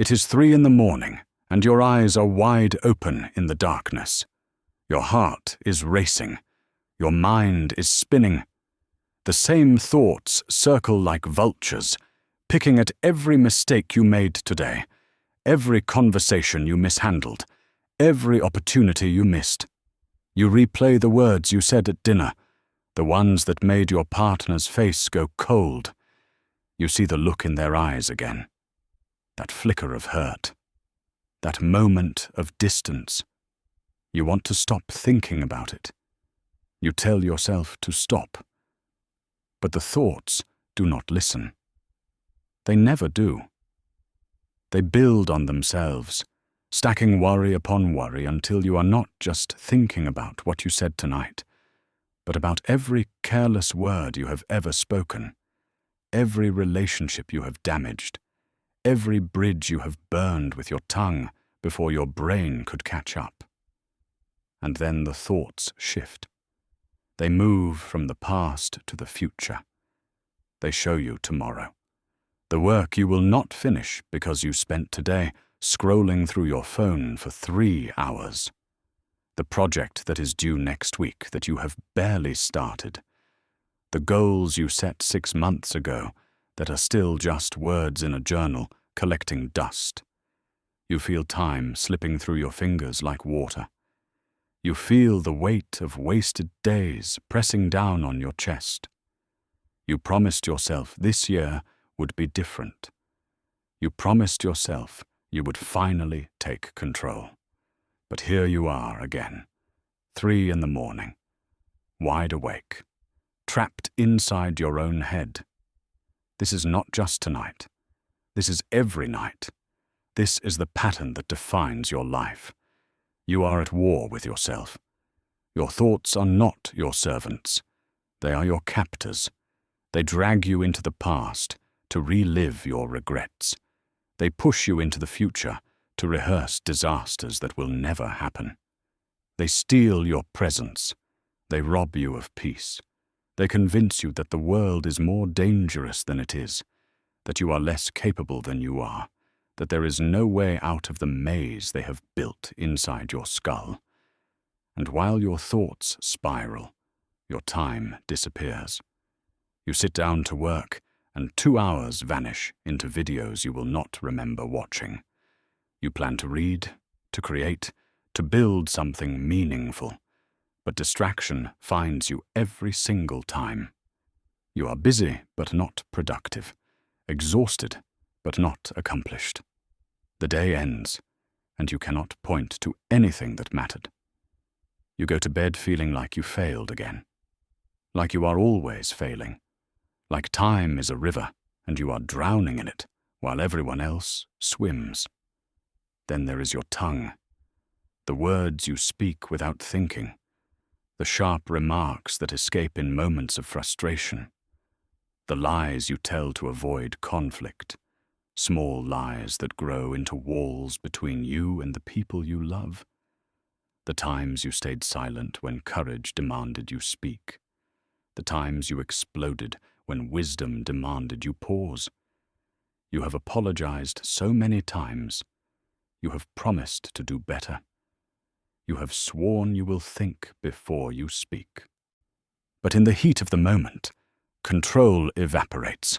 It is 3 in the morning, and your eyes are wide open in the darkness. Your heart is racing. Your mind is spinning. The same thoughts circle like vultures, picking at every mistake you made today, every conversation you mishandled, every opportunity you missed. You replay the words you said at dinner, the ones that made your partner's face go cold. You see the look in their eyes again, that flicker of hurt, that moment of distance. You want to stop thinking about it. You tell yourself to stop. But the thoughts do not listen. They never do. They build on themselves, stacking worry upon worry until you are not just thinking about what you said tonight, but about every careless word you have ever spoken, every relationship you have damaged, every bridge you have burned with your tongue before your brain could catch up. And then the thoughts shift. They move from the past to the future. They show you tomorrow. The work you will not finish because you spent today scrolling through your phone for 3 hours. The project that is due next week that you have barely started. The goals you set 6 months ago that are still just words in a journal collecting dust. You feel time slipping through your fingers like water. You feel the weight of wasted days pressing down on your chest. You promised yourself this year would be different. You promised yourself you would finally take control. But here you are again, 3 in the morning, wide awake, trapped inside your own head. This is not just tonight. This is every night. This is the pattern that defines your life. You are at war with yourself. Your thoughts are not your servants. They are your captors. They drag you into the past to relive your regrets. They push you into the future to rehearse disasters that will never happen. They steal your presence. They rob you of peace. They convince you that the world is more dangerous than it is, that you are less capable than you are, that there is no way out of the maze they have built inside your skull. And while your thoughts spiral, your time disappears. You sit down to work, and 2 hours vanish into videos you will not remember watching. You plan to read, to create, to build something meaningful, but distraction finds you every single time. You are busy but not productive, exhausted but not accomplished. The day ends, and you cannot point to anything that mattered. You go to bed feeling like you failed again, like you are always failing, like time is a river and you are drowning in it while everyone else swims. Then there is your tongue, the words you speak without thinking, the sharp remarks that escape in moments of frustration, the lies you tell to avoid conflict, small lies that grow into walls between you and the people you love, the times you stayed silent when courage demanded you speak, the times you exploded when wisdom demanded you pause. You have apologized so many times. You have promised to do better. You have sworn you will think before you speak. But in the heat of the moment, control evaporates.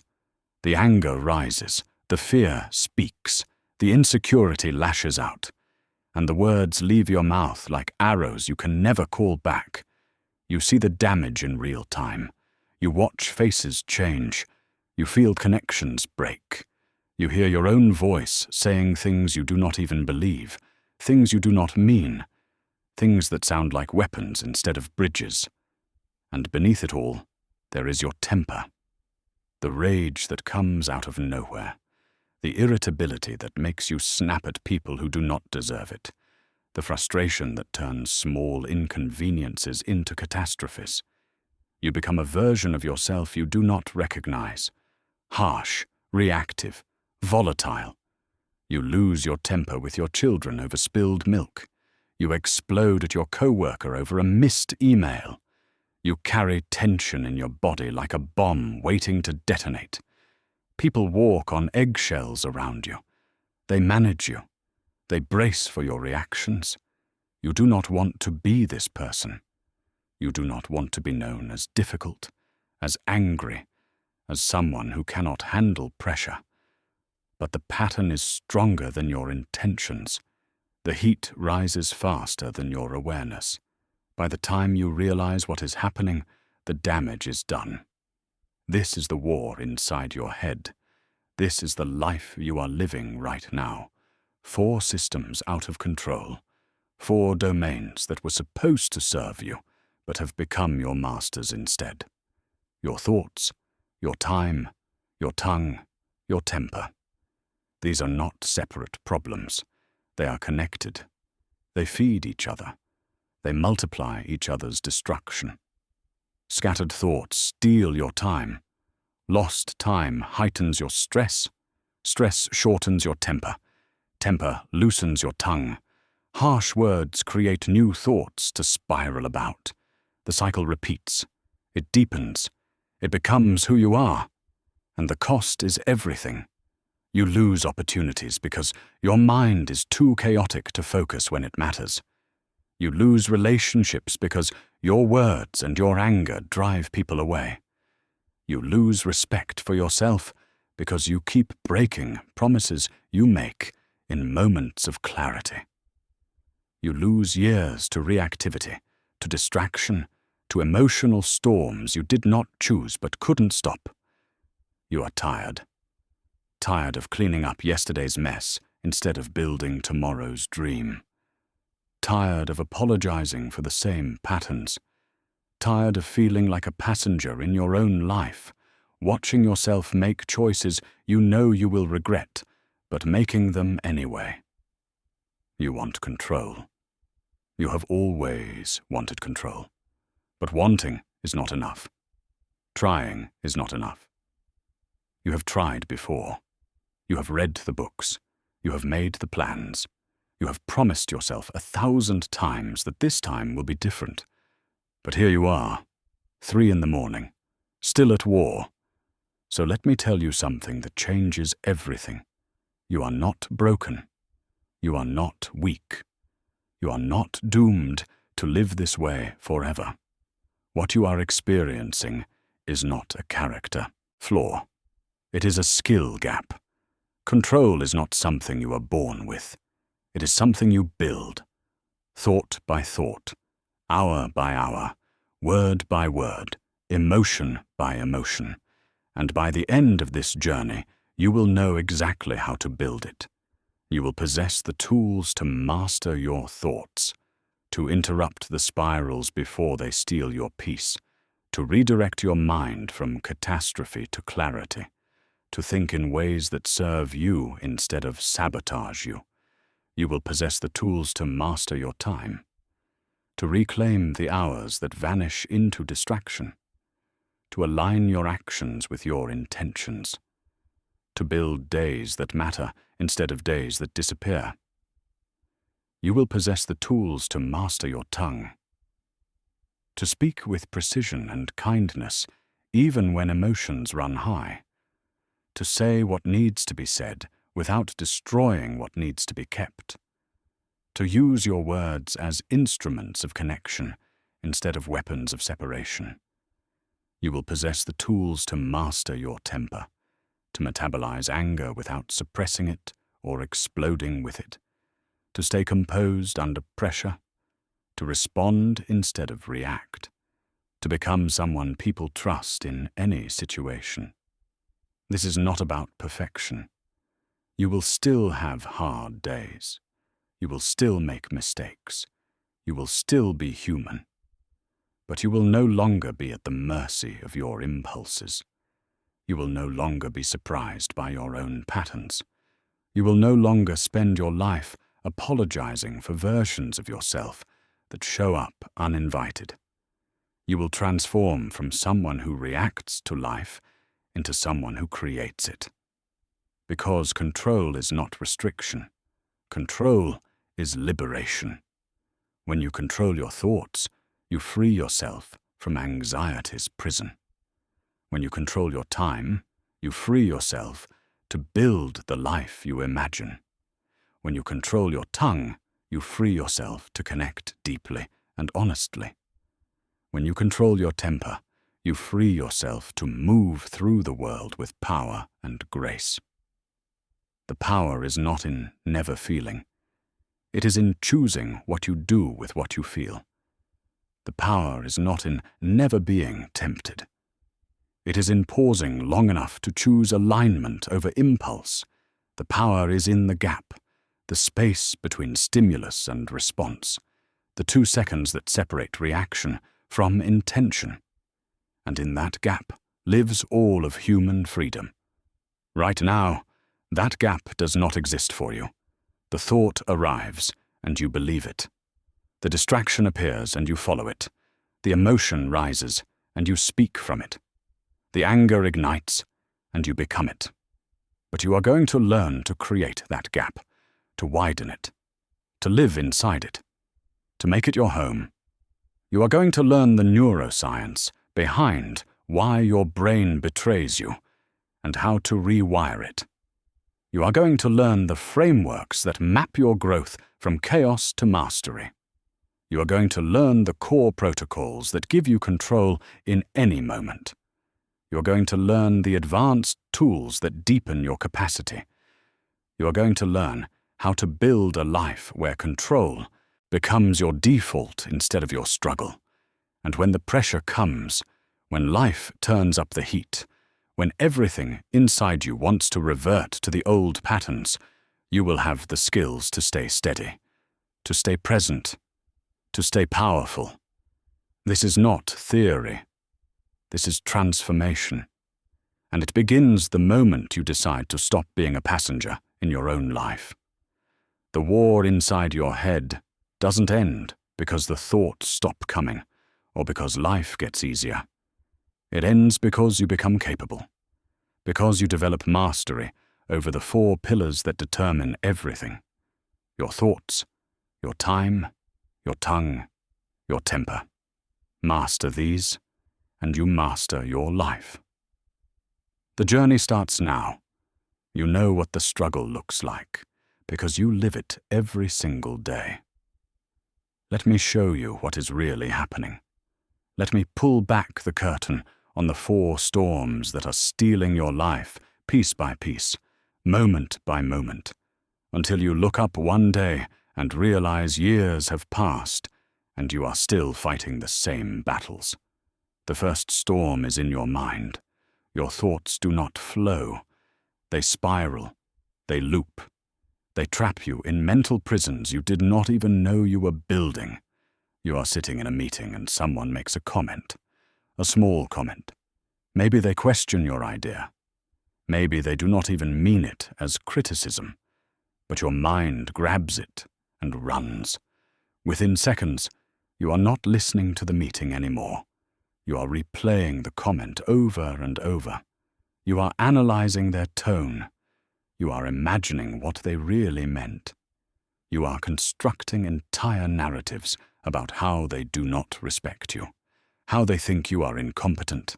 The anger rises, the fear speaks, the insecurity lashes out, and the words leave your mouth like arrows you can never call back. You see the damage in real time. You watch faces change. You feel connections break. You hear your own voice saying things you do not even believe, things you do not mean, things that sound like weapons instead of bridges. And beneath it all, there is your temper, the rage that comes out of nowhere, the irritability that makes you snap at people who do not deserve it, the frustration that turns small inconveniences into catastrophes. You become a version of yourself you do not recognize, harsh, reactive, volatile. You lose your temper with your children over spilled milk. You explode at your coworker over a missed email. You carry tension in your body like a bomb waiting to detonate. People walk on eggshells around you. They manage you. They brace for your reactions. You do not want to be this person. You do not want to be known as difficult, as angry, as someone who cannot handle pressure. But the pattern is stronger than your intentions. The heat rises faster than your awareness. By the time you realize what is happening, the damage is done. This is the war inside your head. This is the life you are living right now. 4 systems out of control. 4 domains that were supposed to serve you, but have become your masters instead. Your thoughts, your time, your tongue, your temper. These are not separate problems. They are connected. They feed each other. They multiply each other's destruction. Scattered thoughts steal your time. Lost time heightens your stress. Stress shortens your temper. Temper loosens your tongue. Harsh words create new thoughts to spiral about. The cycle repeats. It deepens. It becomes who you are. And the cost is everything. You lose opportunities because your mind is too chaotic to focus when it matters. You lose relationships because your words and your anger drive people away. You lose respect for yourself because you keep breaking promises you make in moments of clarity. You lose years to reactivity, to distraction, to emotional storms you did not choose but couldn't stop. You are tired. Tired of cleaning up yesterday's mess instead of building tomorrow's dream. Tired of apologizing for the same patterns. Tired of feeling like a passenger in your own life, watching yourself make choices you know you will regret, but making them anyway. You want control. You have always wanted control. But wanting is not enough. Trying is not enough. You have tried before. You have read the books. You have made the plans. You have promised yourself 1,000 times that this time will be different. But here you are, 3 a.m, still at war. So let me tell you something that changes everything. You are not broken. You are not weak. You are not doomed to live this way forever. What you are experiencing is not a character flaw. It is a skill gap. Control is not something you are born with. It is something you build, thought by thought, hour by hour, word by word, emotion by emotion. And by the end of this journey, you will know exactly how to build it. You will possess the tools to master your thoughts, to interrupt the spirals before they steal your peace, to redirect your mind from catastrophe to clarity, to think in ways that serve you instead of sabotage you. You will possess the tools to master your time, to reclaim the hours that vanish into distraction, to align your actions with your intentions, to build days that matter instead of days that disappear. You will possess the tools to master your tongue, to speak with precision and kindness even when emotions run high, to say what needs to be said without destroying what needs to be kept, to use your words as instruments of connection instead of weapons of separation. You will possess the tools to master your temper, to metabolize anger without suppressing it or exploding with it, to stay composed under pressure, to respond instead of react, to become someone people trust in any situation. This is not about perfection. You will still have hard days. You will still make mistakes. You will still be human. But you will no longer be at the mercy of your impulses. You will no longer be surprised by your own patterns. You will no longer spend your life apologizing for versions of yourself that show up uninvited. You will transform from someone who reacts to life into someone who creates it. Because control is not restriction. Control is liberation. When you control your thoughts, you free yourself from anxiety's prison. When you control your time, you free yourself to build the life you imagine. When you control your tongue, you free yourself to connect deeply and honestly. When you control your temper, you free yourself to move through the world with power and grace. The power is not in never feeling. It is in choosing what you do with what you feel. The power is not in never being tempted. It is in pausing long enough to choose alignment over impulse. The power is in the gap, the space between stimulus and response, the 2 seconds that separate reaction from intention. And in that gap lives all of human freedom. Right now, that gap does not exist for you. The thought arrives, and you believe it. The distraction appears, and you follow it. The emotion rises, and you speak from it. The anger ignites, and you become it. But you are going to learn to create that gap, to widen it, to live inside it, to make it your home. You are going to learn the neuroscience behind why your brain betrays you and how to rewire it. You are going to learn the frameworks that map your growth from chaos to mastery. You are going to learn the core protocols that give you control in any moment. You are going to learn the advanced tools that deepen your capacity. You are going to learn how to build a life where control becomes your default instead of your struggle. And when the pressure comes, when life turns up the heat, when everything inside you wants to revert to the old patterns, you will have the skills to stay steady, to stay present, to stay powerful. This is not theory. This is transformation. And it begins the moment you decide to stop being a passenger in your own life. The war inside your head doesn't end because the thoughts stop coming or because life gets easier. It ends because you become capable, because you develop mastery over the 4 pillars that determine everything: your thoughts, your time, your tongue, your temper. Master these, and you master your life. The journey starts now. You know what the struggle looks like, because you live it every single day. Let me show you what is really happening. Let me pull back the curtain on the 4 storms that are stealing your life piece by piece, moment by moment, until you look up one day and realize years have passed and you are still fighting the same battles. The first storm is in your mind. Your thoughts do not flow. They spiral. They loop. They trap you in mental prisons you did not even know you were building. You are sitting in a meeting and someone makes a comment, a small comment. Maybe they question your idea. Maybe they do not even mean it as criticism, but your mind grabs it and runs. Within seconds, you are not listening to the meeting anymore. You are replaying the comment over and over. You are analyzing their tone. You are imagining what they really meant. You are constructing entire narratives about how they do not respect you, how they think you are incompetent,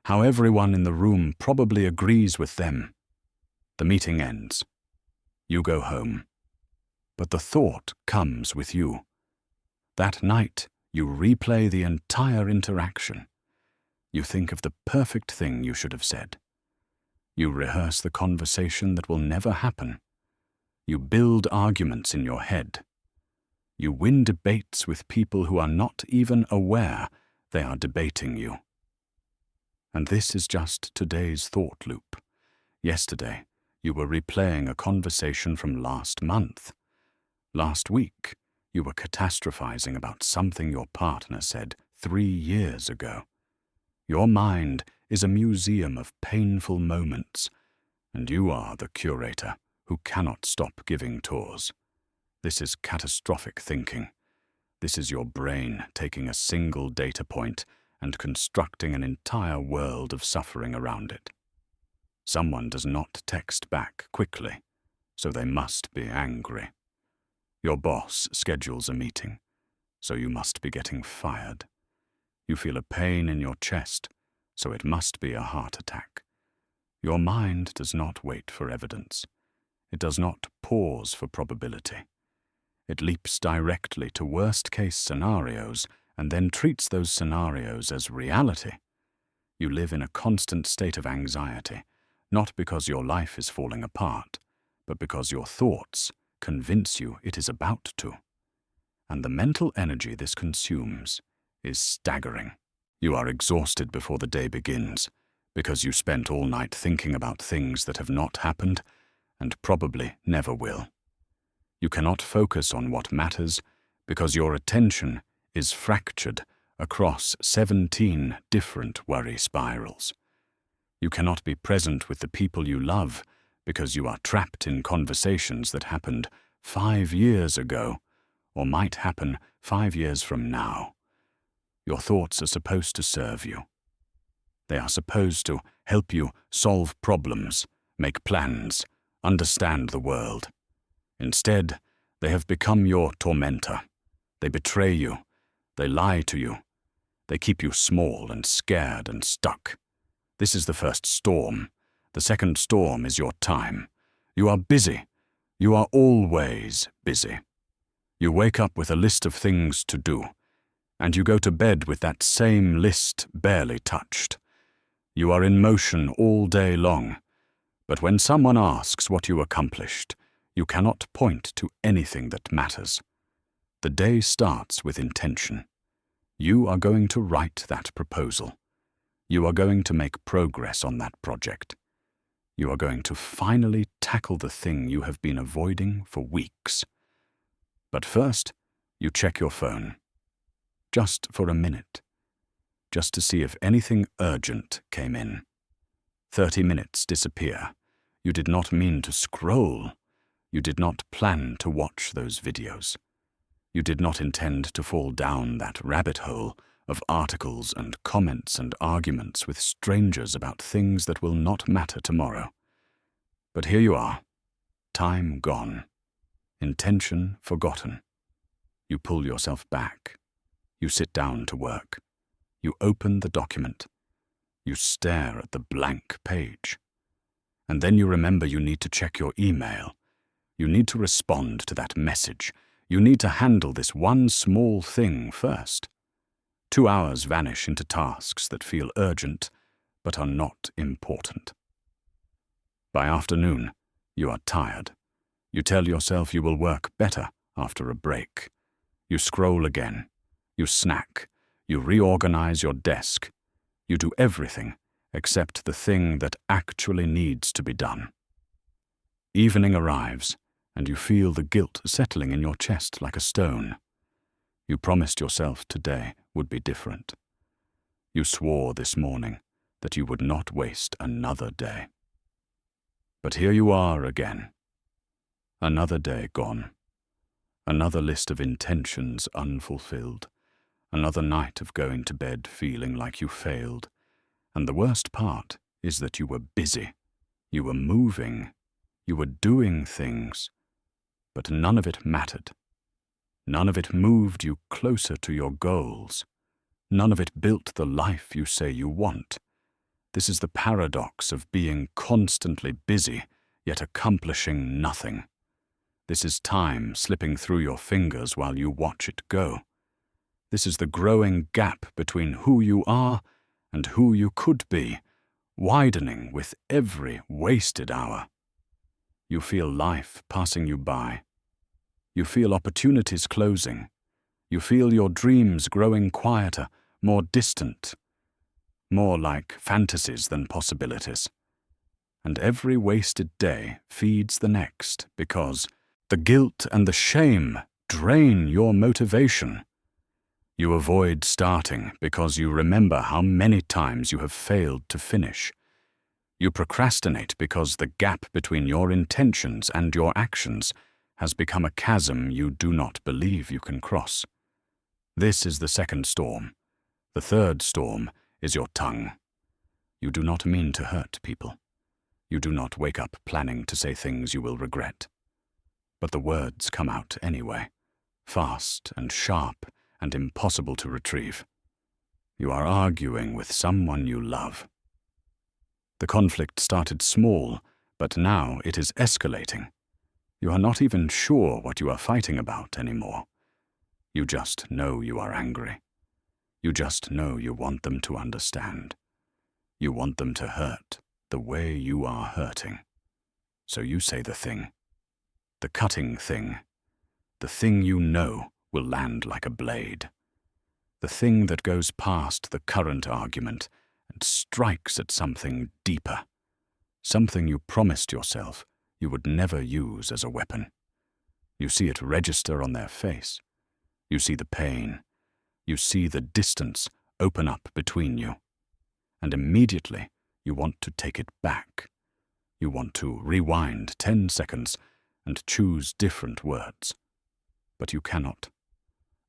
how everyone in the room probably agrees with them. The meeting ends. You go home. But the thought comes with you. That night, you replay the entire interaction. You think of the perfect thing you should have said. You rehearse the conversation that will never happen. You build arguments in your head. You win debates with people who are not even aware they are debating you. And this is just today's thought loop. Yesterday, you were replaying a conversation from last month. Last week, you were catastrophizing about something your partner said 3 years ago. Your mind is a museum of painful moments, and you are the curator who cannot stop giving tours. This is catastrophic thinking. This is your brain taking a single data point and constructing an entire world of suffering around it. Someone does not text back quickly, so they must be angry. Your boss schedules a meeting, so you must be getting fired. You feel a pain in your chest, so it must be a heart attack. Your mind does not wait for evidence. It does not pause for probability. It leaps directly to worst-case scenarios and then treats those scenarios as reality. You live in a constant state of anxiety, not because your life is falling apart, but because your thoughts convince you it is about to. And the mental energy this consumes is staggering. You are exhausted before the day begins, because you spent all night thinking about things that have not happened and probably never will. You cannot focus on what matters because your attention is fractured across 17 different worry spirals. You cannot be present with the people you love because you are trapped in conversations that happened 5 years ago or might happen 5 years from now. Your thoughts are supposed to serve you. They are supposed to help you solve problems, make plans, understand the world. Instead, they have become your tormentor. They betray you. They lie to you. They keep you small and scared and stuck. This is the first storm. The second storm is your time. You are busy. You are always busy. You wake up with a list of things to do, and you go to bed with that same list barely touched. You are in motion all day long, but when someone asks what you accomplished, you cannot point to anything that matters. The day starts with intention. You are going to write that proposal. You are going to make progress on that project. You are going to finally tackle the thing you have been avoiding for weeks. But first, you check your phone. Just for a minute. Just to see if anything urgent came in. 30 minutes disappear. You did not mean to scroll. You did not plan to watch those videos. You did not intend to fall down that rabbit hole of articles and comments and arguments with strangers about things that will not matter tomorrow. But here you are, time gone, intention forgotten. You pull yourself back. You sit down to work. You open the document. You stare at the blank page. And then you remember you need to check your email. You need to respond to that message. You need to handle this one small thing first. 2 hours vanish into tasks that feel urgent but are not important. By afternoon, you are tired. You tell yourself you will work better after a break. You scroll again. You snack. You reorganize your desk. You do everything except the thing that actually needs to be done. Evening arrives, and you feel the guilt settling in your chest like a stone. You promised yourself today would be different. You swore this morning that you would not waste another day. But here you are again. Another day gone. Another list of intentions unfulfilled. Another night of going to bed feeling like you failed. And the worst part is that you were busy. You were moving. You were doing things. But none of it mattered. None of it moved you closer to your goals. None of it built the life you say you want. This is the paradox of being constantly busy, yet accomplishing nothing. This is time slipping through your fingers while you watch it go. This is the growing gap between who you are and who you could be, widening with every wasted hour. You feel life passing you by. You feel opportunities closing. You feel your dreams growing quieter, more distant, more like fantasies than possibilities. And every wasted day feeds the next because the guilt and the shame drain your motivation. You avoid starting because you remember how many times you have failed to finish. You procrastinate because the gap between your intentions and your actions has become a chasm you do not believe you can cross. This is the second storm. The third storm is your tongue. You do not mean to hurt people. You do not wake up planning to say things you will regret. But the words come out anyway, fast and sharp and impossible to retrieve. You are arguing with someone you love. The conflict started small, but now it is escalating. You are not even sure what you are fighting about anymore. You just know you are angry. You just know you want them to understand. You want them to hurt the way you are hurting. So you say the thing, the cutting thing, the thing you know will land like a blade, the thing that goes past the current argument and strikes at something deeper, something you promised yourself you would never use as a weapon. You see it register on their face. You see the pain. You see the distance open up between you. And immediately you want to take it back. You want to rewind 10 seconds and choose different words. But you cannot.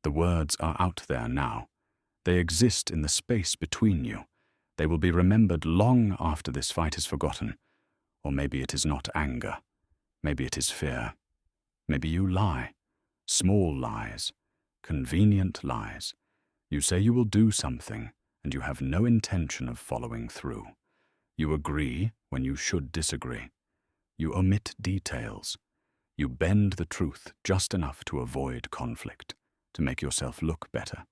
The words are out there now. They exist in the space between you. They will be remembered long after this fight is forgotten. Or maybe it is not anger. Maybe it is fear. Maybe you lie. Small lies. Convenient lies. You say you will do something, and you have no intention of following through. You agree when you should disagree. You omit details. You bend the truth just enough to avoid conflict, to make yourself look better,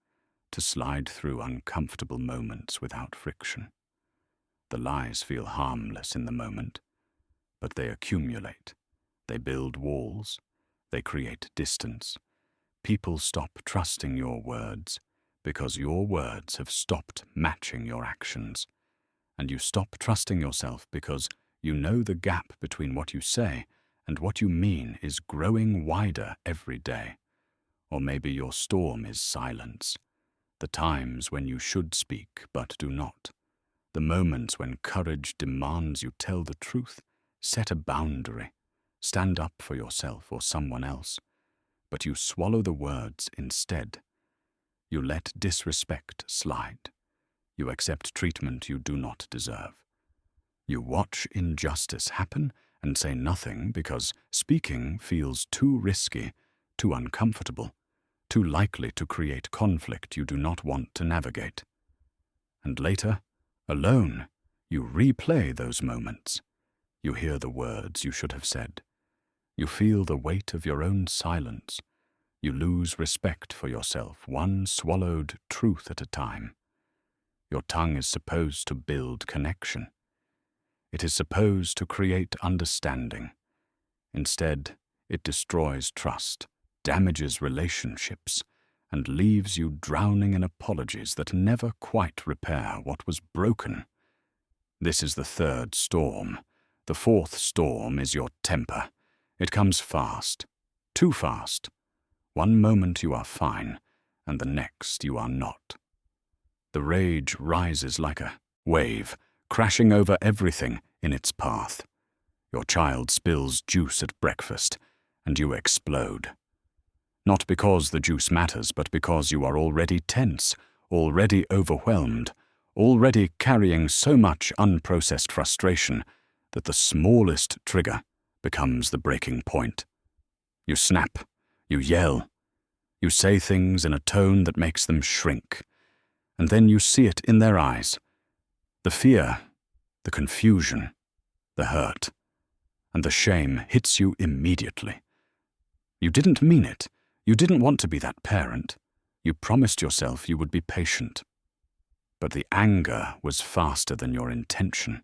to slide through uncomfortable moments without friction. The lies feel harmless in the moment, but they accumulate. They build walls. They create distance. People stop trusting your words because your words have stopped matching your actions. And you stop trusting yourself because you know the gap between what you say and what you mean is growing wider every day. Or maybe your storm is silence. The times when you should speak but do not. The moments when courage demands you tell the truth. Set a boundary. Stand up for yourself or someone else. But you swallow the words instead. You let disrespect slide. You accept treatment you do not deserve. You watch injustice happen and say nothing because speaking feels too risky, too uncomfortable, too likely to create conflict you do not want to navigate. And later, alone, you replay those moments. You hear the words you should have said. You feel the weight of your own silence. You lose respect for yourself, one swallowed truth at a time. Your tongue is supposed to build connection. It is supposed to create understanding. Instead, it destroys trust, damages relationships, and leaves you drowning in apologies that never quite repair what was broken. This is the third storm. The fourth storm is your temper. It comes fast, too fast. One moment you are fine, and the next you are not. The rage rises like a wave, crashing over everything in its path. Your child spills juice at breakfast, and you explode. Not because the juice matters, but because you are already tense, already overwhelmed, already carrying so much unprocessed frustration that the smallest trigger becomes the breaking point. You snap, you yell, you say things in a tone that makes them shrink, and then you see it in their eyes. The fear, the confusion, the hurt, and the shame hits you immediately. You didn't mean it. You didn't want to be that parent. You promised yourself you would be patient. But the anger was faster than your intention.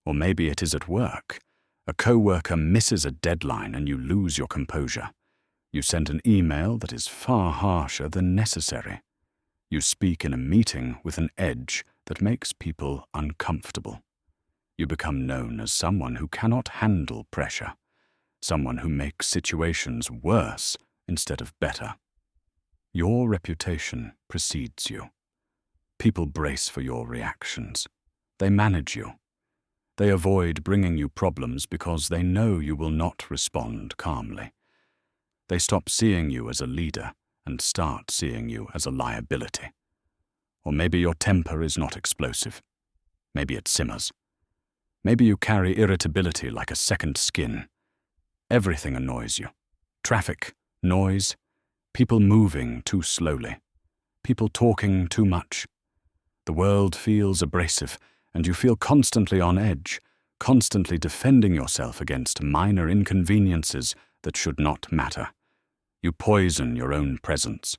Or maybe it is at work. A coworker misses a deadline and you lose your composure. You send an email that is far harsher than necessary. You speak in a meeting with an edge that makes people uncomfortable. You become known as someone who cannot handle pressure, someone who makes situations worse instead of better. Your reputation precedes you. People brace for your reactions. They manage you. They avoid bringing you problems because they know you will not respond calmly. They stop seeing you as a leader and start seeing you as a liability. Or maybe your temper is not explosive. Maybe it simmers. Maybe you carry irritability like a second skin. Everything annoys you. Traffic, noise, people moving too slowly, people talking too much. The world feels abrasive, and you feel constantly on edge, constantly defending yourself against minor inconveniences that should not matter. You poison your own presence.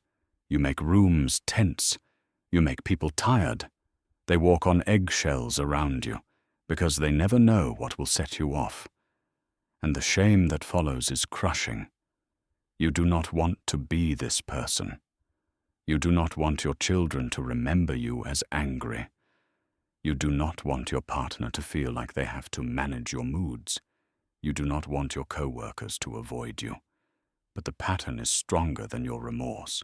You make rooms tense. You make people tired. They walk on eggshells around you because they never know what will set you off. And the shame that follows is crushing. You do not want to be this person. You do not want your children to remember you as angry. You do not want your partner to feel like they have to manage your moods. You do not want your co-workers to avoid you. But the pattern is stronger than your remorse.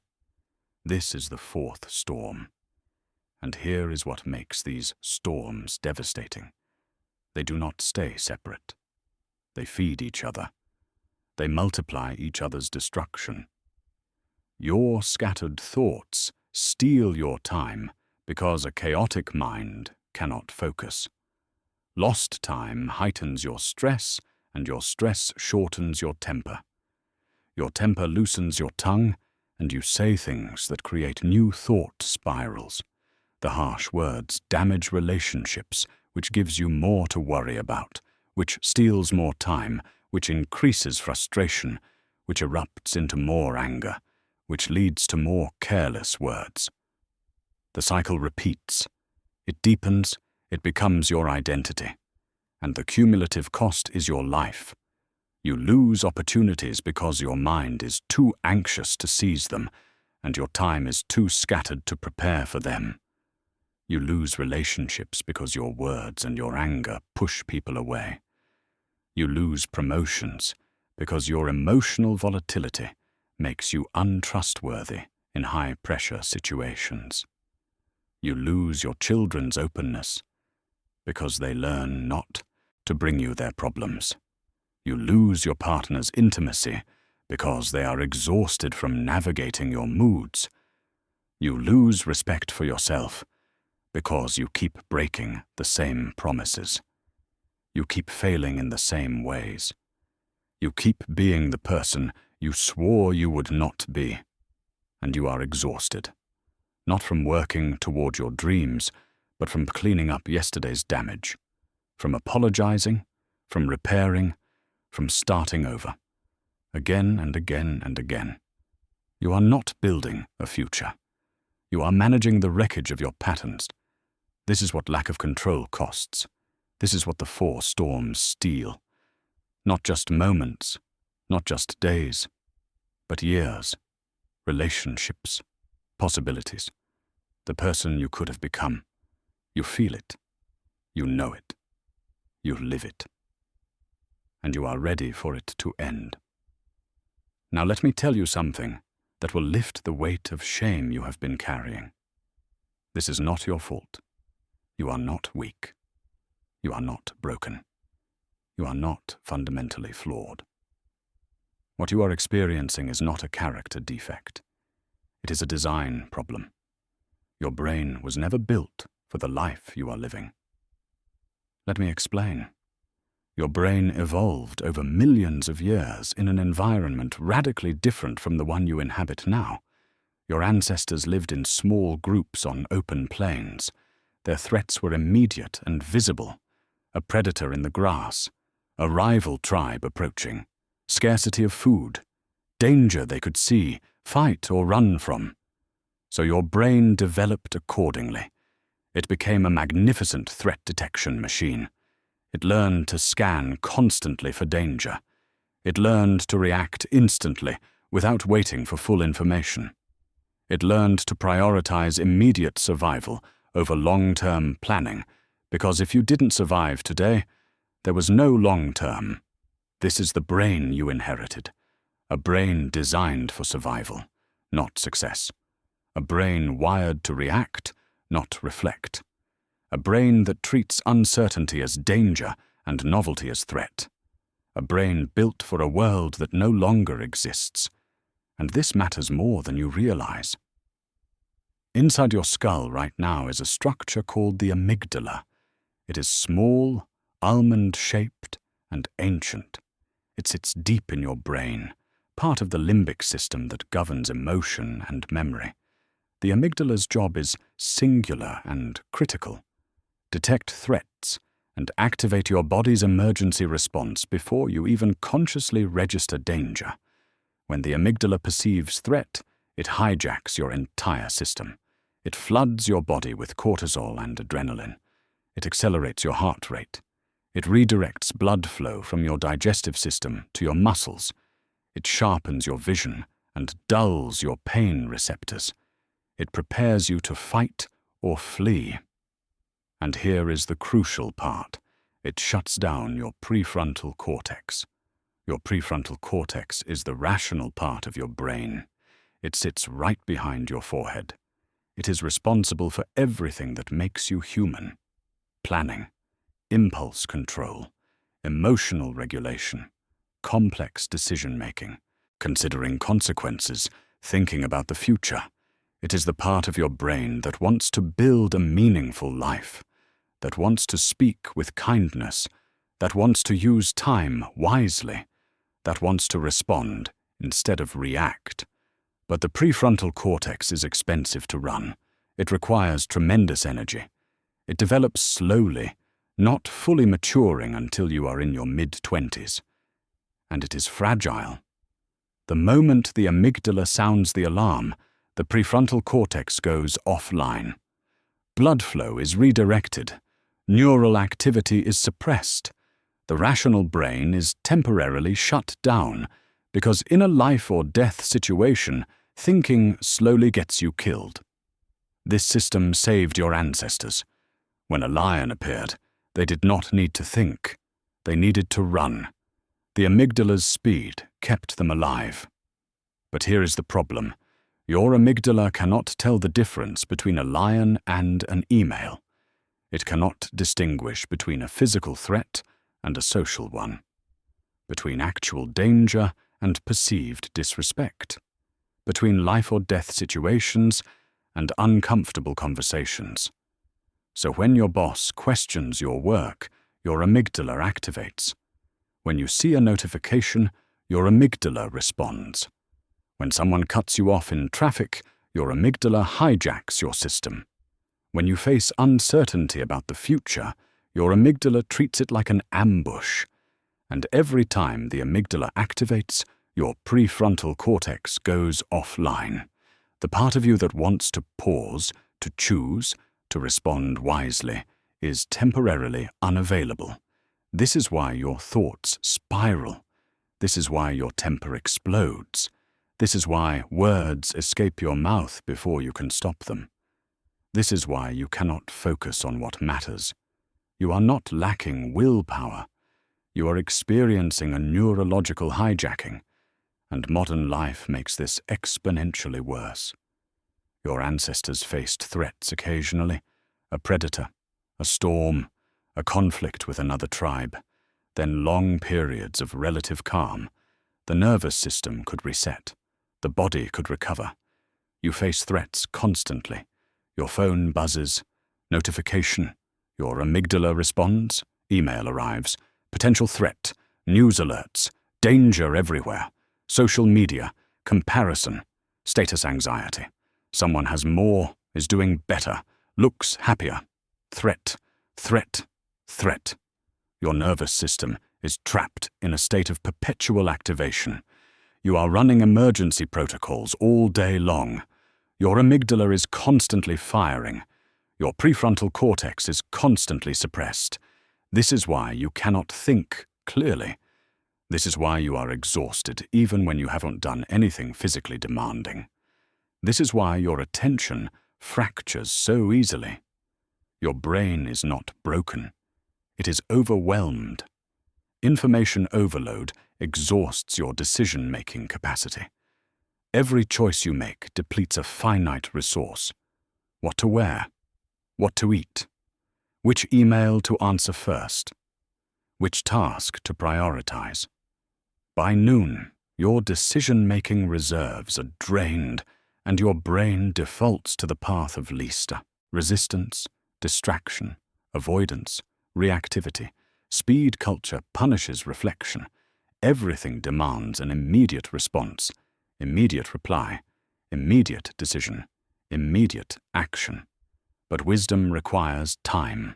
This is the fourth storm. And here is what makes these storms devastating. They do not stay separate. They feed each other. They multiply each other's destruction. Your scattered thoughts steal your time because a chaotic mind cannot focus. Lost time heightens your stress, and your stress shortens your temper. Your temper loosens your tongue, and you say things that create new thought spirals. The harsh words damage relationships, which gives you more to worry about, which steals more time, which increases frustration, which erupts into more anger, which leads to more careless words. The cycle repeats. It deepens, it becomes your identity, and the cumulative cost is your life. You lose opportunities because your mind is too anxious to seize them, and your time is too scattered to prepare for them. You lose relationships because your words and your anger push people away. You lose promotions because your emotional volatility makes you untrustworthy in high-pressure situations. You lose your children's openness because they learn not to bring you their problems. You lose your partner's intimacy because they are exhausted from navigating your moods. You lose respect for yourself because you keep breaking the same promises. You keep failing in the same ways. You keep being the person you swore you would not be, and you are exhausted, not from working toward your dreams, but from cleaning up yesterday's damage, from apologizing, from repairing, from starting over, again and again and again. You are not building a future. You are managing the wreckage of your patterns. This is what lack of control costs. This is what the four storms steal. Not just moments, not just days, but years, relationships, possibilities, the person you could have become. You feel it. You know it. You live it. And you are ready for it to end. Now let me tell you something that will lift the weight of shame you have been carrying. This is not your fault. You are not weak. You are not broken. You are not fundamentally flawed. What you are experiencing is not a character defect. It is a design problem. Your brain was never built for the life you are living. Let me explain. Your brain evolved over millions of years in an environment radically different from the one you inhabit now. Your ancestors lived in small groups on open plains. Their threats were immediate and visible. A predator in the grass, a rival tribe approaching, scarcity of food, danger they could see, fight or run from. So your brain developed accordingly. It became a magnificent threat detection machine. It learned to scan constantly for danger. It learned to react instantly without waiting for full information. It learned to prioritize immediate survival over long-term planning, because if you didn't survive today, there was no long-term. This is the brain you inherited, a brain designed for survival, not success. A brain wired to react, not reflect. A brain that treats uncertainty as danger and novelty as threat. A brain built for a world that no longer exists. And this matters more than you realize. Inside your skull right now is a structure called the amygdala. It is small, almond-shaped, and ancient. It sits deep in your brain, part of the limbic system that governs emotion and memory. The amygdala's job is singular and critical. Detect threats and activate your body's emergency response before you even consciously register danger. When the amygdala perceives threat, it hijacks your entire system. It floods your body with cortisol and adrenaline. It accelerates your heart rate. It redirects blood flow from your digestive system to your muscles. It sharpens your vision and dulls your pain receptors. It prepares you to fight or flee. And here is the crucial part. It shuts down your prefrontal cortex. Your prefrontal cortex is the rational part of your brain. It sits right behind your forehead. It is responsible for everything that makes you human. Planning, impulse control, emotional regulation, complex decision-making, considering consequences, thinking about the future. It is the part of your brain that wants to build a meaningful life, that wants to speak with kindness, that wants to use time wisely, that wants to respond instead of react. But the prefrontal cortex is expensive to run. It requires tremendous energy. It develops slowly, not fully maturing until you are in your mid-20s. And it is fragile. The moment the amygdala sounds the alarm, the prefrontal cortex goes offline. Blood flow is redirected. Neural activity is suppressed. The rational brain is temporarily shut down because in a life or death situation, thinking slowly gets you killed. This system saved your ancestors. When a lion appeared, they did not need to think. They needed to run. The amygdala's speed kept them alive. But here is the problem. Your amygdala cannot tell the difference between a lion and an email. It cannot distinguish between a physical threat and a social one, between actual danger and perceived disrespect, between life or death situations and uncomfortable conversations. So when your boss questions your work, your amygdala activates. When you see a notification, your amygdala responds. When someone cuts you off in traffic, your amygdala hijacks your system. When you face uncertainty about the future, your amygdala treats it like an ambush. And every time the amygdala activates, your prefrontal cortex goes offline. The part of you that wants to pause, to choose, to respond wisely, is temporarily unavailable. This is why your thoughts spiral. This is why your temper explodes. This is why words escape your mouth before you can stop them. This is why you cannot focus on what matters. You are not lacking willpower. You are experiencing a neurological hijacking, and modern life makes this exponentially worse. Your ancestors faced threats occasionally, a predator, a storm, a conflict with another tribe, then long periods of relative calm. The nervous system could reset. The body could recover. You face threats constantly. Your phone buzzes, notification, your amygdala responds, email arrives, potential threat, news alerts, danger everywhere, social media, comparison, status anxiety. Someone has more, is doing better, looks happier. Threat, threat, threat. Your nervous system is trapped in a state of perpetual activation. You are running emergency protocols all day long. Your amygdala is constantly firing. Your prefrontal cortex is constantly suppressed. This is why you cannot think clearly. This is why you are exhausted even when you haven't done anything physically demanding. This is why your attention fractures so easily. Your brain is not broken. It is overwhelmed. Information overload exhausts your decision-making capacity. Every choice you make depletes a finite resource. What to wear, what to eat, which email to answer first, which task to prioritize. By noon, your decision-making reserves are drained, and your brain defaults to the path of least resistance, distraction, avoidance, reactivity. Speed culture punishes reflection. Everything demands an immediate response, immediate reply, immediate decision, immediate action. But wisdom requires time,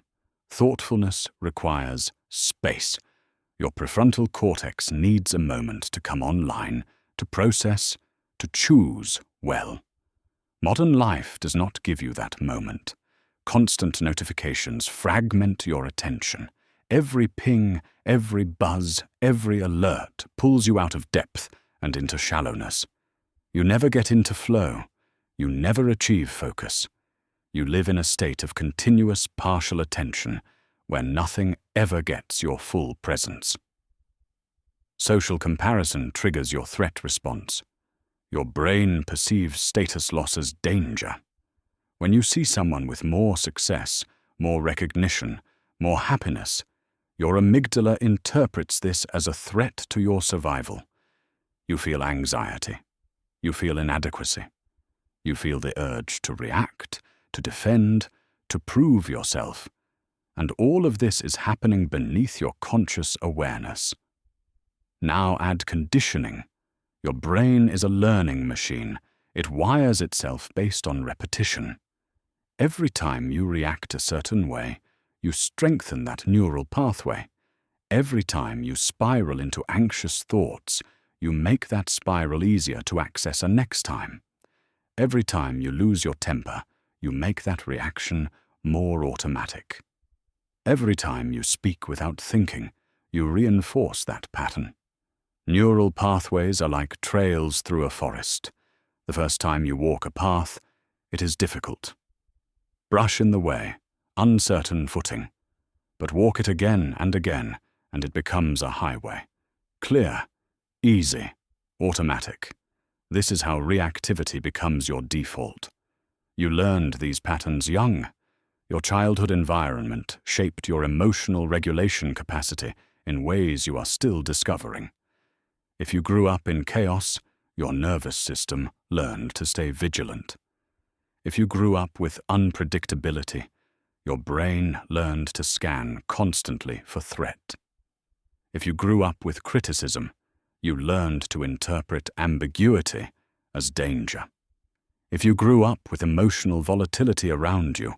Thoughtfulness requires space. Your prefrontal cortex needs a moment to come online, to process, to choose well. Modern life does not give you that moment. Constant notifications fragment your attention. Every ping, every buzz, every alert pulls you out of depth and into shallowness. You never get into flow. You never achieve focus. You live in a state of continuous partial attention where nothing ever gets your full presence. Social comparison triggers your threat response. Your brain perceives status loss as danger. When you see someone with more success, more recognition, more happiness, your amygdala interprets this as a threat to your survival. You feel anxiety. You feel inadequacy. You feel the urge to react, to defend, to prove yourself. And all of this is happening beneath your conscious awareness. Now add conditioning. Your brain is a learning machine. It wires itself based on repetition. Every time you react a certain way, you strengthen that neural pathway. Every time you spiral into anxious thoughts, you make that spiral easier to access a next time. Every time you lose your temper, you make that reaction more automatic. Every time you speak without thinking, you reinforce that pattern. Neural pathways are like trails through a forest. The first time you walk a path, it is difficult. Brush in the way, uncertain footing. But walk it again and again, and it becomes a highway. Clear, easy, automatic. This is how reactivity becomes your default. You learned these patterns young. Your childhood environment shaped your emotional regulation capacity in ways you are still discovering. If you grew up in chaos, your nervous system learned to stay vigilant. If you grew up with unpredictability, your brain learned to scan constantly for threat. If you grew up with criticism, you learned to interpret ambiguity as danger. If you grew up with emotional volatility around you,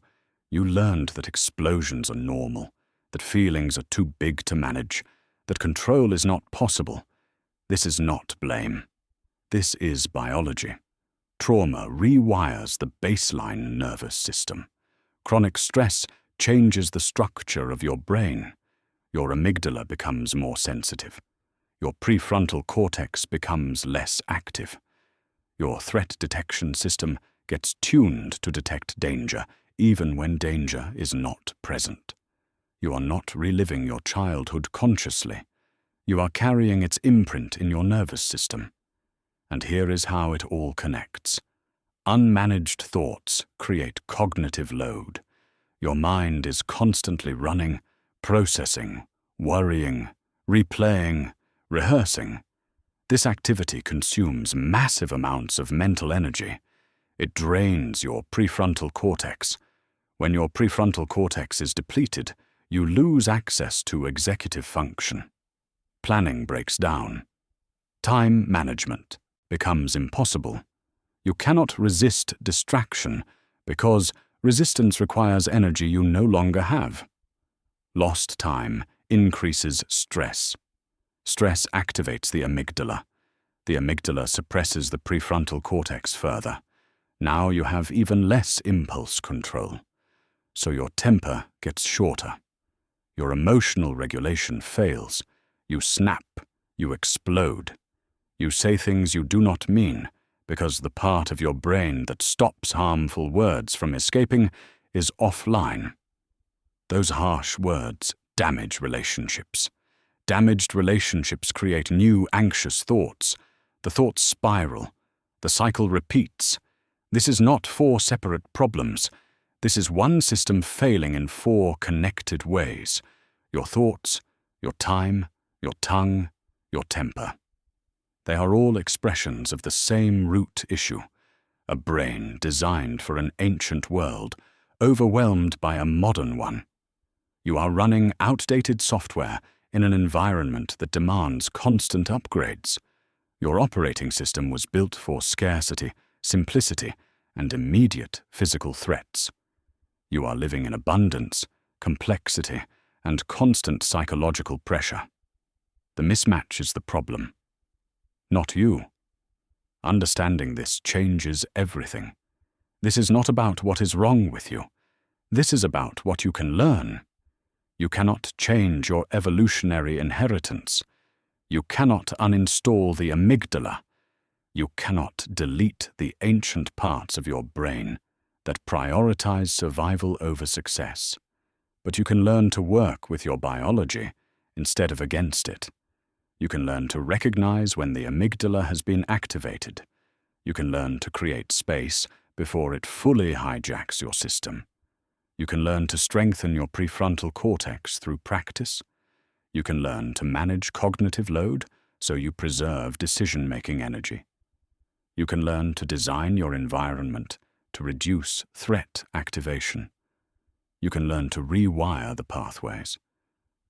you learned that explosions are normal, that feelings are too big to manage, that control is not possible. This is not blame. This is biology. Trauma rewires the baseline nervous system. Chronic stress changes the structure of your brain. Your amygdala becomes more sensitive. Your prefrontal cortex becomes less active. Your threat detection system gets tuned to detect danger, even when danger is not present. You are not reliving your childhood consciously. You are carrying its imprint in your nervous system. And here is how it all connects. Unmanaged thoughts create cognitive load. Your mind is constantly running, processing, worrying, replaying, rehearsing. This activity consumes massive amounts of mental energy. It drains your prefrontal cortex. When your prefrontal cortex is depleted, you lose access to executive function. Planning breaks down. Time management becomes impossible. You cannot resist distraction because resistance requires energy you no longer have. Lost time increases stress. Stress activates the amygdala. The amygdala suppresses the prefrontal cortex further. Now you have even less impulse control. So your temper gets shorter. Your emotional regulation fails. You snap. You explode. You say things you do not mean because the part of your brain that stops harmful words from escaping is offline. Those harsh words damage relationships. Damaged relationships create new anxious thoughts. The thoughts spiral. The cycle repeats. This is not 4 separate problems. This is one system failing in 4 connected ways. Your thoughts, your time, your tongue, your temper. They are all expressions of the same root issue, a brain designed for an ancient world, overwhelmed by a modern one. You are running outdated software in an environment that demands constant upgrades. Your operating system was built for scarcity, simplicity, and immediate physical threats. You are living in abundance, complexity, and constant psychological pressure. The mismatch is the problem, not you. Understanding this changes everything. This is not about what is wrong with you. This is about what you can learn. You cannot change your evolutionary inheritance. You cannot uninstall the amygdala. You cannot delete the ancient parts of your brain that prioritize survival over success. But you can learn to work with your biology instead of against it. You can learn to recognize when the amygdala has been activated. You can learn to create space before it fully hijacks your system. You can learn to strengthen your prefrontal cortex through practice. You can learn to manage cognitive load so you preserve decision-making energy. You can learn to design your environment to reduce threat activation. You can learn to rewire the pathways,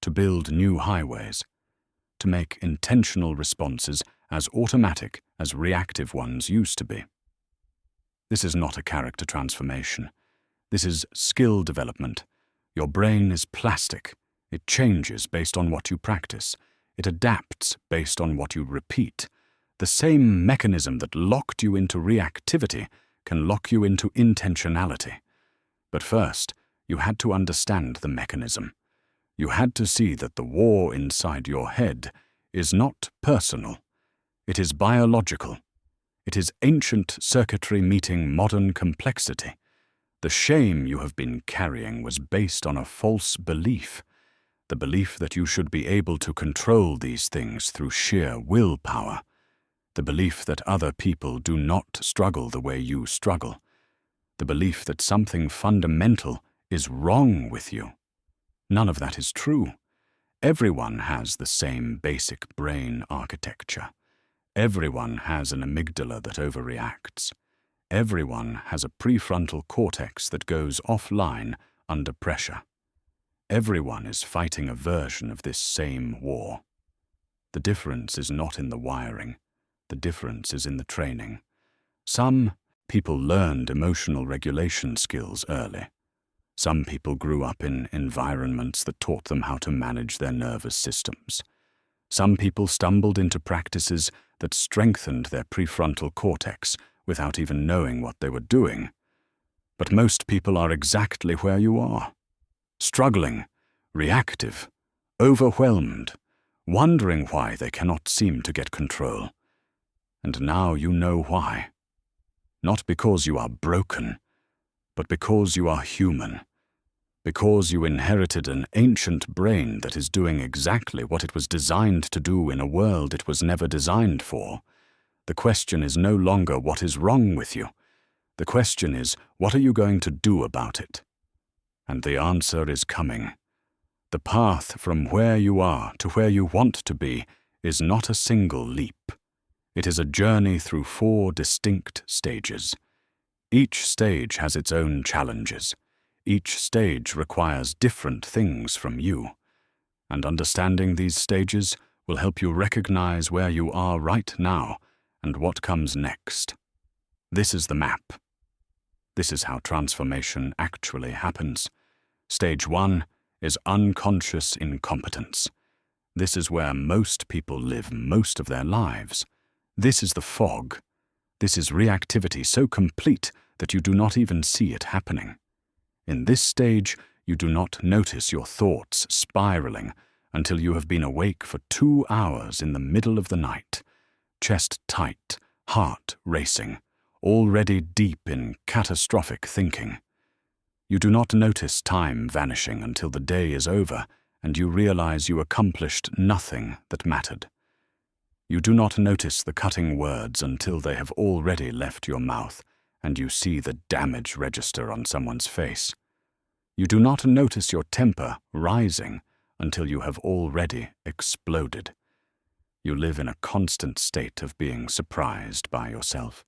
to build new highways, to make intentional responses as automatic as reactive ones used to be. This is not a character transformation. This is skill development. Your brain is plastic. It changes based on what you practice. It adapts based on what you repeat. The same mechanism that locked you into reactivity can lock you into intentionality. But first, you had to understand the mechanism. You had to see that the war inside your head is not personal. It is biological. It is ancient circuitry meeting modern complexity. The shame you have been carrying was based on a false belief, the belief that you should be able to control these things through sheer willpower, the belief that other people do not struggle the way you struggle, the belief that something fundamental is wrong with you. None of that is true. Everyone has the same basic brain architecture. Everyone has an amygdala that overreacts. Everyone has a prefrontal cortex that goes offline under pressure. Everyone is fighting a version of this same war. The difference is not in the wiring. The difference is in the training. Some people learned emotional regulation skills early. Some people grew up in environments that taught them how to manage their nervous systems. Some people stumbled into practices that strengthened their prefrontal cortex without even knowing what they were doing. But most people are exactly where you are. Struggling, reactive, overwhelmed, wondering why they cannot seem to get control. And now you know why. Not because you are broken, but because you are human. Because you inherited an ancient brain that is doing exactly what it was designed to do in a world it was never designed for. The question is no longer what is wrong with you. The question is, what are you going to do about it? And the answer is coming. The path from where you are to where you want to be is not a single leap. It is a journey through 4 distinct stages. Each stage has its own challenges. Each stage requires different things from you. And understanding these stages will help you recognize where you are right now and what comes next. This is the map. This is how transformation actually happens. Stage 1 is unconscious incompetence. This is where most people live most of their lives. This is the fog. This is reactivity so complete that you do not even see it happening. In this stage, you do not notice your thoughts spiraling until you have been awake for 2 hours in the middle of the night, chest tight, heart racing, already deep in catastrophic thinking. You do not notice time vanishing until the day is over and you realize you accomplished nothing that mattered. You do not notice the cutting words until they have already left your mouth and you see the damage register on someone's face. You do not notice your temper rising until you have already exploded. You live in a constant state of being surprised by yourself.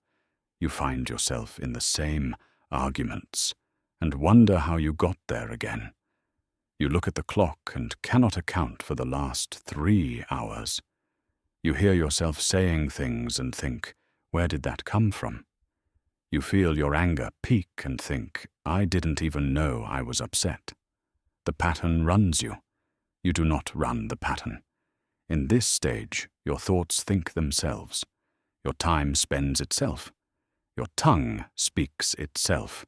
You find yourself in the same arguments and wonder how you got there again. You look at the clock and cannot account for the last 3 hours. You hear yourself saying things and think, where did that come from? You feel your anger peak and think, I didn't even know I was upset. The pattern runs you. You do not run the pattern. In this stage, your thoughts think themselves. Your time spends itself. Your tongue speaks itself.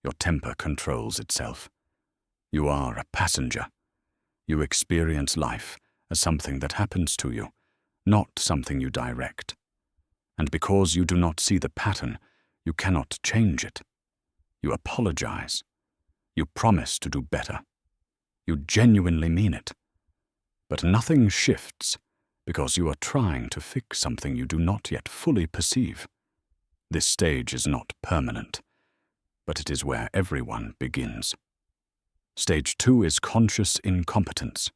Your temper controls itself. You are a passenger. You experience life as something that happens to you, not something you direct. And because you do not see the pattern, you cannot change it. You apologize. You promise to do better. You genuinely mean it. But nothing shifts because you are trying to fix something you do not yet fully perceive. This stage is not permanent, but it is where everyone begins. Stage 2 is conscious incompetence.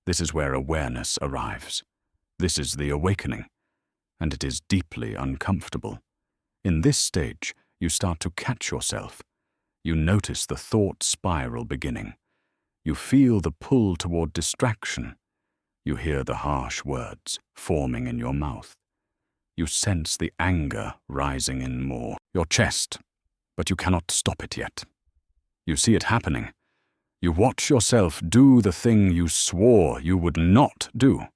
This is where awareness arrives. This is the awakening, and it is deeply uncomfortable. In this stage, you start to catch yourself. You notice the thought spiral beginning. You feel the pull toward distraction. You hear the harsh words forming in your mouth. You sense the anger rising in your chest, but you cannot stop it yet. You see it happening. You watch yourself do the thing you swore you would not do.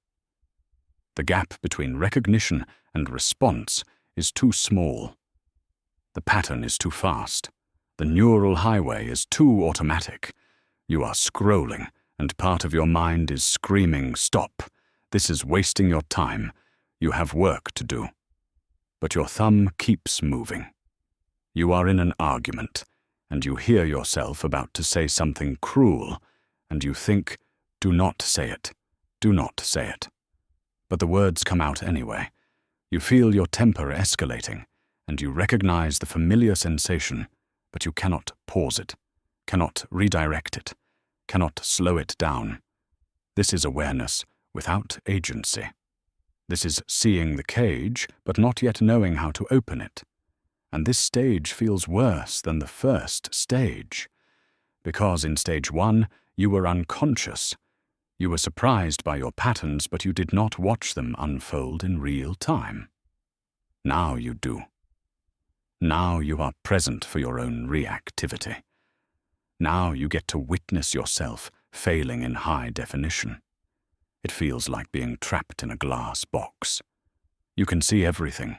The gap between recognition and response is too small. The pattern is too fast. The neural highway is too automatic. You are scrolling, and part of your mind is screaming, "Stop! This is wasting your time. You have work to do." But your thumb keeps moving. You are in an argument, and you hear yourself about to say something cruel, and you think, "Do not say it. Do not say it." But the words come out anyway. You feel your temper escalating, and you recognize the familiar sensation, but you cannot pause it, cannot redirect it, cannot slow it down. This is awareness without agency. This is seeing the cage, but not yet knowing how to open it. And this stage feels worse than the first stage. Because in stage 1, you were unconscious. You were surprised by your patterns, but you did not watch them unfold in real time. Now you do. Now you are present for your own reactivity. Now you get to witness yourself failing in high definition. It feels like being trapped in a glass box. You can see everything.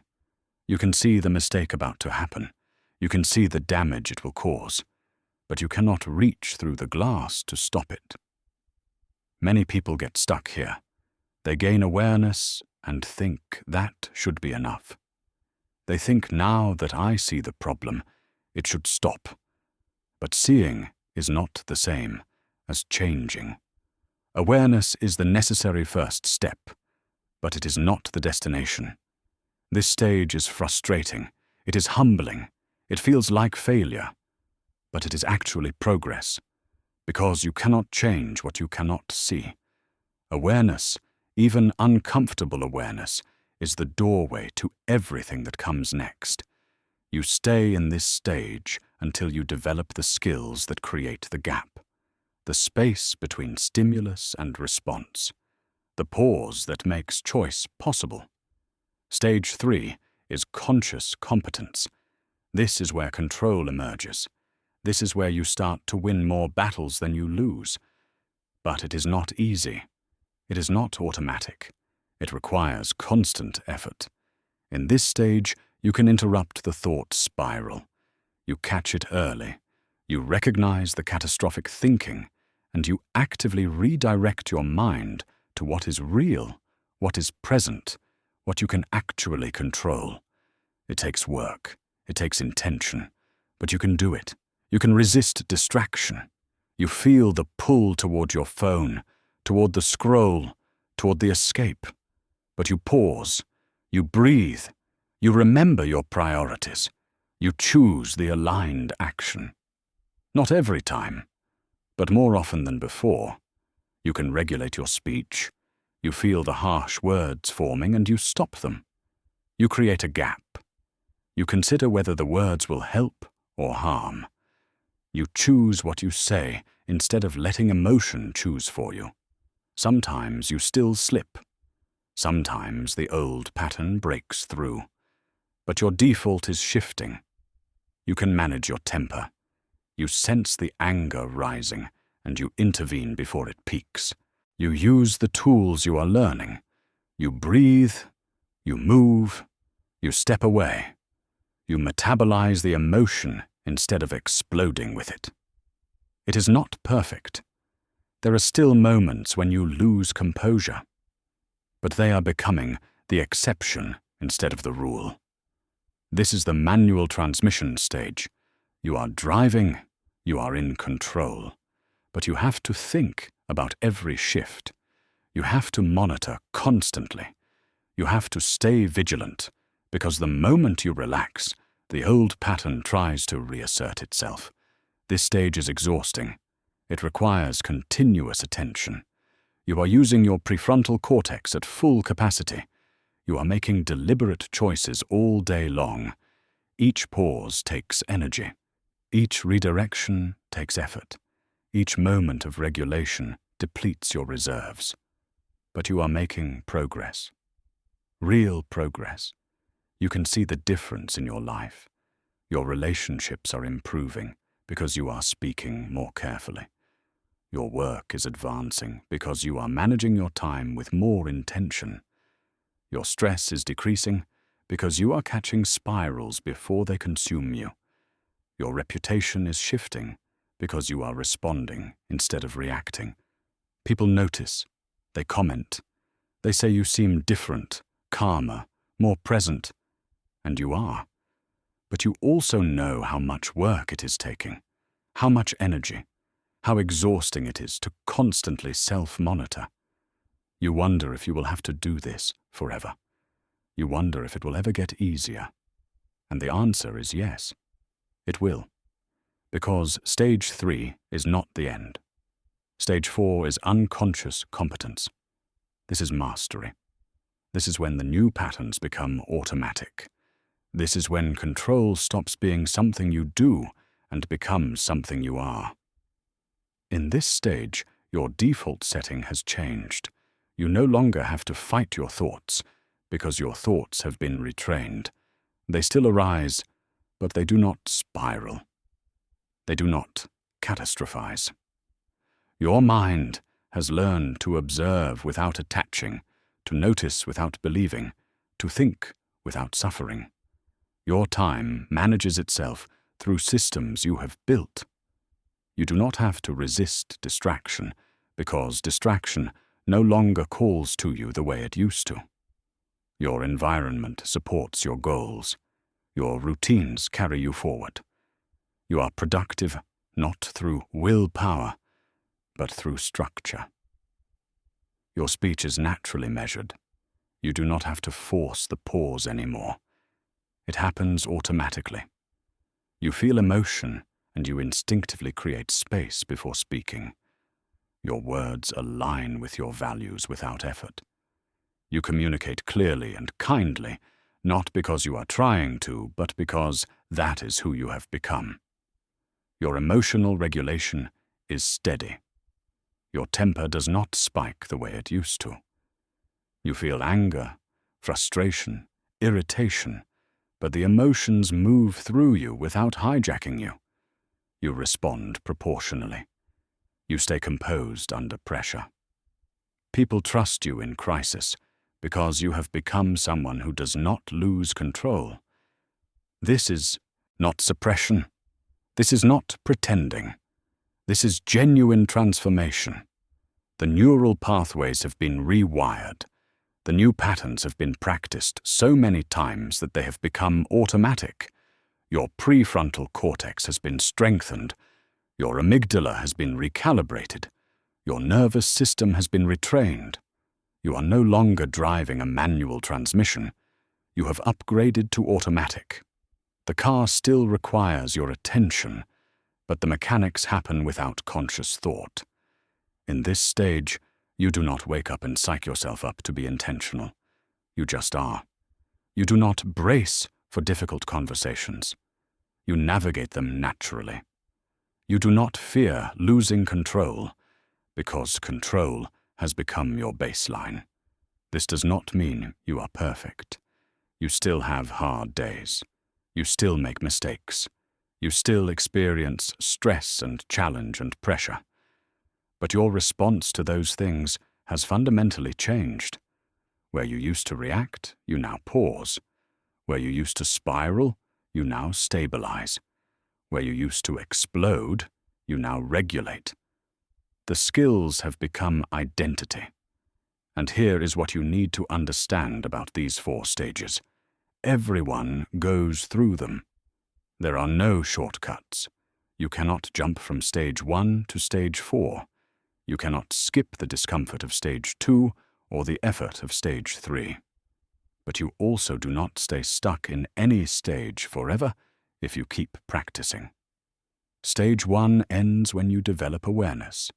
You can see the mistake about to happen. You can see the damage it will cause. But you cannot reach through the glass to stop it. Many people get stuck here. They gain awareness and think that should be enough. They think, now that I see the problem, it should stop. But seeing is not the same as changing. Awareness is the necessary first step, but it is not the destination. This stage is frustrating. It is humbling. It feels like failure. But it is actually progress, because you cannot change what you cannot see. Awareness, even uncomfortable awareness, is the doorway to everything that comes next. You stay in this stage until you develop the skills that create the gap, the space between stimulus and response, the pause that makes choice possible. Stage 3 is conscious competence. This is where control emerges. This is where you start to win more battles than you lose. But it is not easy. It is not automatic. It requires constant effort. In this stage, you can interrupt the thought spiral. You catch it early. You recognize the catastrophic thinking, and you actively redirect your mind to what is real, what is present, what you can actually control. It takes work. It takes intention. But you can do it. You can resist distraction. You feel the pull toward your phone, toward the scroll, toward the escape. But you pause. You breathe. You remember your priorities. You choose the aligned action. Not every time, but more often than before. You can regulate your speech. You feel the harsh words forming and you stop them. You create a gap. You consider whether the words will help or harm. You choose what you say instead of letting emotion choose for you. Sometimes you still slip. Sometimes the old pattern breaks through. But your default is shifting. You can manage your temper. You sense the anger rising, and you intervene before it peaks. You use the tools you are learning. You breathe, you move, you step away. You metabolize the emotion instead of exploding with it. It is not perfect. There are still moments when you lose composure, but they are becoming the exception instead of the rule. This is the manual transmission stage. You are driving, you are in control, but you have to think about every shift. You have to monitor constantly. You have to stay vigilant, because the moment you relax, the old pattern tries to reassert itself. This stage is exhausting. It requires continuous attention. You are using your prefrontal cortex at full capacity. You are making deliberate choices all day long. Each pause takes energy. Each redirection takes effort. Each moment of regulation depletes your reserves. But you are making progress. Real progress. You can see the difference in your life. Your relationships are improving because you are speaking more carefully. Your work is advancing because you are managing your time with more intention. Your stress is decreasing because you are catching spirals before they consume you. Your reputation is shifting because you are responding instead of reacting. People notice. They comment. They say you seem different, calmer, more present. And you are. But you also know how much work it is taking, how much energy, how exhausting it is to constantly self-monitor. You wonder if you will have to do this forever. You wonder if it will ever get easier. And the answer is yes, it will. Because stage 3 is not the end. Stage 4 is unconscious competence. This is mastery. This is when the new patterns become automatic. This is when control stops being something you do and becomes something you are. In this stage, your default setting has changed. You no longer have to fight your thoughts, because your thoughts have been retrained. They still arise, but they do not spiral. They do not catastrophize. Your mind has learned to observe without attaching, to notice without believing, to think without suffering. Your time manages itself through systems you have built. You do not have to resist distraction, because distraction no longer calls to you the way it used to. Your environment supports your goals. Your routines carry you forward. You are productive not through willpower, but through structure. Your speech is naturally measured. You do not have to force the pause anymore. It happens automatically. You feel emotion, and you instinctively create space before speaking. Your words align with your values without effort. You communicate clearly and kindly, not because you are trying to, but because that is who you have become. Your emotional regulation is steady. Your temper does not spike the way it used to. You feel anger, frustration, irritation, but the emotions move through you without hijacking you. You respond proportionally. You stay composed under pressure. People trust you in crisis because you have become someone who does not lose control. This is not suppression. This is not pretending. This is genuine transformation. The neural pathways have been rewired. The new patterns have been practiced so many times that they have become automatic. Your prefrontal cortex has been strengthened. Your amygdala has been recalibrated. Your nervous system has been retrained. You are no longer driving a manual transmission. You have upgraded to automatic. The car still requires your attention, but the mechanics happen without conscious thought. In this stage, you do not wake up and psych yourself up to be intentional. You just are. You do not brace for difficult conversations. You navigate them naturally. You do not fear losing control, because control has become your baseline. This does not mean you are perfect. You still have hard days. You still make mistakes. You still experience stress and challenge and pressure. But your response to those things has fundamentally changed. Where you used to react, you now pause. Where you used to spiral, you now stabilize. Where you used to explode, you now regulate. The skills have become identity. And here is what you need to understand about these 4 stages. Everyone goes through them. There are no shortcuts. You cannot jump from stage 1 to stage 4. You cannot skip the discomfort of stage 2 or the effort of stage 3. But you also do not stay stuck in any stage forever if you keep practicing. Stage 1 ends when you develop awareness,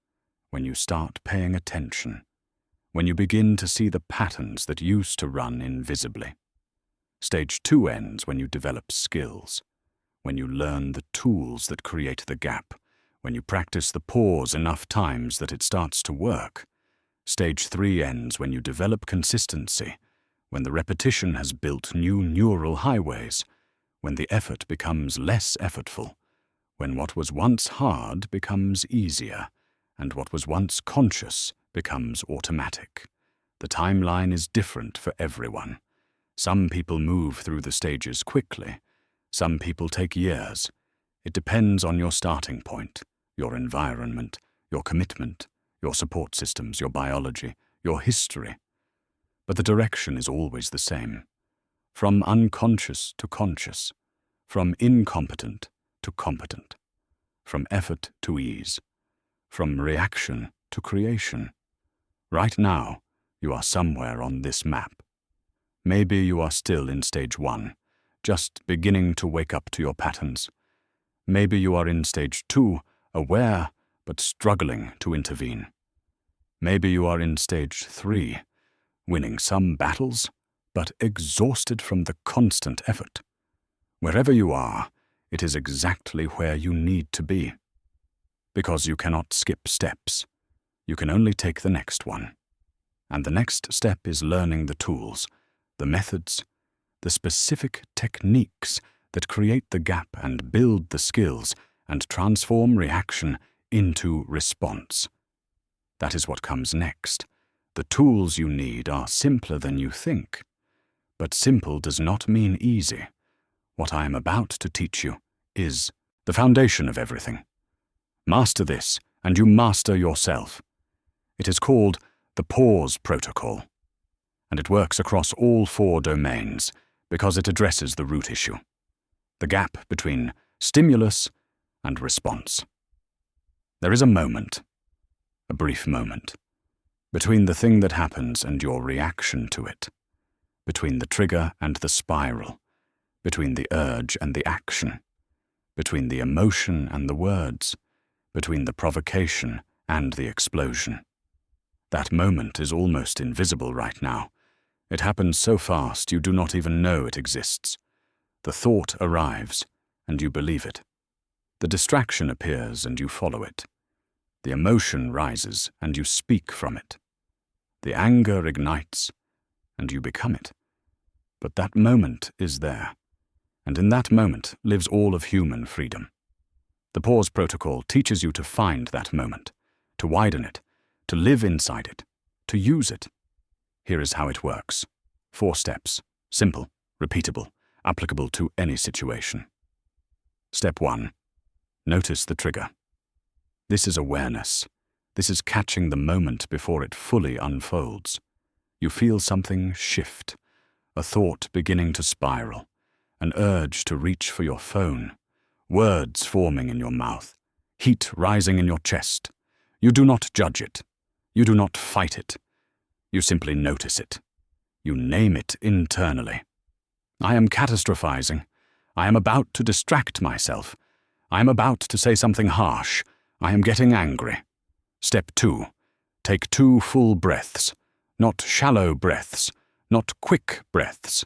when you start paying attention, when you begin to see the patterns that used to run invisibly. Stage 2 ends when you develop skills, when you learn the tools that create the gap, when you practice the pause enough times that it starts to work. Stage 3 ends when you develop consistency, when the repetition has built new neural highways, when the effort becomes less effortful, when what was once hard becomes easier, and what was once conscious becomes automatic. The timeline is different for everyone. Some people move through the stages quickly. Some people take years. It depends on your starting point, your environment, your commitment, your support systems, your biology, your history. But the direction is always the same. From unconscious to conscious, from incompetent to competent, from effort to ease, from reaction to creation. Right now, you are somewhere on this map. Maybe you are still in stage 1, just beginning to wake up to your patterns. Maybe you are in stage 2, aware but struggling to intervene. Maybe you are in stage 3, winning some battles, but exhausted from the constant effort. Wherever you are, it is exactly where you need to be. Because you cannot skip steps. You can only take the next one. And the next step is learning the tools, the methods, the specific techniques that create the gap and build the skills and transform reaction into response. That is what comes next. The tools you need are simpler than you think. But simple does not mean easy. What I am about to teach you is the foundation of everything. Master this, and you master yourself. It is called the pause protocol, and it works across all 4 domains because it addresses the root issue, the gap between stimulus and response. There is a moment, a brief moment, between the thing that happens and your reaction to it, between the trigger and the spiral, between the urge and the action, between the emotion and the words, between the provocation and the explosion. That moment is almost invisible right now. It happens so fast you do not even know it exists. The thought arrives, and you believe it. The distraction appears, and you follow it. The emotion rises, and you speak from it. The anger ignites, and you become it. But that moment is there, and in that moment lives all of human freedom. The pause protocol teaches you to find that moment, to widen it, to live inside it, to use it. Here is how it works. 4 steps, simple, repeatable, applicable to any situation. Step 1. Notice the trigger. This is awareness. This is catching the moment before it fully unfolds. You feel something shift, a thought beginning to spiral, an urge to reach for your phone, words forming in your mouth, heat rising in your chest. You do not judge it. You do not fight it. You simply notice it. You name it internally. I am catastrophizing. I am about to distract myself. I am about to say something harsh. I am getting angry. Step 2. Take 2 full breaths. Not shallow breaths. Not quick breaths.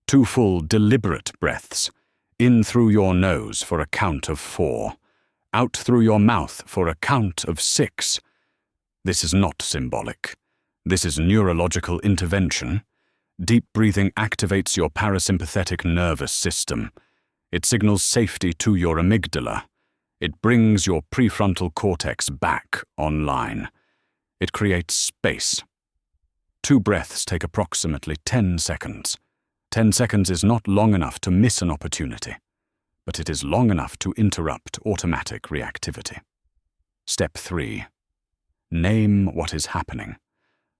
2 full, deliberate breaths. In through your nose for a count of 4. Out through your mouth for a count of 6. This is not symbolic. This is neurological intervention. Deep breathing activates your parasympathetic nervous system. It signals safety to your amygdala. It brings your prefrontal cortex back online. It creates space. 2 breaths take approximately 10 seconds. 10 seconds is not long enough to miss an opportunity, but it is long enough to interrupt automatic reactivity. Step 3. Name what is happening.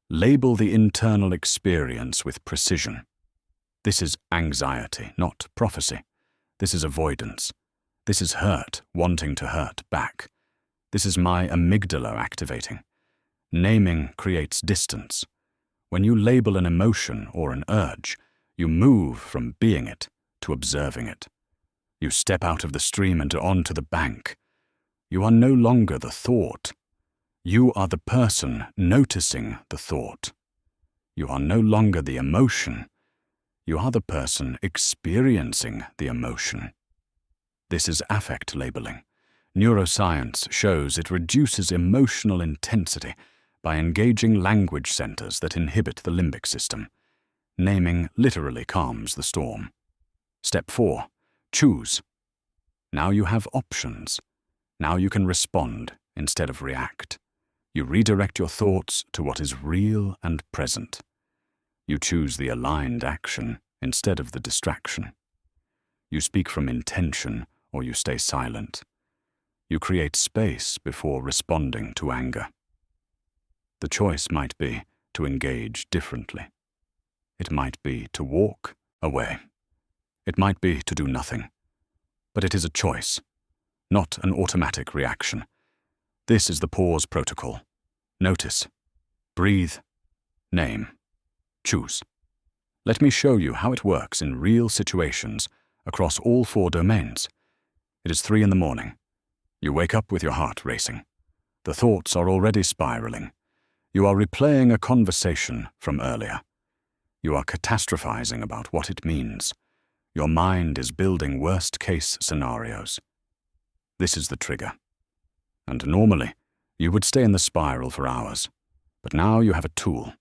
Label the internal experience with precision. This is anxiety, not prophecy. This is avoidance. This is hurt, wanting to hurt back. This is my amygdala activating. Naming creates distance. When you label an emotion or an urge, you move from being it to observing it. You step out of the stream and onto the bank. You are no longer the thought. You are the person noticing the thought. You are no longer the emotion. You are the person experiencing the emotion. This is affect labeling. Neuroscience shows it reduces emotional intensity by engaging language centers that inhibit the limbic system. Naming literally calms the storm. Step 4. Choose. Now you have options. Now you can respond instead of react. You redirect your thoughts to what is real and present. You choose the aligned action instead of the distraction. You speak from intention or you stay silent. You create space before responding to anger. The choice might be to engage differently. It might be to walk away. It might be to do nothing. But it is a choice, not an automatic reaction. This is the pause protocol. Notice, breathe, name, choose. Let me show you how it works in real situations across all 4 domains. It is 3 a.m. You wake up with your heart racing. The thoughts are already spiraling. You are replaying a conversation from earlier. You are catastrophizing about what it means. Your mind is building worst-case scenarios. This is the trigger. And normally, you would stay in the spiral for hours. But now you have a tool.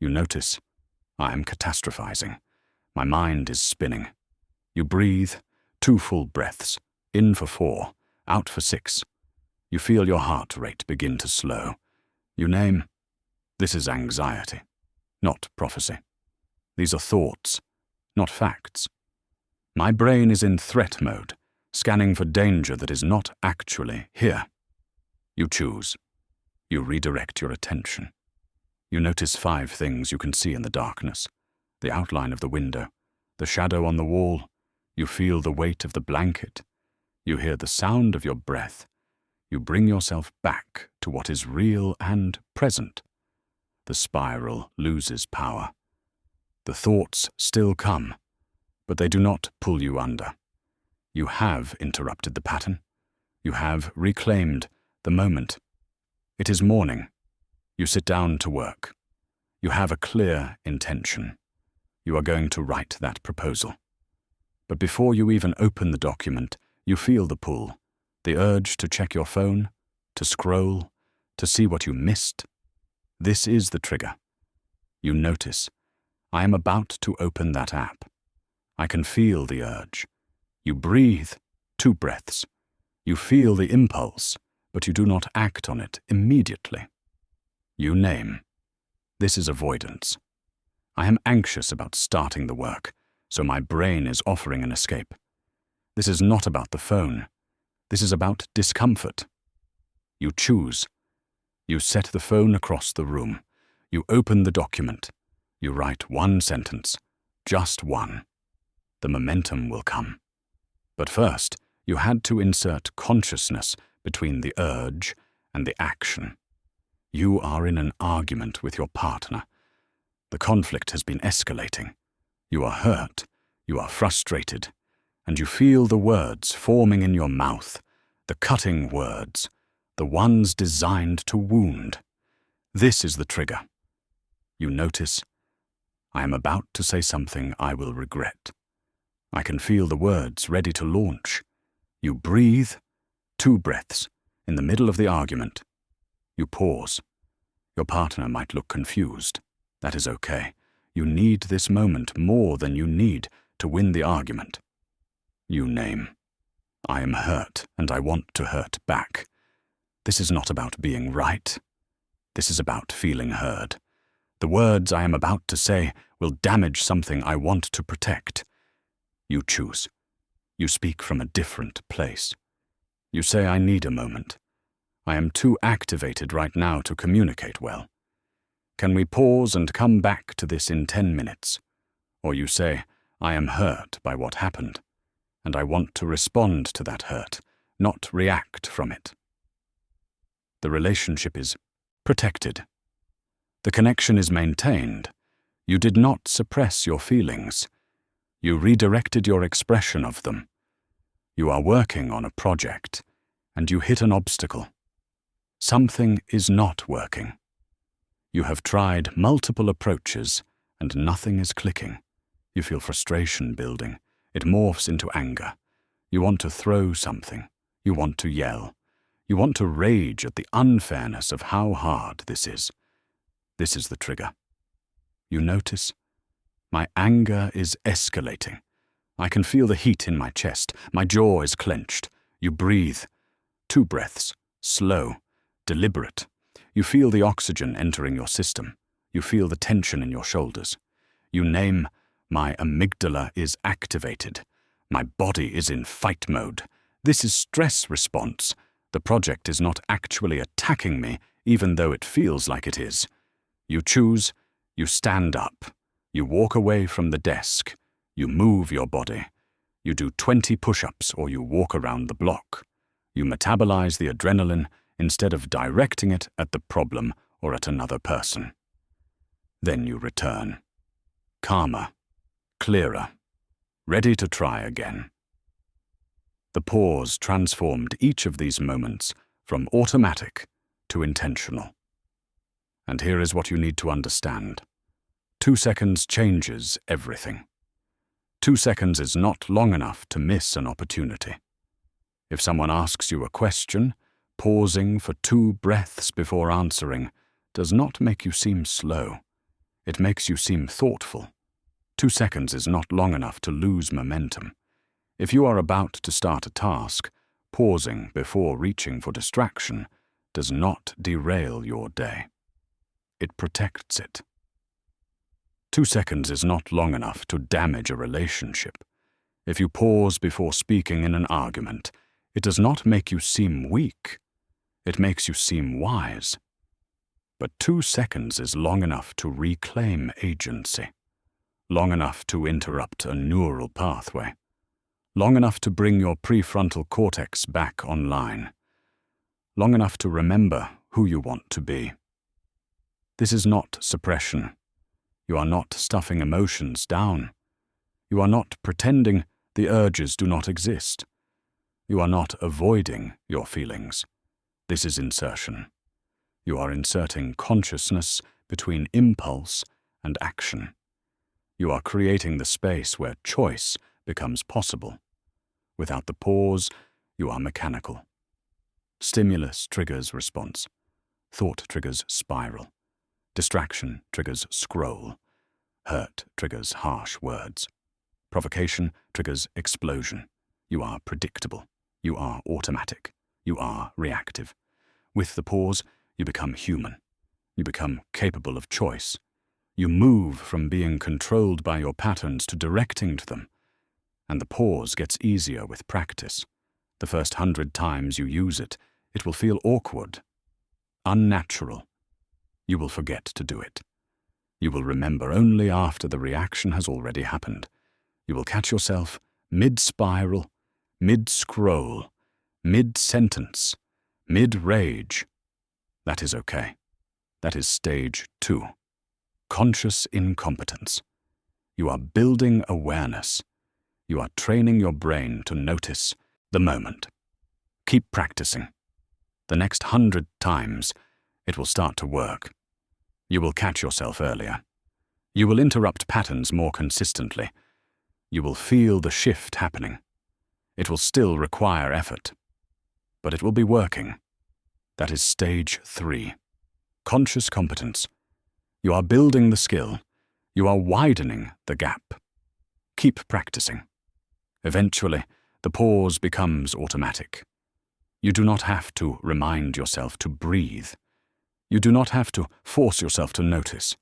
You notice, I am catastrophizing. My mind is spinning. You breathe, 2 full breaths, in for 4, out for 6. You feel your heart rate begin to slow. You name, this is anxiety, not prophecy. These are thoughts, not facts. My brain is in threat mode, scanning for danger that is not actually here. You choose. You redirect your attention. You notice 5 things you can see in the darkness. The outline of the window, the shadow on the wall. You feel the weight of the blanket. You hear the sound of your breath. You bring yourself back to what is real and present. The spiral loses power. The thoughts still come, but they do not pull you under. You have interrupted the pattern. You have reclaimed the moment. It is morning. You sit down to work. You have a clear intention. You are going to write that proposal. But before you even open the document, you feel the pull, the urge to check your phone, to scroll, to see what you missed. This is the trigger. You notice, I am about to open that app. I can feel the urge. You breathe, 2 breaths. You feel the impulse, but you do not act on it immediately. You name. This is avoidance. I am anxious about starting the work, so my brain is offering an escape. This is not about the phone. This is about discomfort. You choose. You set the phone across the room. You open the document. You write 1 sentence, just 1. The momentum will come. But first, you had to insert consciousness between the urge and the action. You are in an argument with your partner. The conflict has been escalating. You are hurt. You are frustrated. And you feel the words forming in your mouth, the cutting words, the ones designed to wound. This is the trigger. You notice, I am about to say something I will regret. I can feel the words ready to launch. You breathe, 2 breaths, in the middle of the argument. You pause. Your partner might look confused. That is okay. You need this moment more than you need to win the argument. You name. I am hurt, and I want to hurt back. This is not about being right. This is about feeling heard. The words I am about to say will damage something I want to protect. You choose. You speak from a different place. You say, I need a moment. I am too activated right now to communicate well. Can we pause and come back to this in 10 minutes? Or you say, I am hurt by what happened, and I want to respond to that hurt, not react from it. The relationship is protected. The connection is maintained. You did not suppress your feelings. You redirected your expression of them. You are working on a project, and you hit an obstacle. Something is not working. You have tried multiple approaches, and nothing is clicking. You feel frustration building. It morphs into anger. You want to throw something. You want to yell. You want to rage at the unfairness of how hard this is. This is the trigger. You notice, my anger is escalating. I can feel the heat in my chest. My jaw is clenched. You breathe. 2 breaths, slow, deliberate. You feel the oxygen entering your system. You feel the tension in your shoulders. You name, my amygdala is activated. My body is in fight mode. This is stress response. The project is not actually attacking me, even though it feels like it is. You choose, you stand up. You walk away from the desk. You move your body. You do 20 push-ups or you walk around the block. You metabolize the adrenaline instead of directing it at the problem or at another person. Then you return. Calmer, clearer, ready to try again. The pause transformed each of these moments from automatic to intentional. And here is what you need to understand. 2 seconds changes everything. 2 seconds is not long enough to miss an opportunity. If someone asks you a question, pausing for 2 breaths before answering does not make you seem slow. It makes you seem thoughtful. 2 seconds is not long enough to lose momentum. If you are about to start a task, pausing before reaching for distraction does not derail your day. It protects it. 2 seconds is not long enough to damage a relationship. If you pause before speaking in an argument, it does not make you seem weak. It makes you seem wise. But 2 seconds is long enough to reclaim agency, long enough to interrupt a neural pathway, long enough to bring your prefrontal cortex back online, long enough to remember who you want to be. This is not suppression. You are not stuffing emotions down. You are not pretending the urges do not exist. You are not avoiding your feelings. This is insertion. You are inserting consciousness between impulse and action. You are creating the space where choice becomes possible. Without the pause, you are mechanical. Stimulus triggers response. Thought triggers spiral. Distraction triggers scroll. Hurt triggers harsh words. Provocation triggers explosion. You are predictable. You are automatic. You are reactive. With the pause, you become human. You become capable of choice. You move from being controlled by your patterns to directing to them. And the pause gets easier with practice. The first 100 times you use it, it will feel awkward, unnatural. You will forget to do it. You will remember only after the reaction has already happened. You will catch yourself mid-spiral, mid-scroll, mid-sentence, mid-rage. That is okay. That is stage 2. Conscious incompetence. You are building awareness. You are training your brain to notice the moment. Keep practicing. The next 100 times, it will start to work. You will catch yourself earlier. You will interrupt patterns more consistently. You will feel the shift happening. It will still require effort, but it will be working. That is stage 3. Conscious competence. You are building the skill. You are widening the gap. Keep practicing. Eventually, the pause becomes automatic. You do not have to remind yourself to breathe. You do not have to force yourself to notice.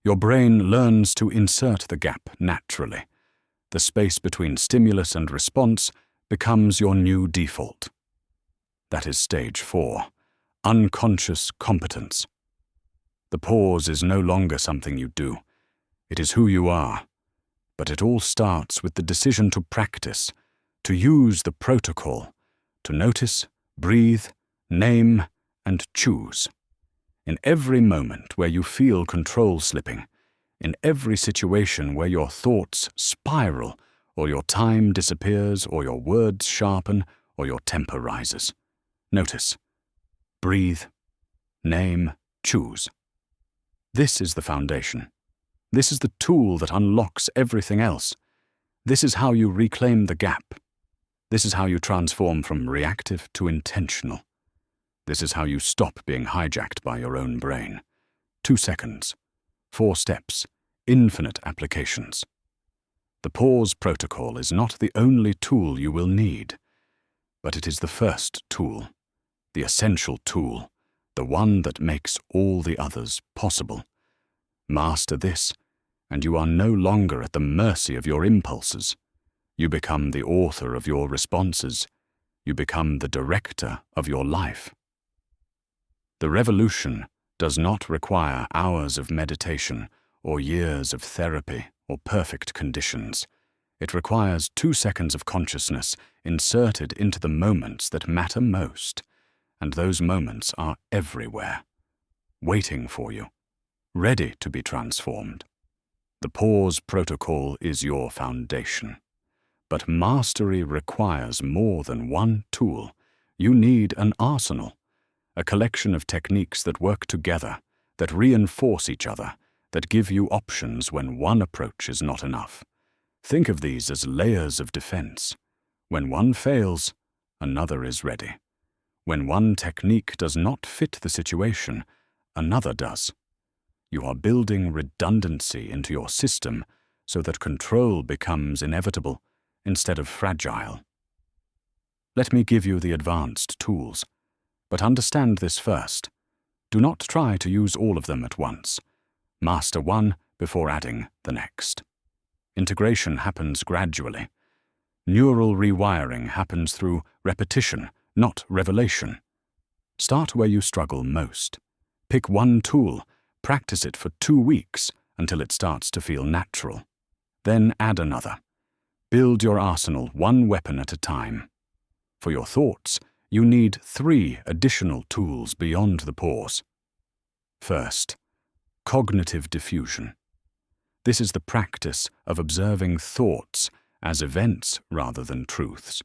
Your brain learns to insert the gap naturally. The space between stimulus and response becomes your new default. That is stage 4, unconscious competence. The pause is no longer something you do. It is who you are. But it all starts with the decision to practice, to use the protocol, to notice, breathe, name, and choose. In every moment where you feel control slipping, in every situation where your thoughts spiral, or your time disappears, or your words sharpen, or your temper rises, notice, breathe, name, choose. This is the foundation. This is the tool that unlocks everything else. This is how you reclaim the gap. This is how you transform from reactive to intentional. This is how you stop being hijacked by your own brain. 2 seconds, 4 steps, infinite applications. The pause protocol is not the only tool you will need, but it is the first tool, the essential tool, the one that makes all the others possible. Master this, and you are no longer at the mercy of your impulses. You become the author of your responses. You become the director of your life. The revolution does not require hours of meditation or years of therapy or perfect conditions. It requires 2 seconds of consciousness inserted into the moments that matter most, and those moments are everywhere, waiting for you, ready to be transformed. The pause protocol is your foundation. But mastery requires more than one tool. You need an arsenal, a collection of techniques that work together, that reinforce each other, that give you options when one approach is not enough. Think of these as layers of defense. When one fails, another is ready. When one technique does not fit the situation, another does. You are building redundancy into your system so that control becomes inevitable instead of fragile. Let me give you the advanced tools, but understand this first. Do not try to use all of them at once. Master one before adding the next. Integration happens gradually. Neural rewiring happens through repetition, not revelation. Start where you struggle most. Pick one tool, practice it for 2 weeks until it starts to feel natural. Then add another. Build your arsenal 1 weapon at a time. For your thoughts, you need 3 additional tools beyond the pause. First, cognitive diffusion. This is the practice of observing thoughts as events rather than truths.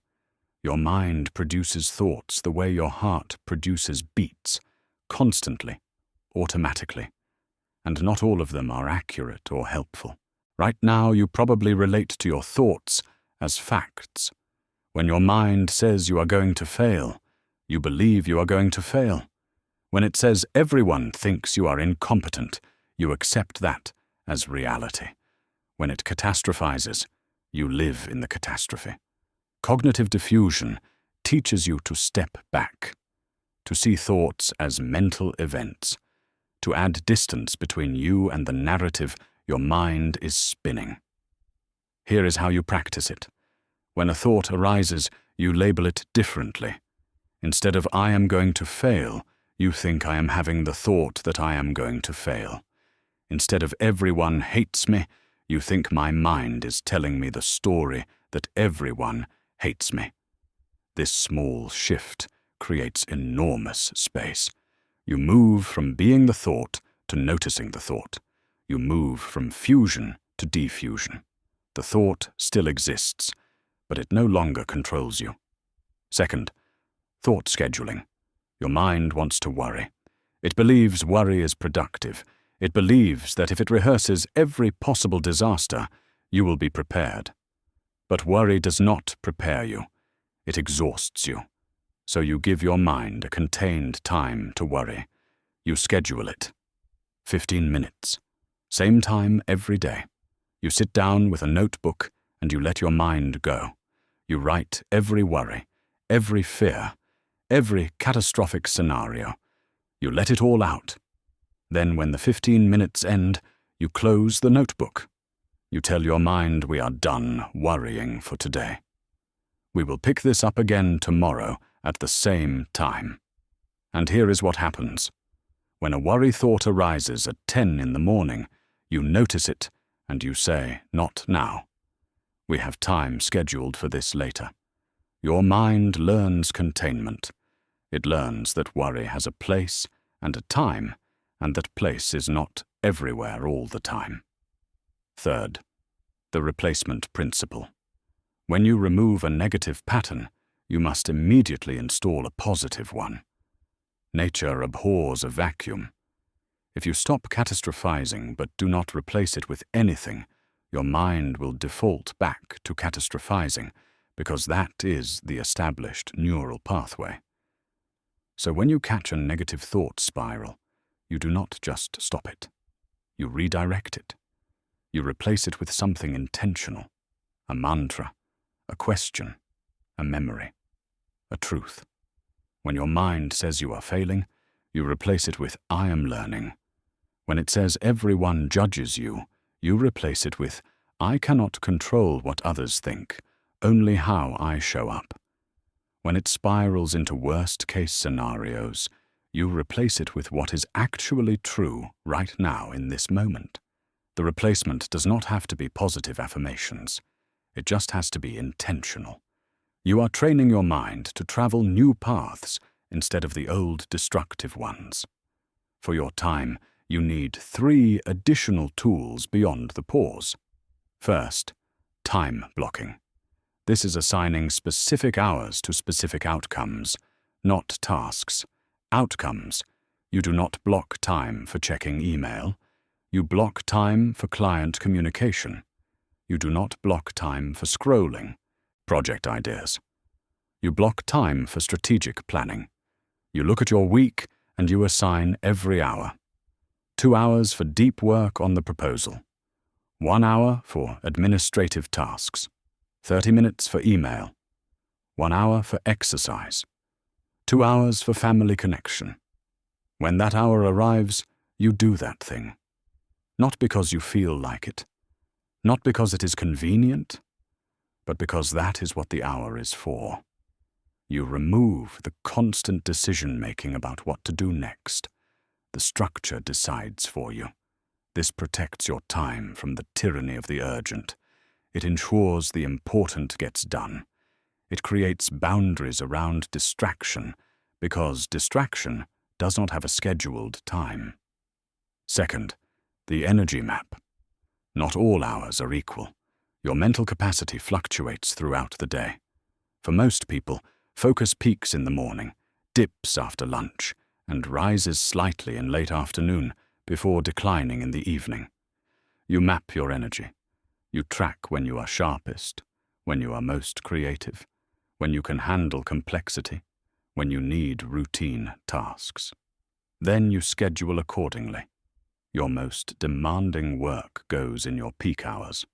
Your mind produces thoughts the way your heart produces beats, constantly, automatically. And not all of them are accurate or helpful. Right now, you probably relate to your thoughts as facts. When your mind says you are going to fail, you believe you are going to fail. When it says everyone thinks you are incompetent, you accept that as reality. When it catastrophizes, you live in the catastrophe. Cognitive diffusion teaches you to step back, to see thoughts as mental events, to add distance between you and the narrative your mind is spinning. Here is how you practice it. When a thought arises, you label it differently. Instead of "I am going to fail," you think "I am having the thought that I am going to fail." Instead of "everyone hates me," you think "my mind is telling me the story that everyone hates me." This small shift creates enormous space. You move from being the thought to noticing the thought. You move from fusion to diffusion. The thought still exists, but it no longer controls you. Second, thought scheduling. Your mind wants to worry. It believes worry is productive. It believes that if it rehearses every possible disaster, you will be prepared. But worry does not prepare you. It exhausts you. So you give your mind a contained time to worry. You schedule it. 15 minutes. Same time every day. You sit down with a notebook and you let your mind go. You write every worry, every fear, every catastrophic scenario. You let it all out. Then when the 15 minutes end, you close the notebook. You tell your mind we are done worrying for today. We will pick this up again tomorrow at the same time. And here is what happens. When a worry thought arises at 10 in the morning, you notice it and you say, "Not now. We have time scheduled for this later." Your mind learns containment. It learns that worry has a place and a time, and that place is not everywhere all the time. Third, the replacement principle. When you remove a negative pattern, you must immediately install a positive one. Nature abhors a vacuum. If you stop catastrophizing but do not replace it with anything, your mind will default back to catastrophizing, because that is the established neural pathway. So when you catch a negative thought spiral, you do not just stop it. You redirect it. You replace it with something intentional, a mantra, a question, a memory, a truth. When your mind says you are failing, you replace it with "I am learning." When it says everyone judges you, you replace it with "I cannot control what others think, only how I show up." When it spirals into worst-case scenarios, you replace it with what is actually true right now in this moment. The replacement does not have to be positive affirmations. It just has to be intentional. You are training your mind to travel new paths instead of the old destructive ones. For your time, you need 3 additional tools beyond the pause. First, time blocking. This is assigning specific hours to specific outcomes, not tasks. Outcomes. You do not block time for checking email. You block time for client communication. You do not block time for scrolling, project ideas. You block time for strategic planning. You look at your week and you assign every hour. 2 hours for deep work on the proposal. 1 hour for administrative tasks. 30 minutes for email. 1 hour for exercise. 2 hours for family connection. When that hour arrives, you do that thing. Not because you feel like it. Not because it is convenient, but because that is what the hour is for. You remove the constant decision-making about what to do next. The structure decides for you. This protects your time from the tyranny of the urgent. It ensures the important gets done. It creates boundaries around distraction, because distraction does not have a scheduled time. Second, the energy map. Not all hours are equal. Your mental capacity fluctuates throughout the day. For most people, focus peaks in the morning, dips after lunch, and rises slightly in late afternoon before declining in the evening. You map your energy. You track when you are sharpest, when you are most creative, when you can handle complexity, when you need routine tasks. Then you schedule accordingly. Your most demanding work goes in your peak hours.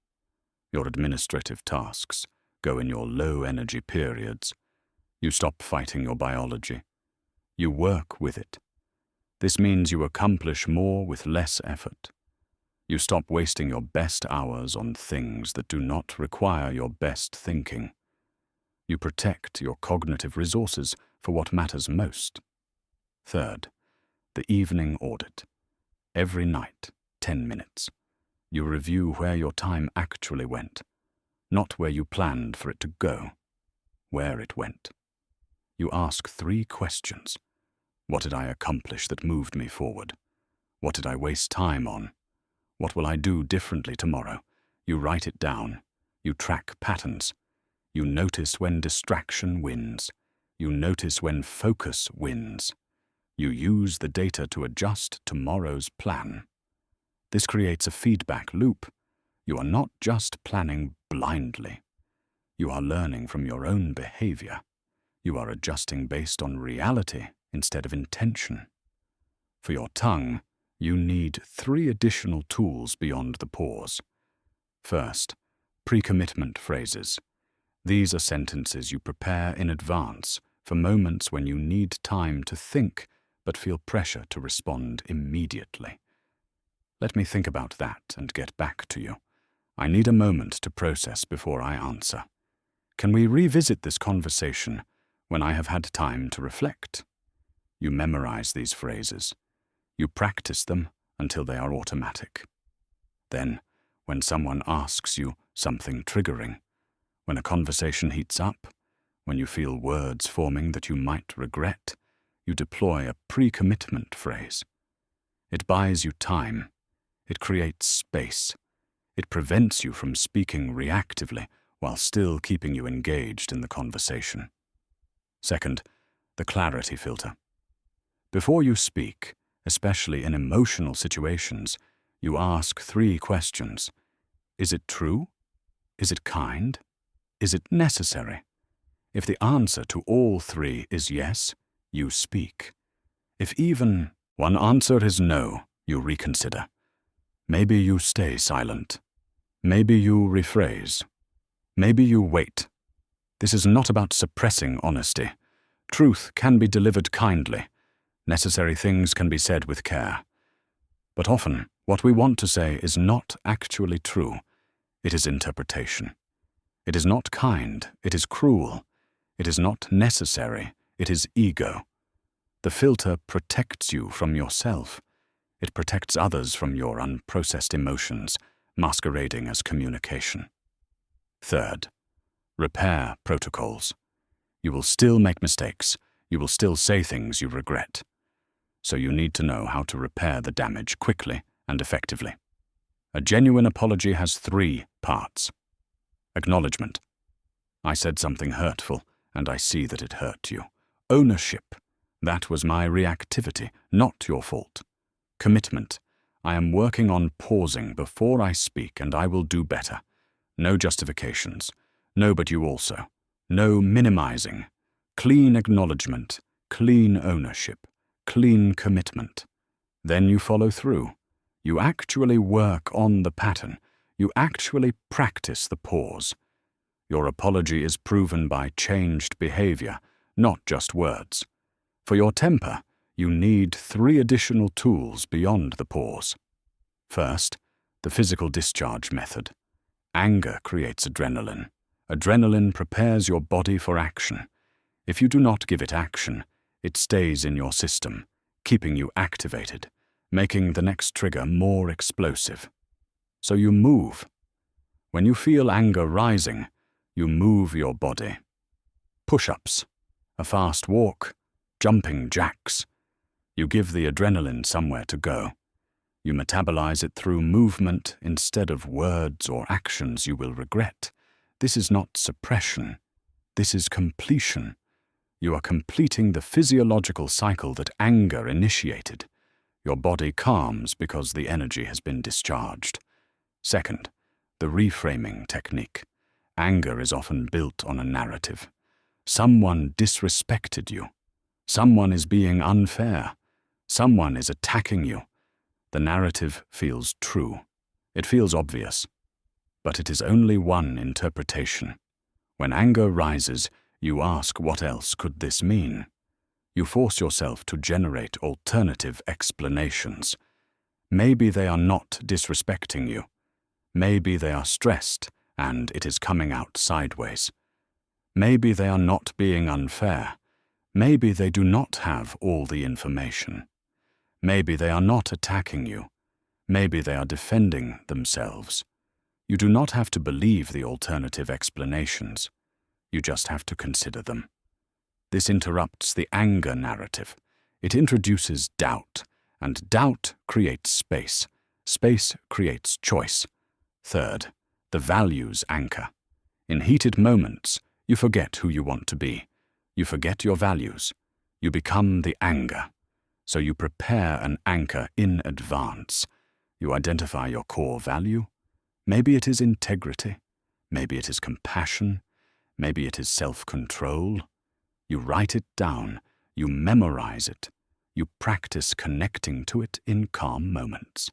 Your administrative tasks go in your low-energy periods. You stop fighting your biology. You work with it. This means you accomplish more with less effort. You stop wasting your best hours on things that do not require your best thinking. You protect your cognitive resources for what matters most. Third, the evening audit. Every night, 10 minutes. You review where your time actually went, not where you planned for it to go, where it went. You ask 3 questions. What did I accomplish that moved me forward? What did I waste time on? What will I do differently tomorrow? You write it down. You track patterns. You notice when distraction wins. You notice when focus wins. You use the data to adjust tomorrow's plan. This creates a feedback loop. You are not just planning blindly. You are learning from your own behavior. You are adjusting based on reality instead of intention. For your tongue, you need 3 additional tools beyond the pause. First, pre-commitment phrases. These are sentences you prepare in advance for moments when you need time to think but feel pressure to respond immediately. Let me think about that and get back to you. I need a moment to process before I answer. Can we revisit this conversation when I have had time to reflect? You memorize these phrases. You practice them until they are automatic. Then, when someone asks you something triggering, when a conversation heats up, when you feel words forming that you might regret, you deploy a pre-commitment phrase. It buys you time. It creates space. It prevents you from speaking reactively while still keeping you engaged in the conversation. Second, the clarity filter. Before you speak, especially in emotional situations, you ask 3 questions. Is it true? Is it kind? Is it necessary? If the answer to all 3 is yes, you speak. If even one answer is no, you reconsider. Maybe you stay silent. Maybe you rephrase. Maybe you wait. This is not about suppressing honesty. Truth can be delivered kindly. Necessary things can be said with care. But often, what we want to say is not actually true. It is interpretation. It is not kind, it is cruel. It is not necessary, it is ego. The filter protects you from yourself. It protects others from your unprocessed emotions, masquerading as communication. Third, repair protocols. You will still make mistakes. You will still say things you regret. So you need to know how to repair the damage quickly and effectively. A genuine apology has 3 parts. Acknowledgement. I said something hurtful, and I see that it hurt you. Ownership. That was my reactivity, not your fault. Commitment. I am working on pausing before I speak, and I will do better. No justifications. No, but you also. No minimizing. Clean acknowledgement. Clean ownership. Clean commitment. Then you follow through. You actually work on the pattern. You actually practice the pause. Your apology is proven by changed behavior, not just words. For your temper, you need 3 additional tools beyond the pause. First, the physical discharge method. Anger creates adrenaline. Adrenaline prepares your body for action. If you do not give it action, it stays in your system, keeping you activated, making the next trigger more explosive. So you move. When you feel anger rising, you move your body. Push-ups, a fast walk, jumping jacks. You give the adrenaline somewhere to go. You metabolize it through movement instead of words or actions you will regret. This is not suppression. This is completion. You are completing the physiological cycle that anger initiated. Your body calms because the energy has been discharged. Second, the reframing technique. Anger is often built on a narrative. Someone disrespected you. Someone is being unfair. Someone is attacking you. The narrative feels true. It feels obvious. But it is only one interpretation. When anger rises, you ask, what else could this mean? You force yourself to generate alternative explanations. Maybe they are not disrespecting you. Maybe they are stressed and it is coming out sideways. Maybe they are not being unfair. Maybe they do not have all the information. Maybe they are not attacking you. Maybe they are defending themselves. You do not have to believe the alternative explanations. You just have to consider them. This interrupts the anger narrative. It introduces doubt, and doubt creates space. Space creates choice. Third, the values anchor. In heated moments, you forget who you want to be. You forget your values. You become the anger. So you prepare an anchor in advance. You identify your core value. Maybe it is integrity. Maybe it is compassion. Maybe it is self-control. You write it down. You memorize it. You practice connecting to it in calm moments.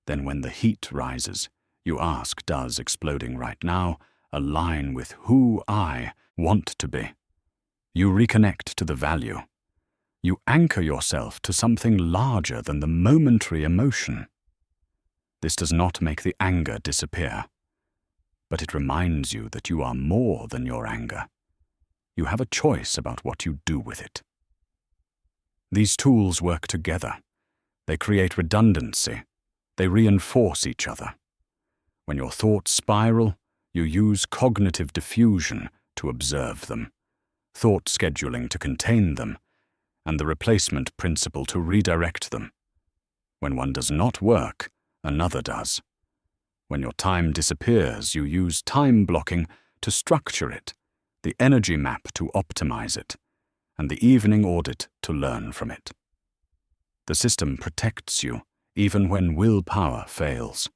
Then when the heat rises, you ask, does exploding right now align with who I want to be. You reconnect to the value. You anchor yourself to something larger than the momentary emotion. This does not make the anger disappear, but it reminds you that you are more than your anger. You have a choice about what you do with it. These tools work together. They create redundancy. They reinforce each other. When your thoughts spiral, you use cognitive diffusion to observe them, thought scheduling to contain them, and the replacement principle to redirect them. When one does not work, another does. When your time disappears, you use time blocking to structure it, the energy map to optimize it, and the evening audit to learn from it. The system protects you even when willpower fails.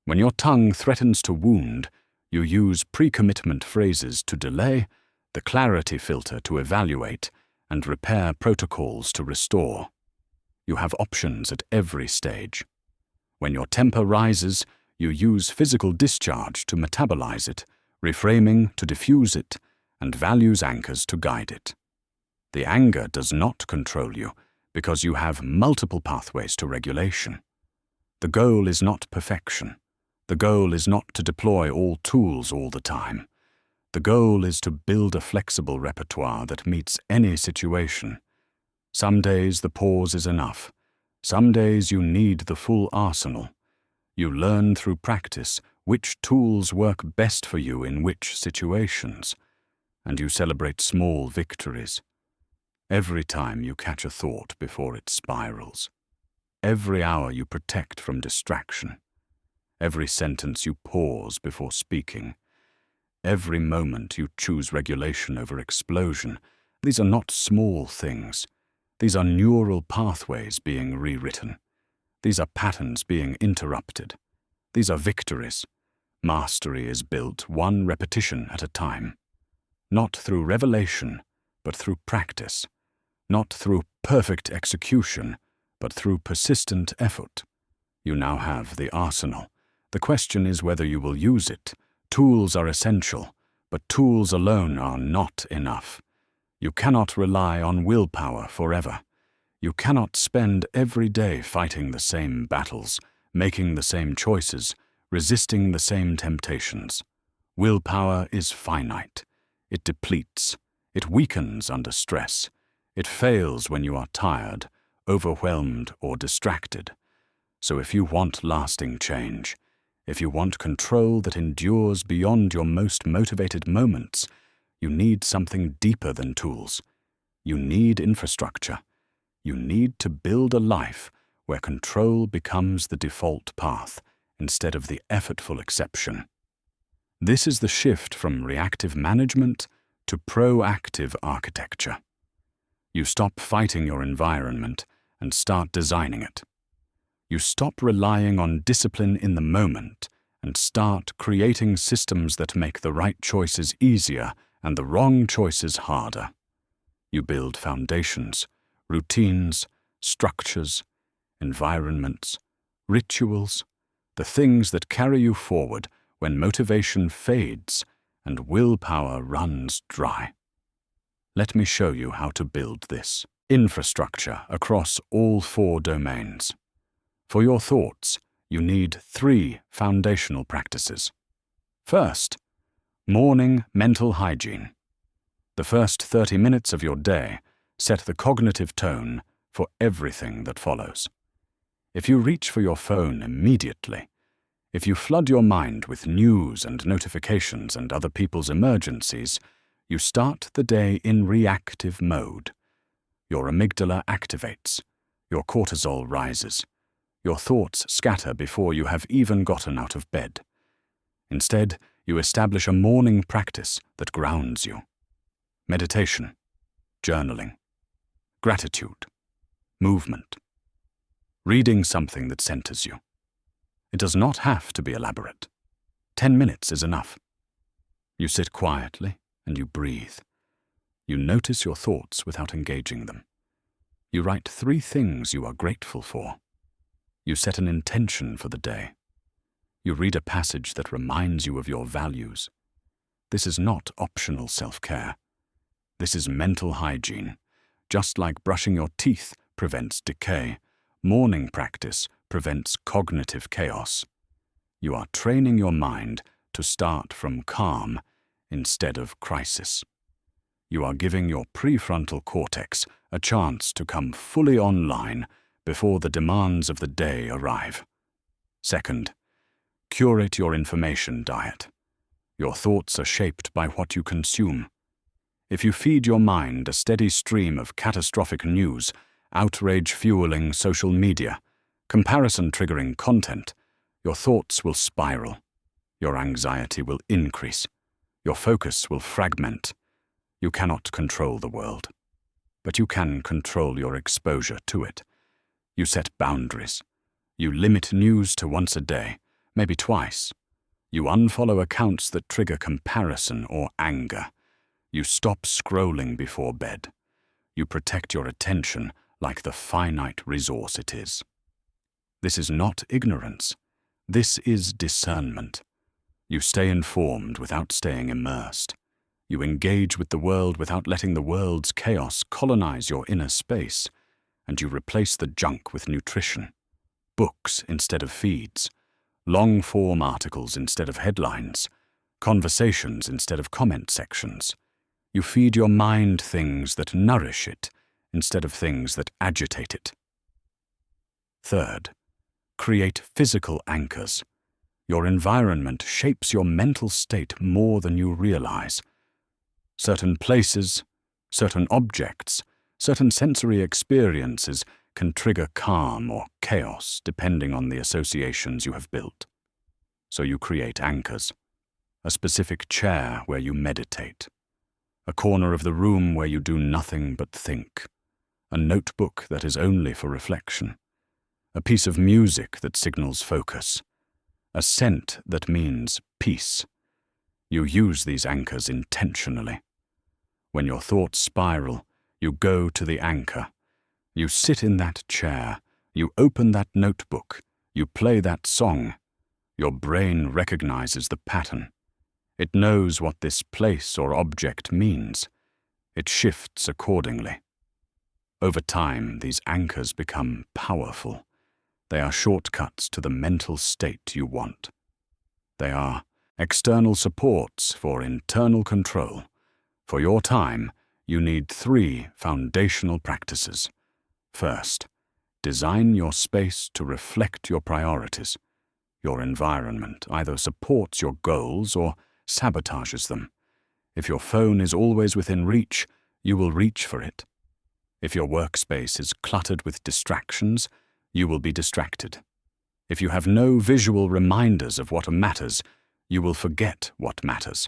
When your tongue threatens to wound, you use pre-commitment phrases to delay, the clarity filter to evaluate, and repair protocols to restore. You have options at every stage. When your temper rises, you use physical discharge to metabolize it, reframing to diffuse it, and values anchors to guide it. The anger does not control you because you have multiple pathways to regulation. The goal is not perfection. The goal is not to deploy all tools all the time. The goal is to build a flexible repertoire that meets any situation. Some days the pause is enough. Some days you need the full arsenal. You learn through practice which tools work best for you in which situations, and you celebrate small victories. Every time you catch a thought before it spirals. Every hour you protect from distraction. Every sentence you pause before speaking. Every moment you choose regulation over explosion. These are not small things. These are neural pathways being rewritten. These are patterns being interrupted. These are victories. Mastery is built one repetition at a time. Not through revelation, but through practice. Not through perfect execution, but through persistent effort. You now have the arsenal. The question is whether you will use it. Tools are essential, but tools alone are not enough. You cannot rely on willpower forever. You cannot spend every day fighting the same battles, making the same choices, resisting the same temptations. Willpower is finite. It depletes. It weakens under stress. It fails when you are tired, overwhelmed, or distracted. So if you want lasting change, if you want control that endures beyond your most motivated moments, you need something deeper than tools. You need infrastructure. You need to build a life where control becomes the default path instead of the effortful exception. This is the shift from reactive management to proactive architecture. You stop fighting your environment and start designing it. You stop relying on discipline in the moment and start creating systems that make the right choices easier and the wrong choices harder. You build foundations, routines, structures, environments, rituals, the things that carry you forward when motivation fades and willpower runs dry. Let me show you how to build this infrastructure across all 4 domains. For your thoughts, you need 3 foundational practices. First, morning mental hygiene. The first 30 minutes of your day set the cognitive tone for everything that follows. If you reach for your phone immediately, if you flood your mind with news and notifications and other people's emergencies, you start the day in reactive mode. Your amygdala activates, your cortisol rises, your thoughts scatter before you have even gotten out of bed. Instead, you establish a morning practice that grounds you. Meditation, journaling, gratitude, movement, reading something that centers you. It does not have to be elaborate. 10 minutes is enough. You sit quietly and you breathe. You notice your thoughts without engaging them. You write 3 things you are grateful for. You set an intention for the day. You read a passage that reminds you of your values. This is not optional self-care. This is mental hygiene. Just like brushing your teeth prevents decay, morning practice prevents cognitive chaos. You are training your mind to start from calm instead of crisis. You are giving your prefrontal cortex a chance to come fully online before the demands of the day arrive. Second, curate your information diet. Your thoughts are shaped by what you consume. If you feed your mind a steady stream of catastrophic news, outrage-fueling social media, comparison-triggering content, your thoughts will spiral. Your anxiety will increase. Your focus will fragment. You cannot control the world, but you can control your exposure to it. You set boundaries. You limit news to once a day, maybe twice. You unfollow accounts that trigger comparison or anger. You stop scrolling before bed. You protect your attention like the finite resource it is. This is not ignorance. This is discernment. You stay informed without staying immersed. You engage with the world without letting the world's chaos colonize your inner space, and you replace the junk with nutrition. Books instead of feeds, long-form articles instead of headlines, conversations instead of comment sections. You feed your mind things that nourish it instead of things that agitate it. Third, create physical anchors. Your environment shapes your mental state more than you realize. Certain places, certain objects, certain sensory experiences can trigger calm or chaos depending on the associations you have built. So you create anchors. A specific chair where you meditate. A corner of the room where you do nothing but think. A notebook that is only for reflection. A piece of music that signals focus. A scent that means peace. You use these anchors intentionally. When your thoughts spiral, you go to the anchor. You sit in that chair. You open that notebook. You play that song. Your brain recognizes the pattern. It knows what this place or object means. It shifts accordingly. Over time, these anchors become powerful. They are shortcuts to the mental state you want. They are external supports for internal control. For your time, you need 3 foundational practices. First, design your space to reflect your priorities. Your environment either supports your goals or sabotages them. If your phone is always within reach, you will reach for it. If your workspace is cluttered with distractions, you will be distracted. If you have no visual reminders of what matters, you will forget what matters.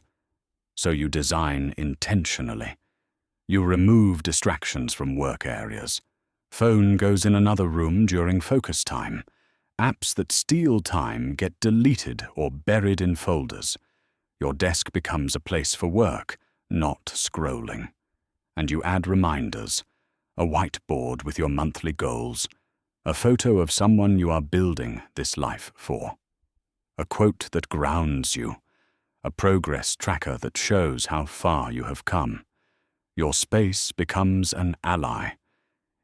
So you design intentionally. You remove distractions from work areas. Phone goes in another room during focus time. Apps that steal time get deleted or buried in folders. Your desk becomes a place for work, not scrolling. And you add reminders, a whiteboard with your monthly goals, a photo of someone you are building this life for, a quote that grounds you, a progress tracker that shows how far you have come. Your space becomes an ally.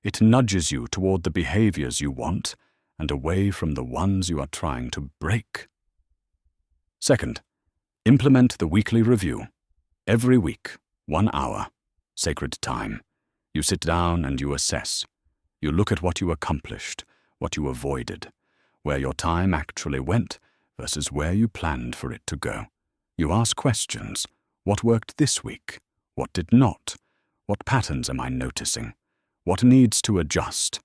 It nudges you toward the behaviors you want and away from the ones you are trying to break. Second, implement the weekly review. Every week, 1 hour, sacred time. You sit down and you assess. You look at what you accomplished, what you avoided, where your time actually went versus where you planned for it to go. You ask questions. What worked this week? What did not? What patterns am I noticing? What needs to adjust?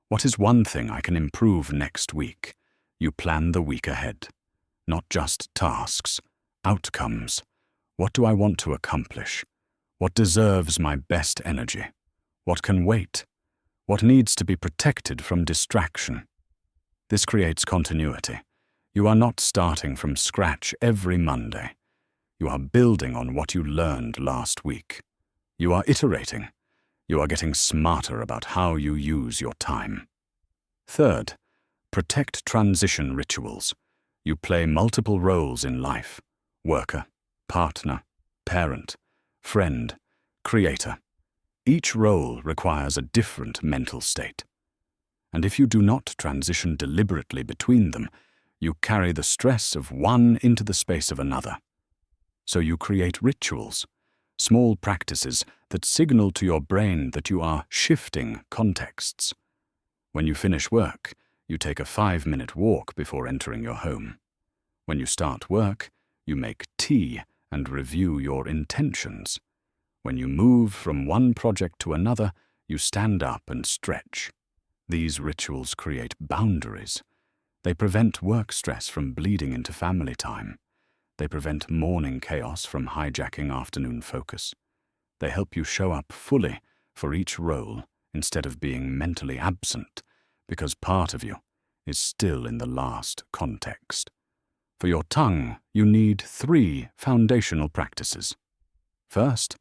What is one thing I can improve next week? You plan the week ahead. Not just tasks, outcomes. What do I want to accomplish? What deserves my best energy? What can wait? What needs to be protected from distraction? This creates continuity. You are not starting from scratch every Monday. You are building on what you learned last week. You are iterating. You are getting smarter about how you use your time. Third, protect transition rituals. You play multiple roles in life: worker, partner, parent, friend, creator. Each role requires a different mental state. And if you do not transition deliberately between them, you carry the stress of one into the space of another. So you create rituals, small practices that signal to your brain that you are shifting contexts. When you finish work, you take a 5-minute walk before entering your home. When you start work, you make tea and review your intentions. When you move from one project to another, you stand up and stretch. These rituals create boundaries. They prevent work stress from bleeding into family time. They prevent morning chaos from hijacking afternoon focus. They help you show up fully for each role instead of being mentally absent, because part of you is still in the last context. For your tongue, you need 3 foundational practices. First,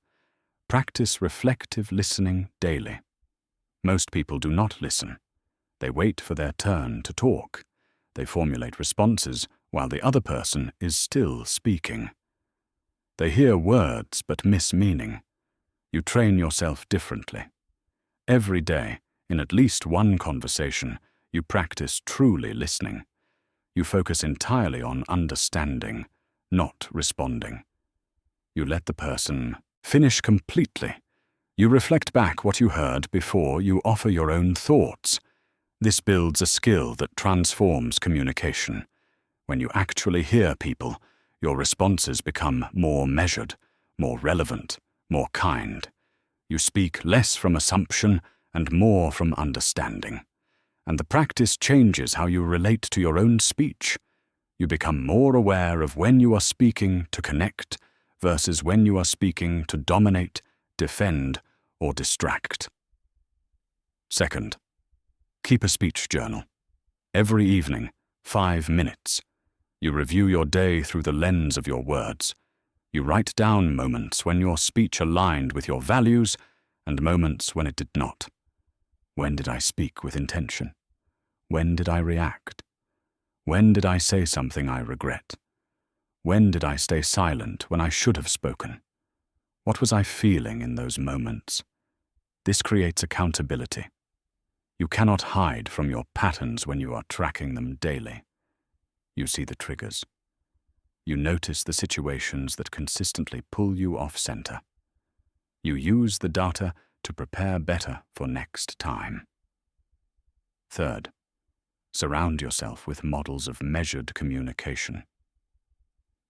practice reflective listening daily. Most people do not listen. They wait for their turn to talk. They formulate responses while the other person is still speaking. They hear words but miss meaning. You train yourself differently. Every day, in at least one conversation, you practice truly listening. You focus entirely on understanding, not responding. You let the person finish completely. You reflect back what you heard before you offer your own thoughts. This builds a skill that transforms communication. When you actually hear people, your responses become more measured, more relevant, more kind. You speak less from assumption and more from understanding. And the practice changes how you relate to your own speech. You become more aware of when you are speaking to connect versus when you are speaking to dominate, defend, or distract. Second, keep a speech journal. Every evening, 5 minutes. You review your day through the lens of your words. You write down moments when your speech aligned with your values and moments when it did not. When did I speak with intention? When did I react? When did I say something I regret? When did I stay silent when I should have spoken? What was I feeling in those moments? This creates accountability. You cannot hide from your patterns when you are tracking them daily. You see the triggers. You notice the situations that consistently pull you off center. You use the data to prepare better for next time. Third, surround yourself with models of measured communication.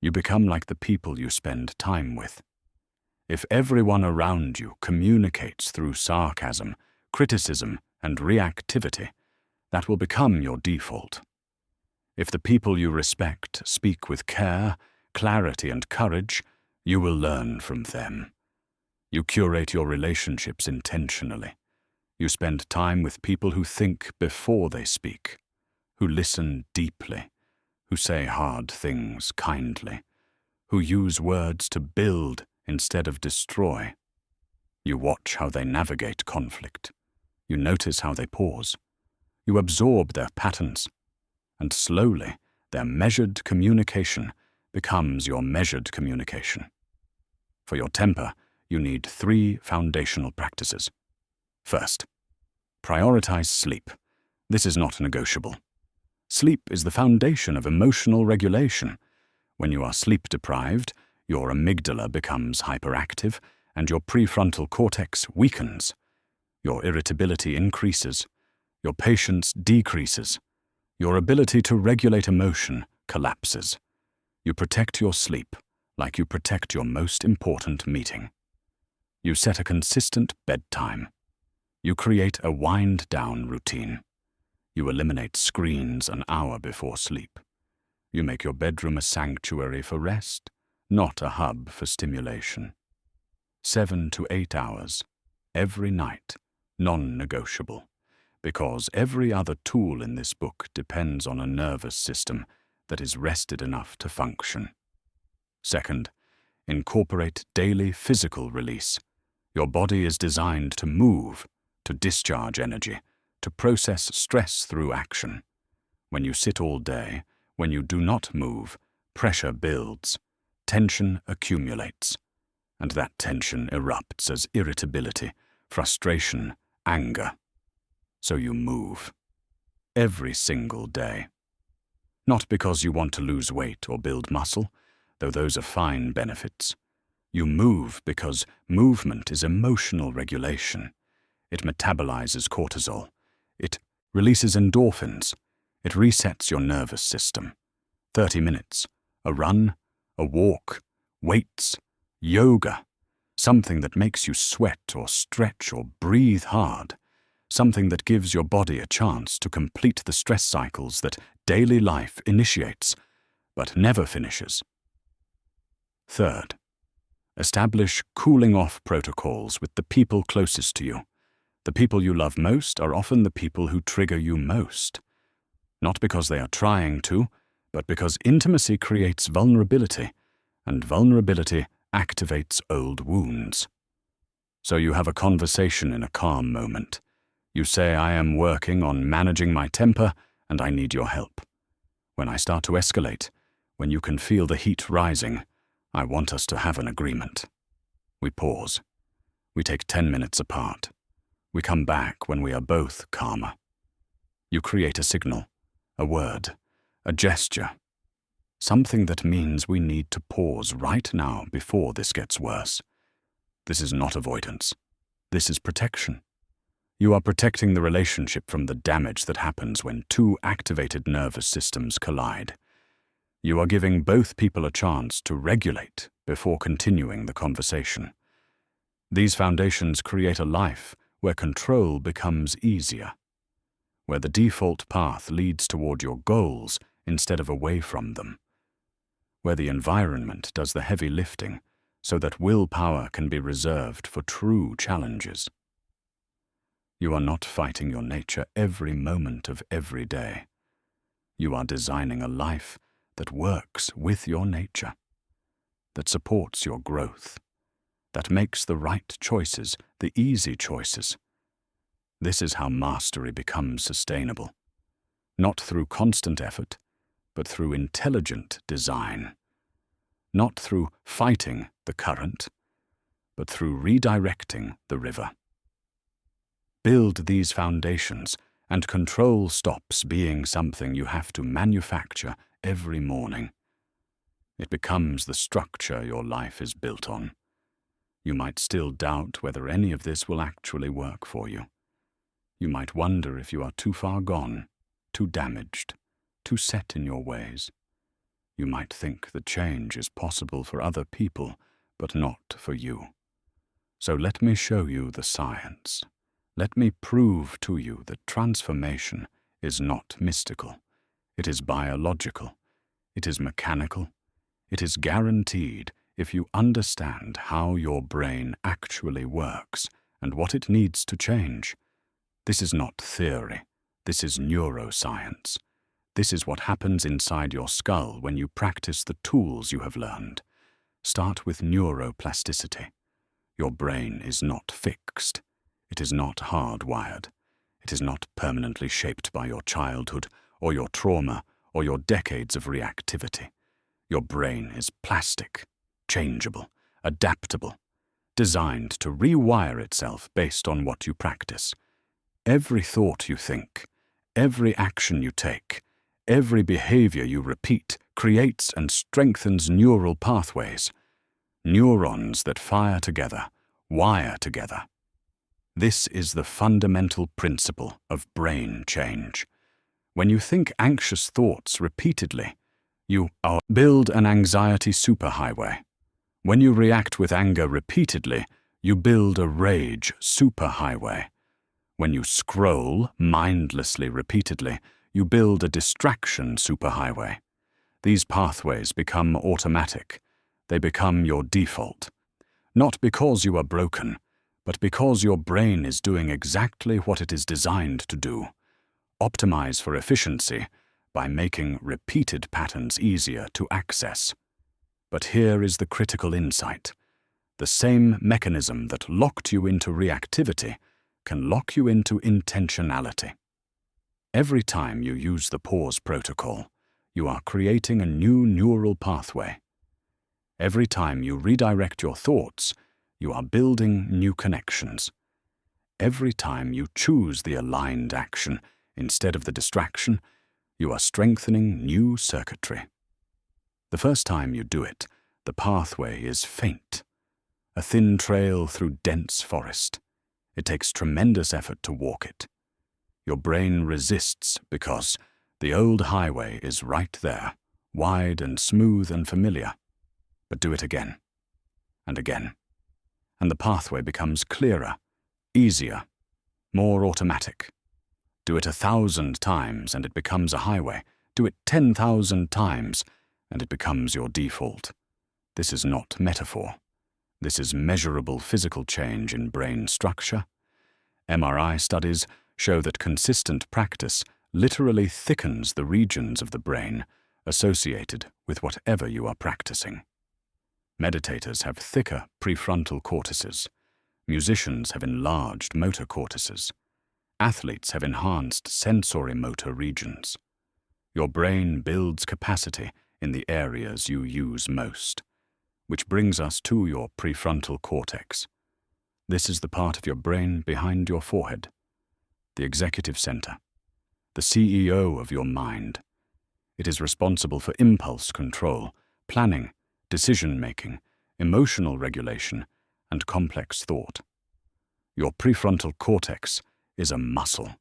You become like the people you spend time with. If everyone around you communicates through sarcasm, criticism, and reactivity, that will become your default. If the people you respect speak with care, clarity, and courage, you will learn from them. You curate your relationships intentionally. You spend time with people who think before they speak, who listen deeply, who say hard things kindly, who use words to build instead of destroy. You watch how they navigate conflict. You notice how they pause. You absorb their patterns. And slowly, their measured communication becomes your measured communication. For your temper, you need 3 foundational practices. First, prioritize sleep. This is not negotiable. Sleep is the foundation of emotional regulation. When you are sleep-deprived, your amygdala becomes hyperactive and your prefrontal cortex weakens. Your irritability increases. Your patience decreases. Your ability to regulate emotion collapses. You protect your sleep like you protect your most important meeting. You set a consistent bedtime. You create a wind-down routine. You eliminate screens an hour before sleep. You make your bedroom a sanctuary for rest, not a hub for stimulation. 7 to 8 hours, every night, non-negotiable, because every other tool in this book depends on a nervous system that is rested enough to function. Second, incorporate daily physical release. Your body is designed to move, to discharge energy, to process stress through action. When you sit all day, when you do not move, pressure builds, tension accumulates. and that tension erupts as irritability, frustration, anger. So you move. Every single day. Not because you want to lose weight or build muscle, though those are fine benefits. You move because movement is emotional regulation. It metabolizes cortisol. It releases endorphins. It resets your nervous system. 30 minutes, a run, a walk, weights, yoga, something that makes you sweat or stretch or breathe hard, something that gives your body a chance to complete the stress cycles that daily life initiates, but never finishes. Third, establish cooling-off protocols with the people closest to you. The people you love most are often the people who trigger you most. Not because they are trying to, but because intimacy creates vulnerability, and vulnerability activates old wounds. So you have a conversation in a calm moment. You say, "I am working on managing my temper, and I need your help. When I start to escalate, when you can feel the heat rising, I want us to have an agreement." We pause. We take 10 minutes apart. We come back when we are both calmer. You create a signal, a word, a gesture, something that means we need to pause right now before this gets worse. This is not avoidance. This is protection. You are protecting the relationship from the damage that happens when two activated nervous systems collide. You are giving both people a chance to regulate before continuing the conversation. These foundations create a life where control becomes easier, where the default path leads toward your goals instead of away from them, where the environment does the heavy lifting so that willpower can be reserved for true challenges. You are not fighting your nature every moment of every day. You are designing a life that works with your nature, that supports your growth, that makes the right choices the easy choices. This is how mastery becomes sustainable, not through constant effort, but through intelligent design, not through fighting the current, but through redirecting the river. Build these foundations, and control stops being something you have to manufacture every morning. It becomes the structure your life is built on. You might still doubt whether any of this will actually work for you. You might wonder if you are too far gone, too damaged, too set in your ways. You might think that change is possible for other people, but not for you. So let me show you the science. Let me prove to you that transformation is not mystical. It is biological. It is mechanical. It is guaranteed if you understand how your brain actually works and what it needs to change. This is not theory. This is neuroscience. This is what happens inside your skull when you practice the tools you have learned. Start with neuroplasticity. Your brain is not fixed. It is not hardwired. It is not permanently shaped by your childhood or your trauma or your decades of reactivity. Your brain is plastic, changeable, adaptable, designed to rewire itself based on what you practice. Every thought you think, every action you take, every behavior you repeat creates and strengthens neural pathways, neurons that fire together, wire together. This is the fundamental principle of brain change. When you think anxious thoughts repeatedly, you build an anxiety superhighway. When you react with anger repeatedly, you build a rage superhighway. When you scroll mindlessly repeatedly, you build a distraction superhighway. These pathways become automatic. They become your default. Not because you are broken, but because your brain is doing exactly what it is designed to do. Optimize for efficiency by making repeated patterns easier to access. But here is the critical insight. The same mechanism that locked you into reactivity can lock you into intentionality. Every time you use the pause protocol, you are creating a new neural pathway. Every time you redirect your thoughts, you are building new connections. Every time you choose the aligned action instead of the distraction, you are strengthening new circuitry. The first time you do it, the pathway is faint, a thin trail through dense forest. It takes tremendous effort to walk it. Your brain resists because the old highway is right there, wide and smooth and familiar. But do it again, and again, and the pathway becomes clearer, easier, more automatic. Do it 1,000 times and it becomes a highway. Do it 10,000 times and it becomes your default. This is not metaphor. This is measurable physical change in brain structure. MRI studies show that consistent practice literally thickens the regions of the brain associated with whatever you are practicing. Meditators have thicker prefrontal cortices. Musicians have enlarged motor cortices. Athletes have enhanced sensory-motor regions. Your brain builds capacity in the areas you use most, which brings us to your prefrontal cortex. This is the part of your brain behind your forehead, the executive center, the CEO of your mind. It is responsible for impulse control, planning, decision-making, emotional regulation, and complex thought. Your prefrontal cortex is a muscle,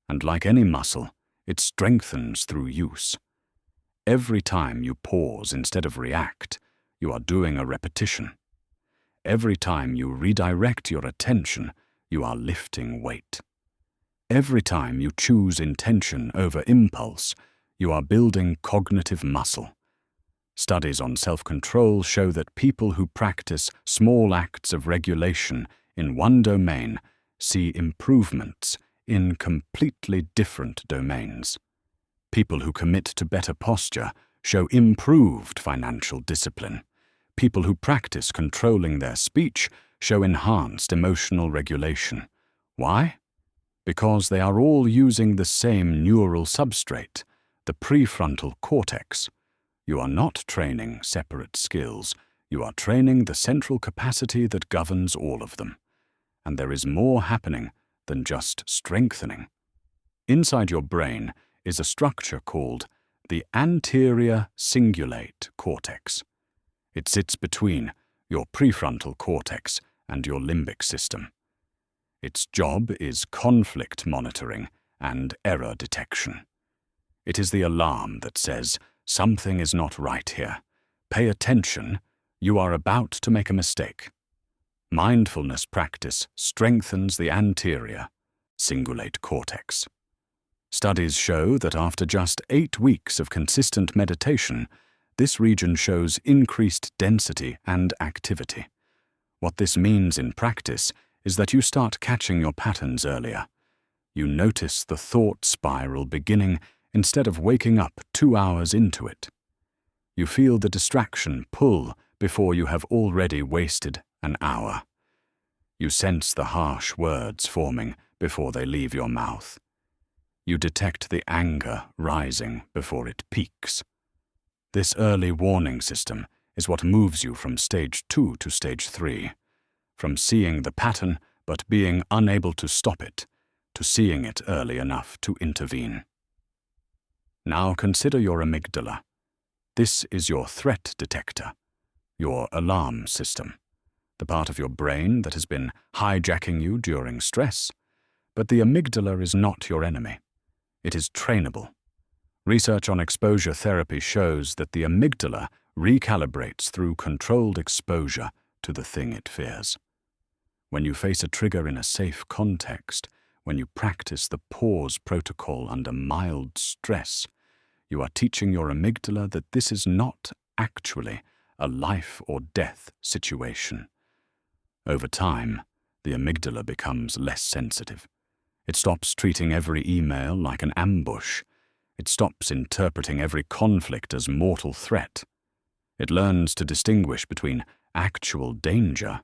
and like any muscle, it strengthens through use. Every time you pause instead of react, you are doing a repetition. Every time you redirect your attention, you are lifting weight. Every time you choose intention over impulse, you are building cognitive muscle. Studies on self-control show that people who practice small acts of regulation in one domain see improvements in completely different domains. People who commit to better posture show improved financial discipline. People who practice controlling their speech show enhanced emotional regulation. Why? Because they are all using the same neural substrate, the prefrontal cortex. You are not training separate skills. You are training the central capacity that governs all of them. And there is more happening than just strengthening. Inside your brain is a structure called the anterior cingulate cortex. It sits between your prefrontal cortex and your limbic system. Its job is conflict monitoring and error detection. It is the alarm that says, something is not right here. Pay attention, you are about to make a mistake. Mindfulness practice strengthens the anterior cingulate cortex. Studies show that after just 8 weeks of consistent meditation, this region shows increased density and activity. What this means in practice is that you start catching your patterns earlier. You notice the thought spiral beginning instead of waking up 2 hours into it. You feel the distraction pull before you have already wasted an hour. You sense the harsh words forming before they leave your mouth. You detect the anger rising before it peaks. This early warning system is what moves you from stage 2 to stage 3, from seeing the pattern but being unable to stop it, to seeing it early enough to intervene. Now consider your amygdala. This is your threat detector, your alarm system, the part of your brain that has been hijacking you during stress. But the amygdala is not your enemy. It is trainable. Research on exposure therapy shows that the amygdala recalibrates through controlled exposure to the thing it fears. When you face a trigger in a safe context, when you practice the pause protocol under mild stress, you are teaching your amygdala that this is not actually a life or death situation. Over time, the amygdala becomes less sensitive. It stops treating every email like an ambush. It stops interpreting every conflict as mortal threat. It learns to distinguish between actual danger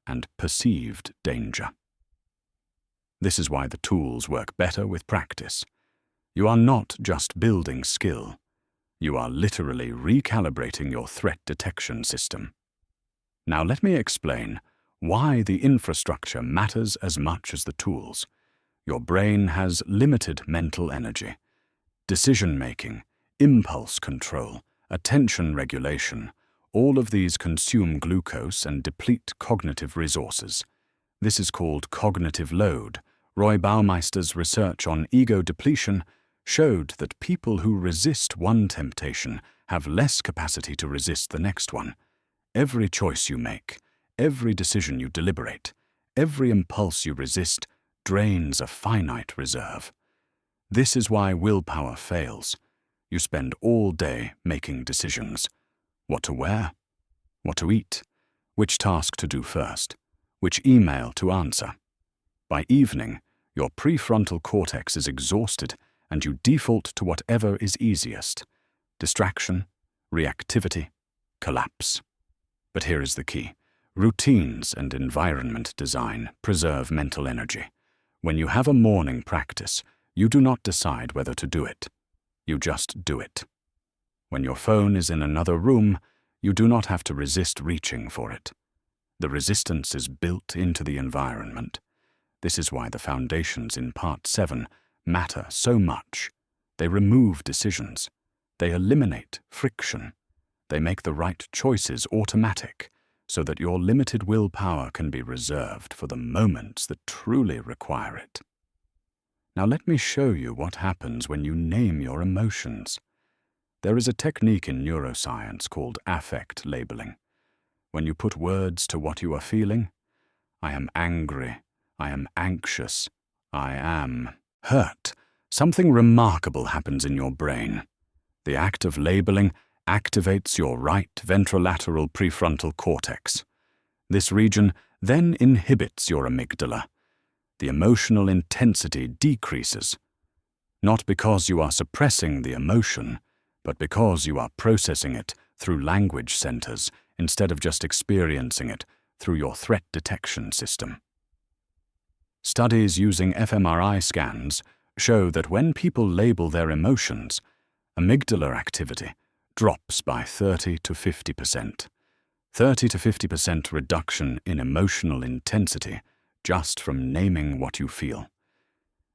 and perceived danger. This is why the tools work better with practice. You are not just building skill. You are literally recalibrating your threat detection system. Now let me explain why the infrastructure matters as much as the tools. Your brain has limited mental energy. Decision-making, impulse control, attention regulation, all of these consume glucose and deplete cognitive resources. This is called cognitive load. Roy Baumeister's research on ego depletion showed that people who resist one temptation have less capacity to resist the next one. Every choice you make, every decision you deliberate, every impulse you resist drains a finite reserve. This is why willpower fails. You spend all day making decisions. What to wear? What to eat? Which task to do first? Which email to answer? By evening, your prefrontal cortex is exhausted and you default to whatever is easiest. Distraction, reactivity, collapse. But here is the key. Routines and environment design preserve mental energy. When you have a morning practice, you do not decide whether to do it. You just do it. When your phone is in another room, you do not have to resist reaching for it. The resistance is built into the environment. This is why the foundations in Part 7 matter so much. They remove decisions. They eliminate friction. They make the right choices automatic, so that your limited willpower can be reserved for the moments that truly require it. Now let me show you what happens when you name your emotions. There is a technique in neuroscience called affect labeling. When you put words to what you are feeling, I am angry, I am anxious, I am hurt, something remarkable happens in your brain. The act of labeling activates your right ventrolateral prefrontal cortex. This region then inhibits your amygdala. The emotional intensity decreases, not because you are suppressing the emotion, but because you are processing it through language centers instead of just experiencing it through your threat detection system. Studies using fMRI scans show that when people label their emotions, amygdala activity drops by 30 to 50%. 30 to 50% reduction in emotional intensity just from naming what you feel.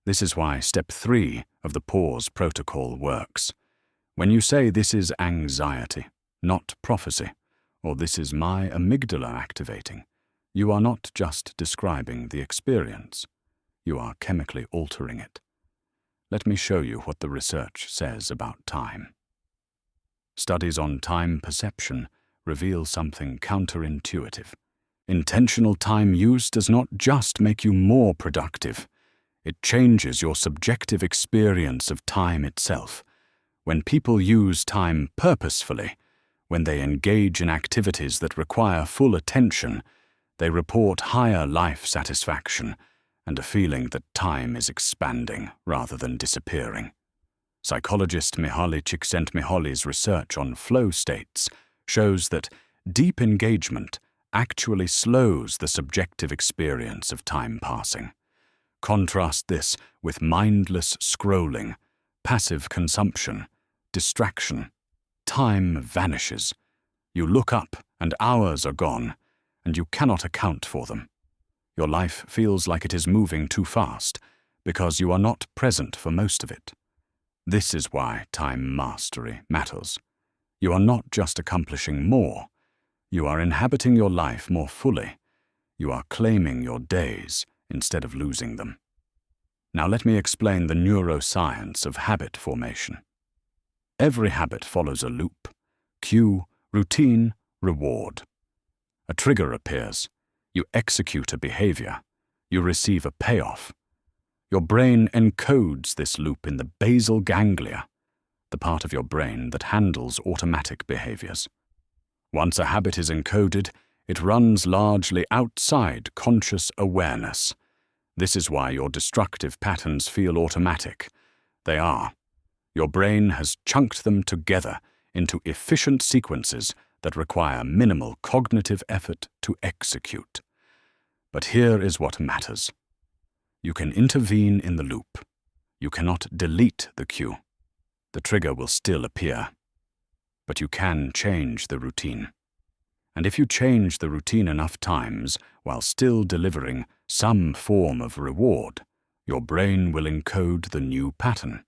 This is why step 3 of the pause protocol works. When you say this is anxiety, not prophecy, or this is my amygdala activating, you are not just describing the experience. You are chemically altering it. Let me show you what the research says about time. Studies on time perception reveal something counterintuitive. Intentional time use does not just make you more productive. It changes your subjective experience of time itself. When people use time purposefully, when they engage in activities that require full attention, they report higher life satisfaction and a feeling that time is expanding rather than disappearing. Psychologist Mihaly Csikszentmihalyi's research on flow states shows that deep engagement actually slows the subjective experience of time passing. Contrast this with mindless scrolling, passive consumption, distraction. Time vanishes. You look up and hours are gone, and you cannot account for them. Your life feels like it is moving too fast because you are not present for most of it. This is why time mastery matters. You are not just accomplishing more. You are inhabiting your life more fully. You are claiming your days instead of losing them. Now let me explain the neuroscience of habit formation. Every habit follows a loop: cue, routine, reward. A trigger appears. You execute a behavior. You receive a payoff. Your brain encodes this loop in the basal ganglia, the part of your brain that handles automatic behaviors. Once a habit is encoded, it runs largely outside conscious awareness. This is why your destructive patterns feel automatic. They are. Your brain has chunked them together into efficient sequences that require minimal cognitive effort to execute. But here is what matters. You can intervene in the loop. You cannot delete the cue. The trigger will still appear. but you can change the routine. And if you change the routine enough times while still delivering some form of reward, your brain will encode the new pattern.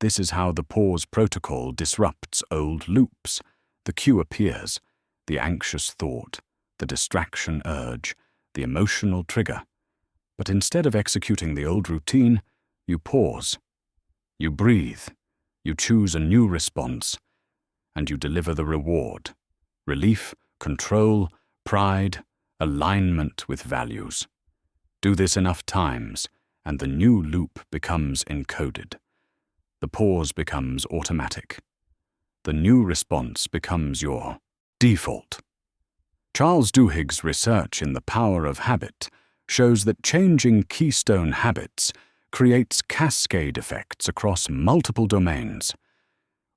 This is how the pause protocol disrupts old loops. The cue appears, the anxious thought, the distraction urge, the emotional trigger. But instead of executing the old routine, you pause. You breathe. You choose a new response. And you deliver the reward. Relief, control, pride, alignment with values. Do this enough times, and the new loop becomes encoded. The pause becomes automatic. The new response becomes your default. Charles Duhigg's research in The Power of Habit shows that changing keystone habits creates cascade effects across multiple domains.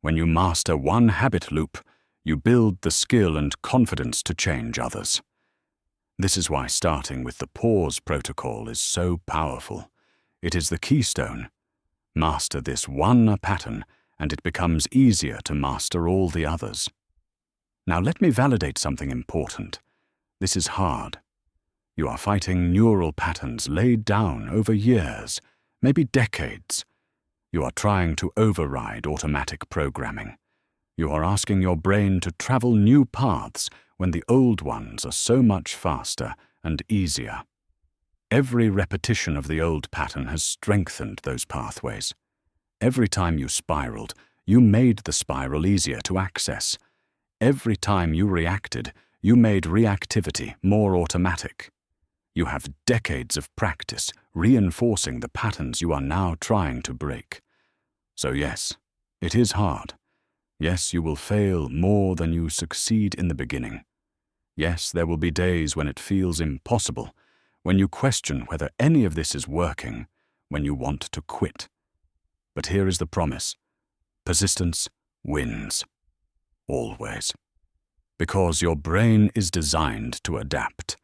When you master one habit loop, you build the skill and confidence to change others. This is why starting with the pause protocol is so powerful. It is the keystone. Master this one pattern, and it becomes easier to master all the others. Now let me validate something important. This is hard. You are fighting neural patterns laid down over years, maybe decades. You are trying to override automatic programming. You are asking your brain to travel new paths when the old ones are so much faster and easier. Every repetition of the old pattern has strengthened those pathways. Every time you spiraled, you made the spiral easier to access. Every time you reacted, you made reactivity more automatic. You have decades of practice reinforcing the patterns you are now trying to break. So yes, it is hard. Yes, you will fail more than you succeed in the beginning. Yes, there will be days when it feels impossible, when you question whether any of this is working, when you want to quit. But here is the promise. Persistence wins. Always. Because your brain is designed to adapt.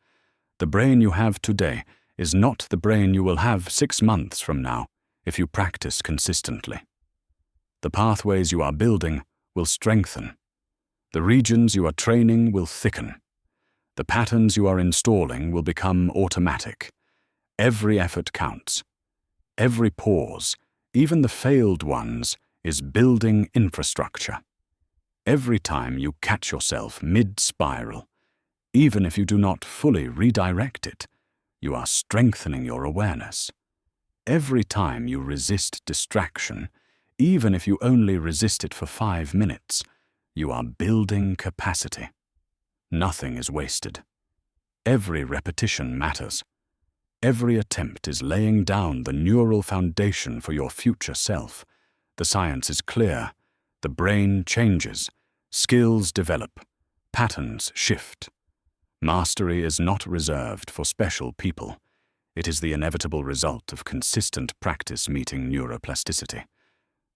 The brain you have today is not the brain you will have 6 months from now if you practice consistently. The pathways you are building will strengthen. The regions you are training will thicken. The patterns you are installing will become automatic. Every effort counts. Every pause, even the failed ones, is building infrastructure. Every time you catch yourself mid-spiral, even if you do not fully redirect it, you are strengthening your awareness. Every time you resist distraction, even if you only resist it for 5 minutes, you are building capacity. Nothing is wasted. Every repetition matters. Every attempt is laying down the neural foundation for your future self. The science is clear. The brain changes. Skills develop. Patterns shift. Mastery is not reserved for special people. It is the inevitable result of consistent practice meeting neuroplasticity.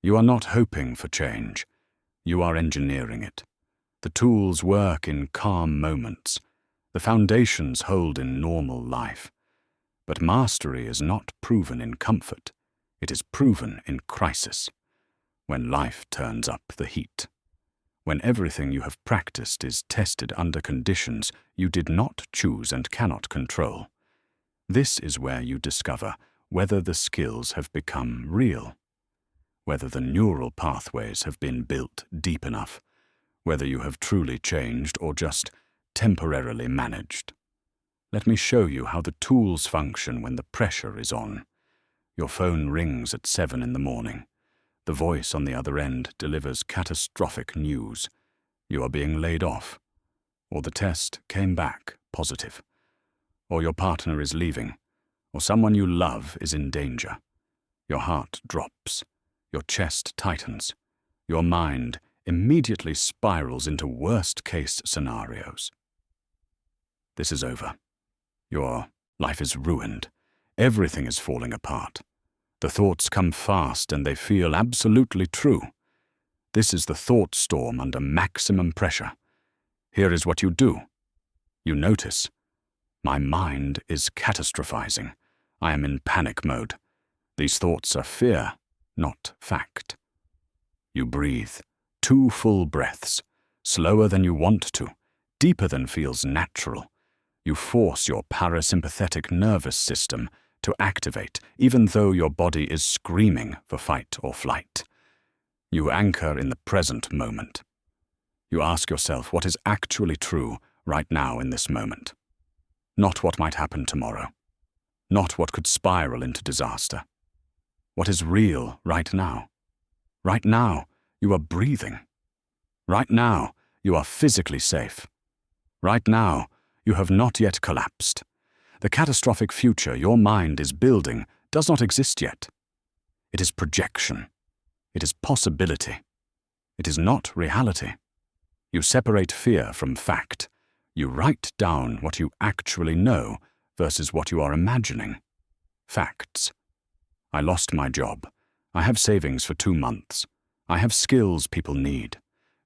You are not hoping for change. You are engineering it. The tools work in calm moments. The foundations hold in normal life. But mastery is not proven in comfort. It is proven in crisis. When life turns up the heat. When everything you have practiced is tested under conditions you did not choose and cannot control. This is where you discover whether the skills have become real. Whether the neural pathways have been built deep enough. Whether you have truly changed or just temporarily managed. Let me show you how the tools function when the pressure is on. Your phone rings at 7 in the morning. The voice on the other end delivers catastrophic news. You are being laid off. Or the test came back positive. Or your partner is leaving. Or someone you love is in danger. Your heart drops. Your chest tightens. Your mind immediately spirals into worst-case scenarios. This is over. Your life is ruined. Everything is falling apart. The thoughts come fast and they feel absolutely true. This is the thought storm under maximum pressure. Here is what you do. You notice. My mind is catastrophizing. I am in panic mode. These thoughts are fear, not fact. You breathe, 2 full breaths, slower than you want to, deeper than feels natural. You force your parasympathetic nervous system to activate, even though your body is screaming for fight or flight. You anchor in the present moment. You ask yourself what is actually true right now in this moment. Not what might happen tomorrow. Not what could spiral into disaster. What is real right now? Right now, you are breathing. Right now, you are physically safe. Right now, you have not yet collapsed. The catastrophic future your mind is building does not exist yet. It is projection. It is possibility. It is not reality. You separate fear from fact. You write down what you actually know versus what you are imagining. Facts. I lost my job. I have savings for 2 months. I have skills people need.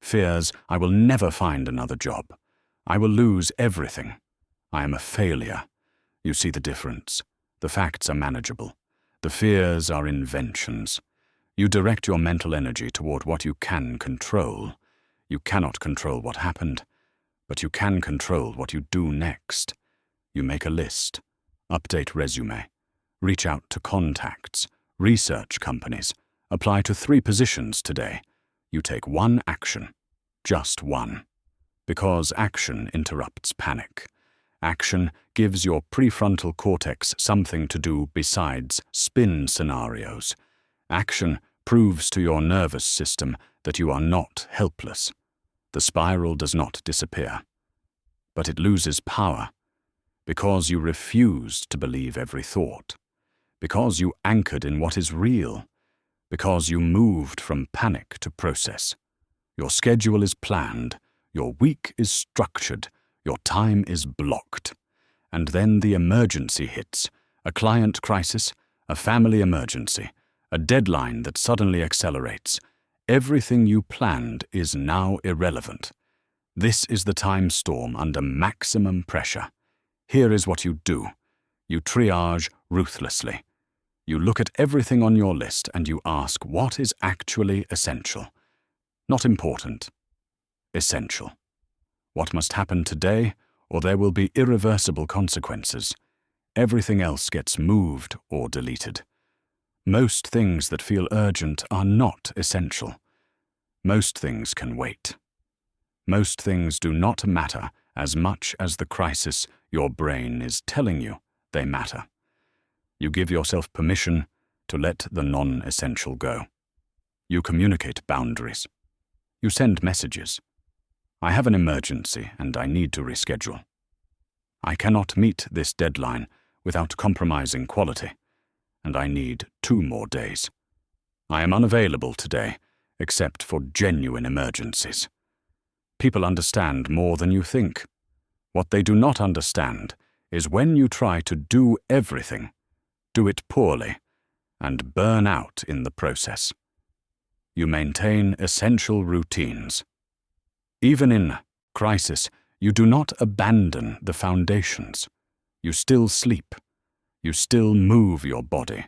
Fears, I will never find another job. I will lose everything. I am a failure. You see the difference. The facts are manageable. The fears are inventions. You direct your mental energy toward what you can control. You cannot control what happened, but you can control what you do next. You make a list, update resume, reach out to contacts, research companies, apply to 3 positions today. You take 1 action, just 1. Because action interrupts panic. Action gives your prefrontal cortex something to do besides spin scenarios. Action proves to your nervous system that you are not helpless. The spiral does not disappear, but it loses power because you refused to believe every thought, because you anchored in what is real, because you moved from panic to process. Your schedule is planned, your week is structured, your time is blocked. And then the emergency hits, a client crisis, a family emergency, a deadline that suddenly accelerates. Everything you planned is now irrelevant. This is the time storm under maximum pressure. Here is what you do. You triage ruthlessly. You look at everything on your list and you ask what is actually essential. Not important. Essential. What must happen today, or there will be irreversible consequences. Everything else gets moved or deleted. Most things that feel urgent are not essential. Most things can wait. Most things do not matter as much as the crisis your brain is telling you they matter. You give yourself permission to let the non-essential go. You communicate boundaries. You send messages. I have an emergency and I need to reschedule. I cannot meet this deadline without compromising quality, and I need 2 more days. I am unavailable today, except for genuine emergencies. People understand more than you think. What they do not understand is when you try to do everything, do it poorly, and burn out in the process. You maintain essential routines. Even in crisis, you do not abandon the foundations. You still sleep. You still move your body.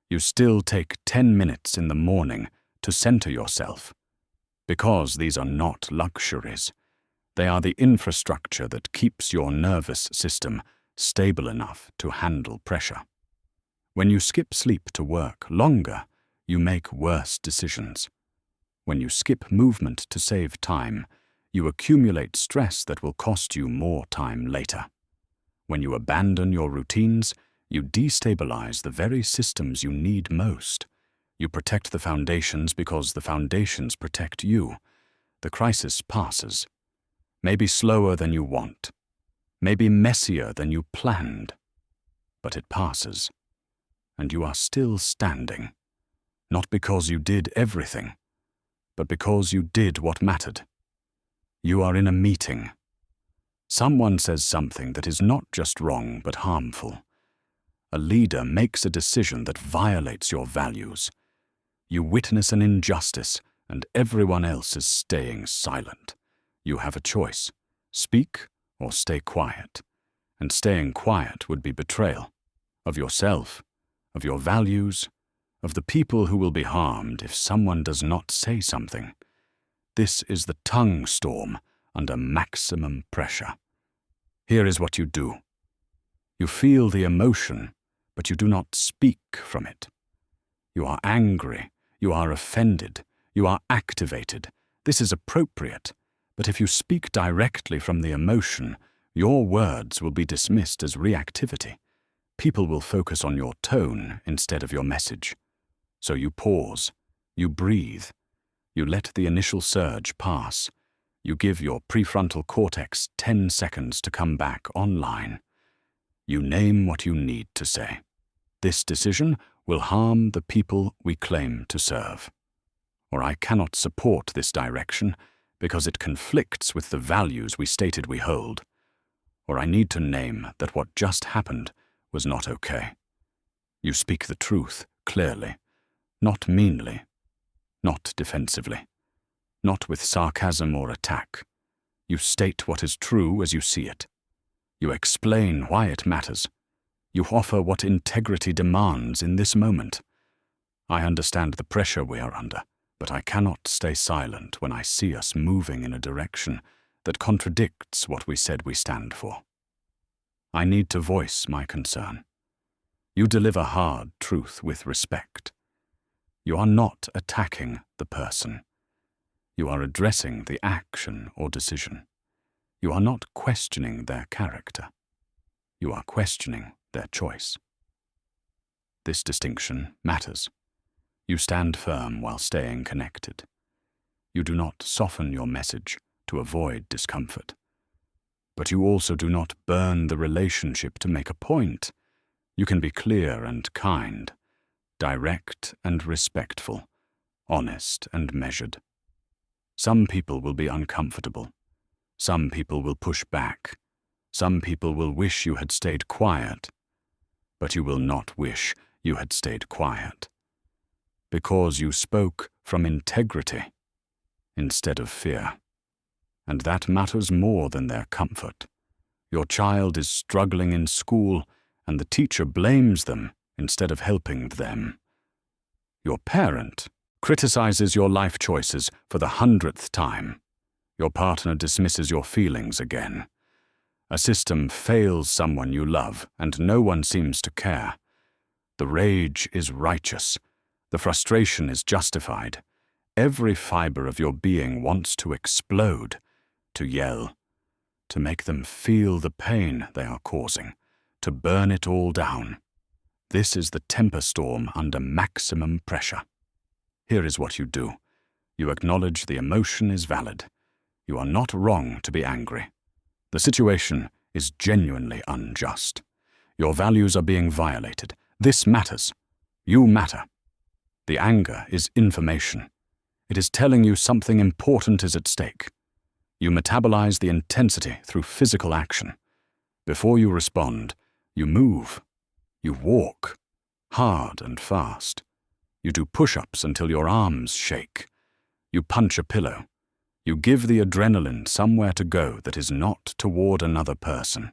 You still take 10 minutes in the morning to center yourself. Because these are not luxuries. They are the infrastructure that keeps your nervous system stable enough to handle pressure. When you skip sleep to work longer, you make worse decisions. When you skip movement to save time, you accumulate stress that will cost you more time later. When you abandon your routines, you destabilize the very systems you need most. You protect the foundations because the foundations protect you. The crisis passes. Maybe slower than you want. Maybe messier than you planned. But it passes. And you are still standing. Not because you did everything, but because you did what mattered. You are in a meeting. Someone says something that is not just wrong but harmful. A leader makes a decision that violates your values. You witness an injustice and everyone else is staying silent. You have a choice: speak or stay quiet. And staying quiet would be betrayal of yourself, of your values, of the people who will be harmed if someone does not say something. This is the tongue storm under maximum pressure. Here is what you do. You feel the emotion, but you do not speak from it. You are angry, you are offended, you are activated. This is appropriate, but if you speak directly from the emotion, your words will be dismissed as reactivity. People will focus on your tone instead of your message. So you pause, you breathe, you let the initial surge pass. You give your prefrontal cortex 10 seconds to come back online. You name what you need to say. This decision will harm the people we claim to serve. Or I cannot support this direction because it conflicts with the values we stated we hold. Or I need to name that what just happened was not okay. You speak the truth clearly, not meanly, not defensively, not with sarcasm or attack. You state what is true as you see it. You explain why it matters. You offer what integrity demands in this moment. I understand the pressure we are under, but I cannot stay silent when I see us moving in a direction that contradicts what we said we stand for. I need to voice my concern. You deliver hard truth with respect. You are not attacking the person. You are addressing the action or decision. You are not questioning their character. You are questioning their choice. This distinction matters. You stand firm while staying connected. You do not soften your message to avoid discomfort. But you also do not burn the relationship to make a point. You can be clear and kind, direct and respectful, honest and measured. Some people will be uncomfortable. Some people will push back. Some people will wish you had stayed quiet. But you will not wish you had stayed quiet. Because you spoke from integrity instead of fear. And that matters more than their comfort. Your child is struggling in school, and the teacher blames them instead of helping them. Your parent criticizes your life choices for the 100th time. Your partner dismisses your feelings again. A system fails someone you love, and no one seems to care. The rage is righteous. The frustration is justified. Every fiber of your being wants to explode, to yell, to make them feel the pain they are causing, to burn it all down. This is the temper storm under maximum pressure. Here is what you do. You acknowledge the emotion is valid. You are not wrong to be angry. The situation is genuinely unjust. Your values are being violated. This matters. You matter. The anger is information. It is telling you something important is at stake. You metabolize the intensity through physical action. Before you respond, you move. You walk, hard and fast. You do push-ups until your arms shake. You punch a pillow. You give the adrenaline somewhere to go that is not toward another person.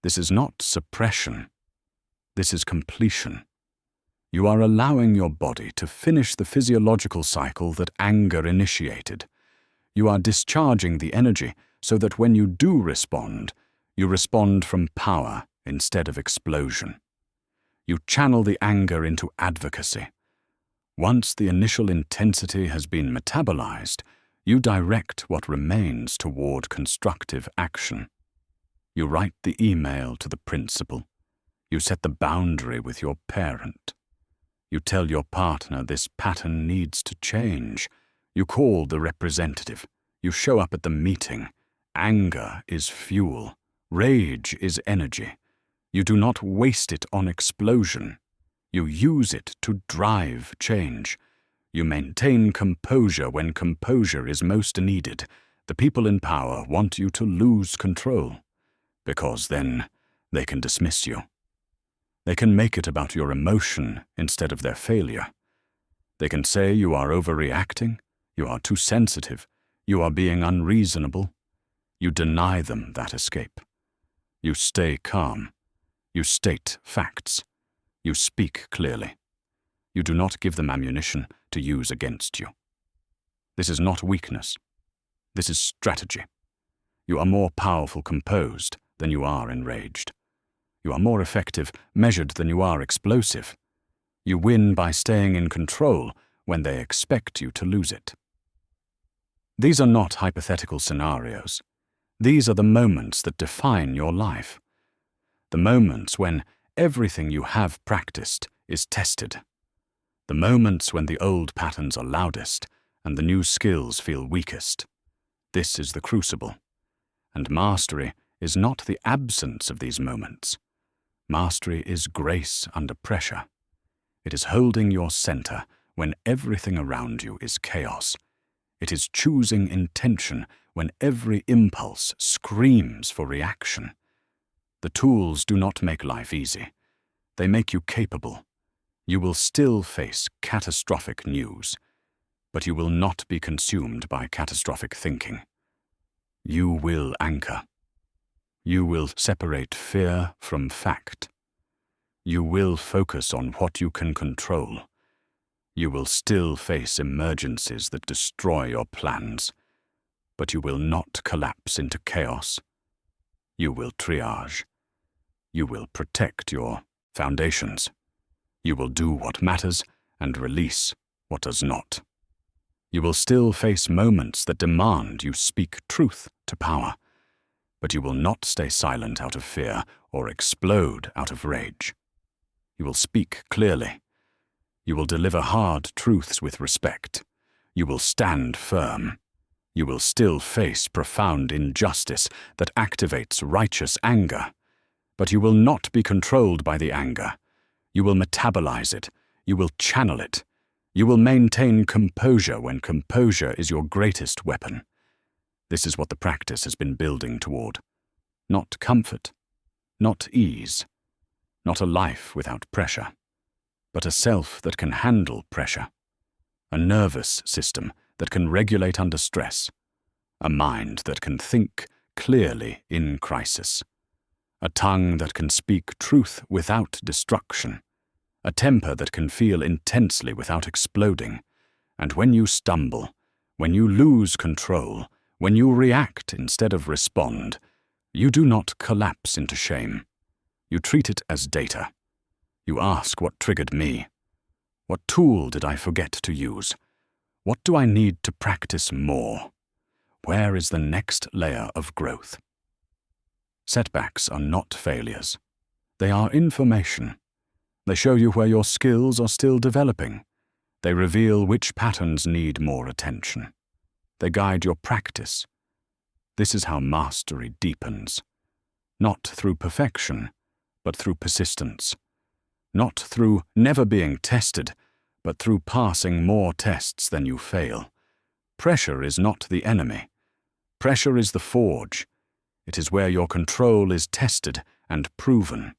This is not suppression. This is completion. You are allowing your body to finish the physiological cycle that anger initiated. You are discharging the energy so that when you do respond, you respond from power instead of explosion. You channel the anger into advocacy. Once the initial intensity has been metabolized, you direct what remains toward constructive action. You write the email to the principal. You set the boundary with your parent. You tell your partner this pattern needs to change. You call the representative. You show up at the meeting. Anger is fuel. Rage is energy. You do not waste it on explosion. You use it to drive change. You maintain composure when composure is most needed. The people in power want you to lose control, because then they can dismiss you. They can make it about your emotion instead of their failure. They can say you are overreacting, you are too sensitive, you are being unreasonable. You deny them that escape. You stay calm. You state facts. You speak clearly. You do not give them ammunition to use against you. This is not weakness. This is strategy. You are more powerful composed than you are enraged. You are more effective measured than you are explosive. You win by staying in control when they expect you to lose it. These are not hypothetical scenarios. These are the moments that define your life. The moments when everything you have practiced is tested. The moments when the old patterns are loudest and the new skills feel weakest. This is the crucible. And mastery is not the absence of these moments. Mastery is grace under pressure. It is holding your center when everything around you is chaos. It is choosing intention when every impulse screams for reaction. The tools do not make life easy. They make you capable. You will still face catastrophic news, but you will not be consumed by catastrophic thinking. You will anchor. You will separate fear from fact. You will focus on what you can control. You will still face emergencies that destroy your plans, but you will not collapse into chaos. You will triage. You will protect your foundations. You will do what matters and release what does not. You will still face moments that demand you speak truth to power, but you will not stay silent out of fear or explode out of rage. You will speak clearly. You will deliver hard truths with respect. You will stand firm. You will still face profound injustice that activates righteous anger, but you will not be controlled by the anger. You will metabolize it. You will channel it. You will maintain composure when composure is your greatest weapon. This is what the practice has been building toward. Not comfort, not ease, not a life without pressure, but a self that can handle pressure, a nervous system that can regulate under stress, a mind that can think clearly in crisis, a tongue that can speak truth without destruction, a temper that can feel intensely without exploding, and when you stumble, when you lose control, when you react instead of respond, you do not collapse into shame. You treat it as data. You ask what triggered me. What tool did I forget to use? What do I need to practice more? Where is the next layer of growth? Setbacks are not failures. They are information. They show you where your skills are still developing. They reveal which patterns need more attention. They guide your practice. This is how mastery deepens. Not through perfection, but through persistence. Not through never being tested, but through passing more tests than you fail. Pressure is not the enemy. Pressure is the forge. It is where your control is tested and proven.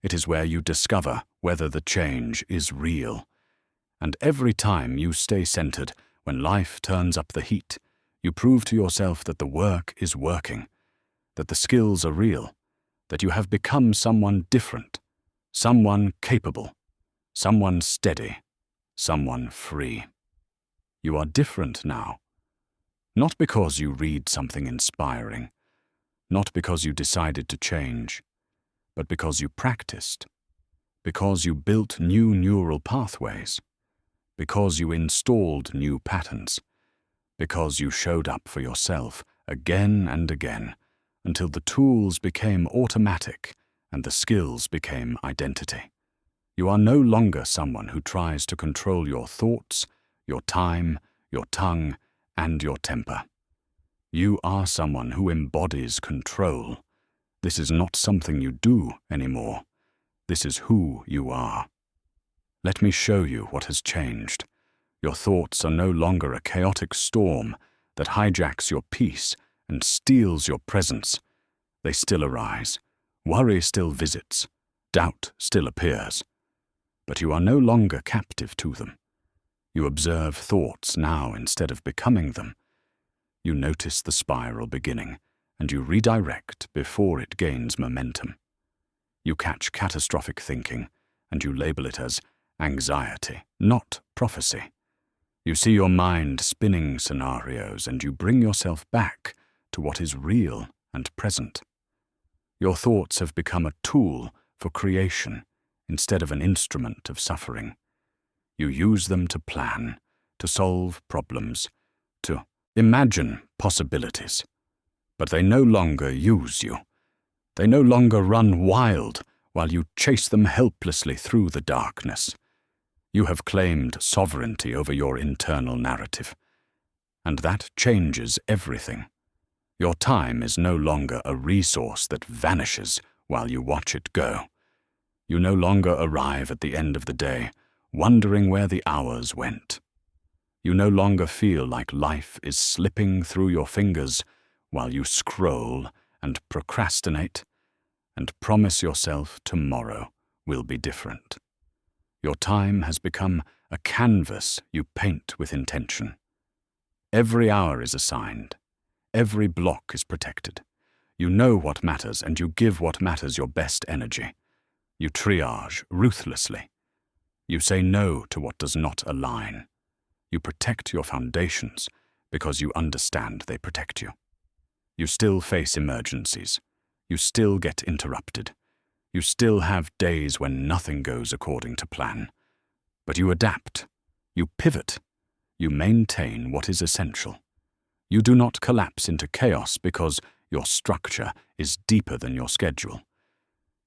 It is where you discover whether the change is real. And every time you stay centered, when life turns up the heat, you prove to yourself that the work is working, that the skills are real, that you have become someone different, someone capable, someone steady, someone free. You are different now, not because you read something inspiring, not because you decided to change, but because you practiced, because you built new neural pathways, because you installed new patterns, because you showed up for yourself again and again until the tools became automatic and the skills became identity. You are no longer someone who tries to control your thoughts, your time, your tongue, and your temper. You are someone who embodies control. This is not something you do anymore. This is who you are. Let me show you what has changed. Your thoughts are no longer a chaotic storm that hijacks your peace and steals your presence. They still arise. Worry still visits. Doubt still appears. But you are no longer captive to them. You observe thoughts now instead of becoming them. You notice the spiral beginning, and you redirect before it gains momentum. You catch catastrophic thinking, and you label it as anxiety, not prophecy. You see your mind spinning scenarios, and you bring yourself back to what is real and present. Your thoughts have become a tool for creation instead of an instrument of suffering. You use them to plan, to solve problems, to imagine possibilities. But they no longer use you. They no longer run wild while you chase them helplessly through the darkness. You have claimed sovereignty over your internal narrative, and that changes everything. Your time is no longer a resource that vanishes while you watch it go. You no longer arrive at the end of the day wondering where the hours went. You no longer feel like life is slipping through your fingers while you scroll and procrastinate and promise yourself tomorrow will be different. Your time has become a canvas you paint with intention. Every hour is assigned. Every block is protected. You know what matters, and you give what matters your best energy. You triage ruthlessly. You say no to what does not align. You protect your foundations because you understand they protect you. You still face emergencies. You still get interrupted. You still have days when nothing goes according to plan. But you adapt. You pivot. You maintain what is essential. You do not collapse into chaos because your structure is deeper than your schedule.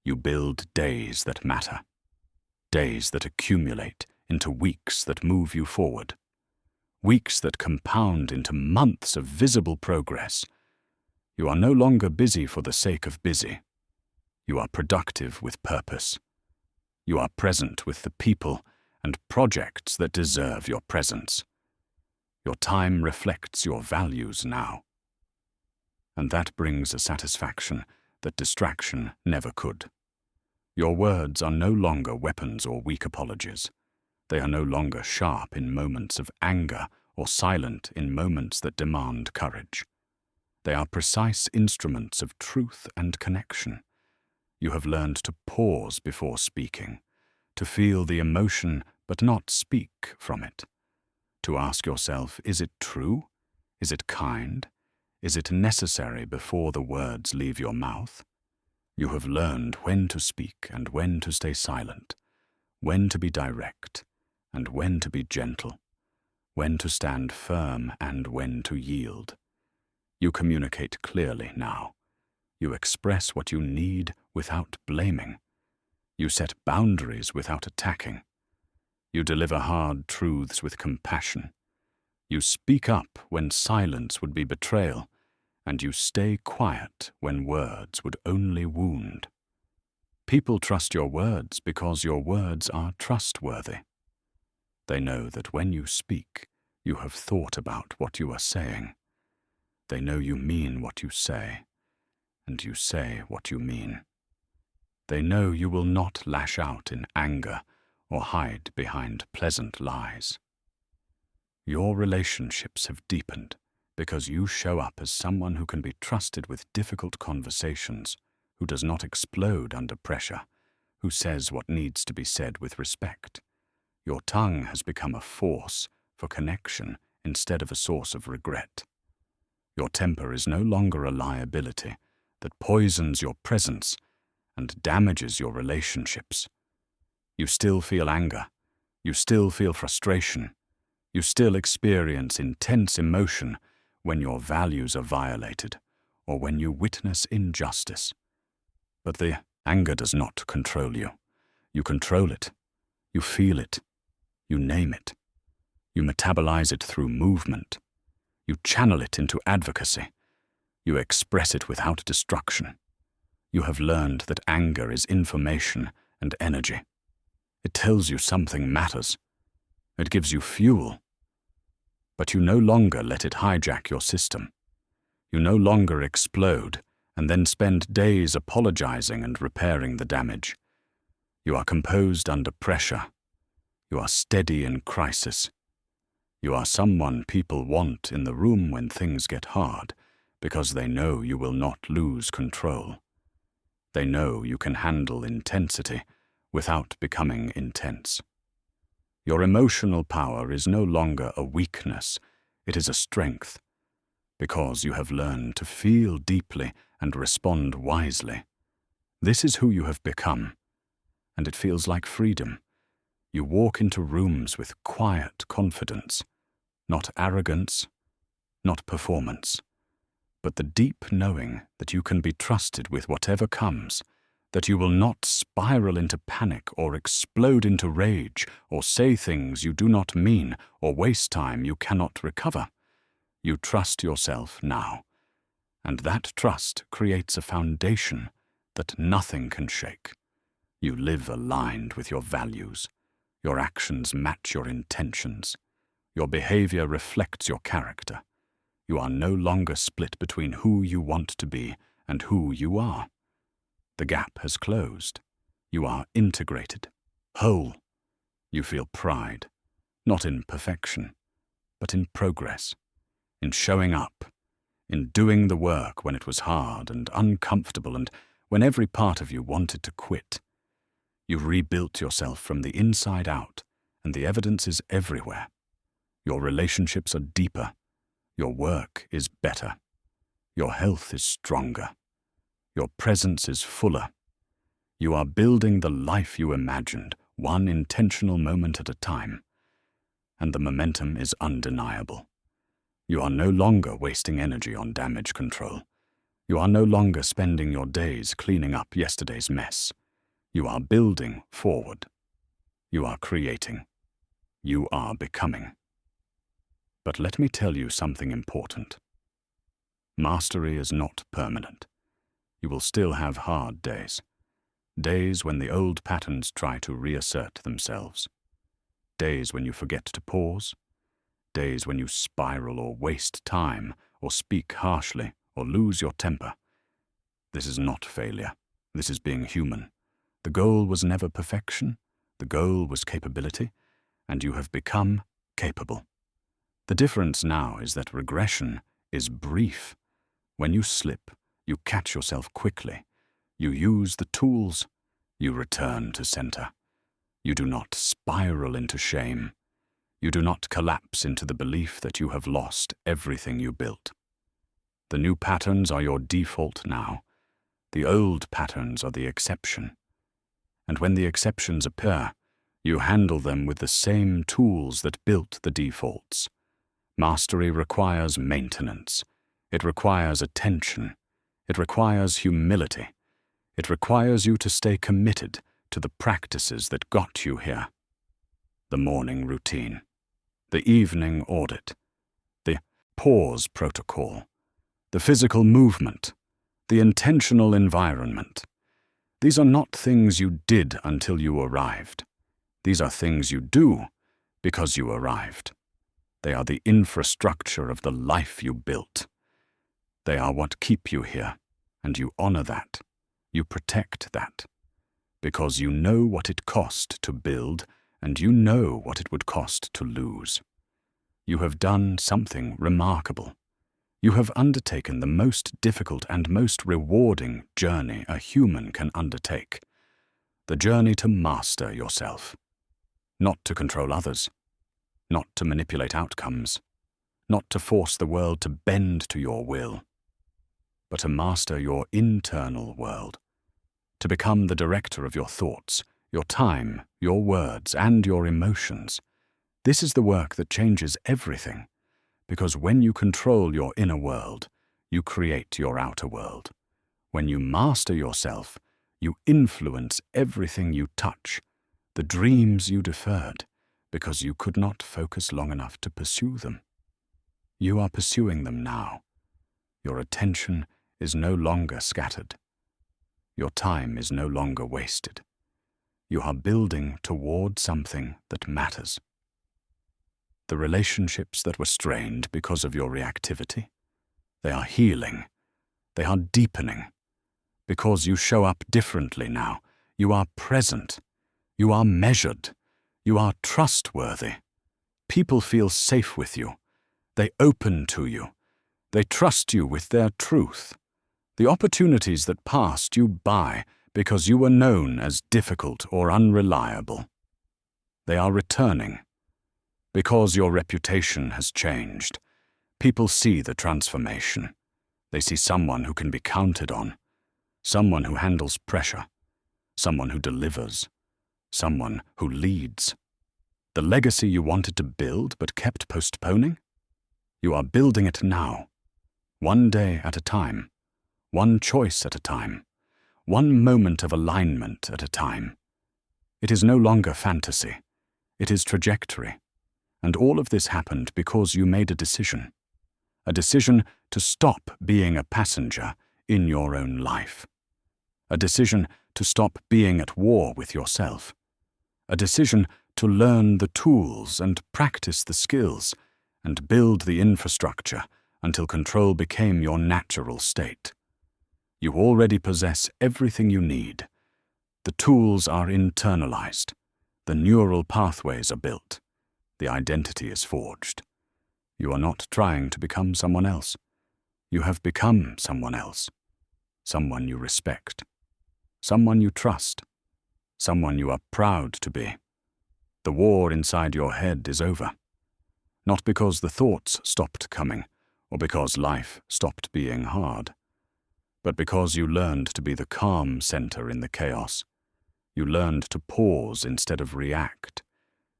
You build days that matter. Days that accumulate into weeks that move you forward. Weeks that compound into months of visible progress. You are no longer busy for the sake of busy. You are productive with purpose. You are present with the people and projects that deserve your presence. Your time reflects your values now. And that brings a satisfaction that distraction never could. Your words are no longer weapons or weak apologies. They are no longer sharp in moments of anger or silent in moments that demand courage. They are precise instruments of truth and connection. You have learned to pause before speaking, to feel the emotion but not speak from it, to ask yourself, is it true? Is it kind? Is it necessary before the words leave your mouth? You have learned when to speak and when to stay silent, when to be direct and when to be gentle, when to stand firm and when to yield. You communicate clearly now. You express what you need without blaming. You set boundaries without attacking. You deliver hard truths with compassion. You speak up when silence would be betrayal, and you stay quiet when words would only wound. People trust your words because your words are trustworthy. They know that when you speak, you have thought about what you are saying. They know you mean what you say, and you say what you mean. They know you will not lash out in anger or hide behind pleasant lies. Your relationships have deepened because you show up as someone who can be trusted with difficult conversations, who does not explode under pressure, who says what needs to be said with respect. Your tongue has become a force for connection instead of a source of regret. Your temper is no longer a liability that poisons your presence and damages your relationships. You still feel anger. You still feel frustration. You still experience intense emotion when your values are violated or when you witness injustice. But the anger does not control you. You control it. You feel it. You name it. You metabolize it through movement. You channel it into advocacy. You express it without destruction. You have learned that anger is information and energy. It tells you something matters. It gives you fuel. But you no longer let it hijack your system. You no longer explode and then spend days apologizing and repairing the damage. You are composed under pressure. You are steady in crisis. You are someone people want in the room when things get hard because they know you will not lose control. They know you can handle intensity without becoming intense. Your emotional power is no longer a weakness, it is a strength, because you have learned to feel deeply and respond wisely. This is who you have become, and it feels like freedom. You walk into rooms with quiet confidence, not arrogance, not performance, but the deep knowing that you can be trusted with whatever comes, that you will not spiral into panic or explode into rage or say things you do not mean or waste time you cannot recover. You trust yourself now, and that trust creates a foundation that nothing can shake. You live aligned with your values. Your actions match your intentions. Your behavior reflects your character. You are no longer split between who you want to be and who you are. The gap has closed. You are integrated, whole. You feel pride, not in perfection, but in progress, in showing up, in doing the work when it was hard and uncomfortable and when every part of you wanted to quit. You rebuilt yourself from the inside out, and the evidence is everywhere. Your relationships are deeper. Your work is better. Your health is stronger. Your presence is fuller. You are building the life you imagined, one intentional moment at a time. And the momentum is undeniable. You are no longer wasting energy on damage control. You are no longer spending your days cleaning up yesterday's mess. You are building forward. You are creating. You are becoming. But let me tell you something important. Mastery is not permanent. You will still have hard days. Days when the old patterns try to reassert themselves. Days when you forget to pause. Days when you spiral or waste time or speak harshly or lose your temper. This is not failure. This is being human. The goal was never perfection. The goal was capability, and you have become capable. The difference now is that regression is brief. When you slip, you catch yourself quickly. You use the tools. You return to center. You do not spiral into shame. You do not collapse into the belief that you have lost everything you built. The new patterns are your default now. The old patterns are the exception. And when the exceptions appear, you handle them with the same tools that built the defaults. Mastery requires maintenance. It requires attention. It requires humility. It requires you to stay committed to the practices that got you here. The morning routine, the evening audit, the pause protocol, the physical movement, the intentional environment. These are not things you did until you arrived. These are things you do because you arrived. They are the infrastructure of the life you built. They are what keep you here, and you honor that. You protect that. Because you know what it cost to build, and you know what it would cost to lose. You have done something remarkable. You have undertaken the most difficult and most rewarding journey a human can undertake. The journey to master yourself. Not to control others. Not to manipulate outcomes. Not to force the world to bend to your will. But to master your internal world. To become the director of your thoughts, your time, your words, and your emotions. This is the work that changes everything. Because when you control your inner world, you create your outer world. When you master yourself, you influence everything you touch, the dreams you deferred, because you could not focus long enough to pursue them. You are pursuing them now. Your attention is no longer scattered. Your time is no longer wasted. You are building toward something that matters. The relationships that were strained because of your reactivity, they are healing. They are deepening. Because you show up differently now. You are present. You are measured. You are trustworthy. People feel safe with you. They open to you. They trust you with their truth. The opportunities that passed you by because you were known as difficult or unreliable. They are returning. Because your reputation has changed, people see the transformation. They see someone who can be counted on, someone who handles pressure, someone who delivers, someone who leads. The legacy you wanted to build but kept postponing? You are building it now, one day at a time, one choice at a time, one moment of alignment at a time. It is no longer fantasy. It is trajectory. And all of this happened because you made a decision to stop being a passenger in your own life, a decision to stop being at war with yourself, a decision to learn the tools and practice the skills and build the infrastructure until control became your natural state. You already possess everything you need. The tools are internalized. The neural pathways are built. The identity is forged. You are not trying to become someone else. You have become someone else. Someone you respect. Someone you trust. Someone you are proud to be. The war inside your head is over. Not because the thoughts stopped coming, or because life stopped being hard, but because you learned to be the calm center in the chaos. You learned to pause instead of react.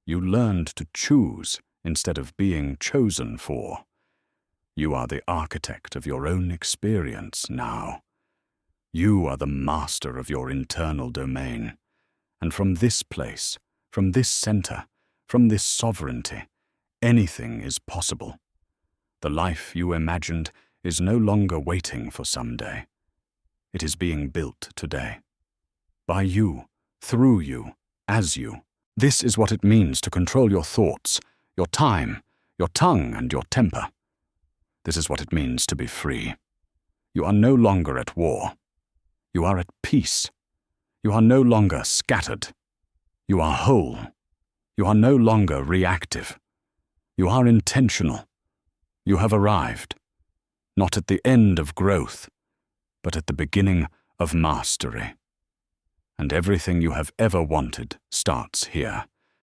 You learned to choose instead of being chosen for. You are the architect of your own experience now. You are the master of your internal domain. And from this place, from this center, from this sovereignty, anything is possible. The life you imagined is no longer waiting for someday. It is being built today. By you, through you, as you. This is what it means to control your thoughts, your time, your tongue, and your temper. This is what it means to be free. You are no longer at war. You are at peace. You are no longer scattered. You are whole. You are no longer reactive. You are intentional. You have arrived, not at the end of growth, but at the beginning of mastery. And everything you have ever wanted starts here.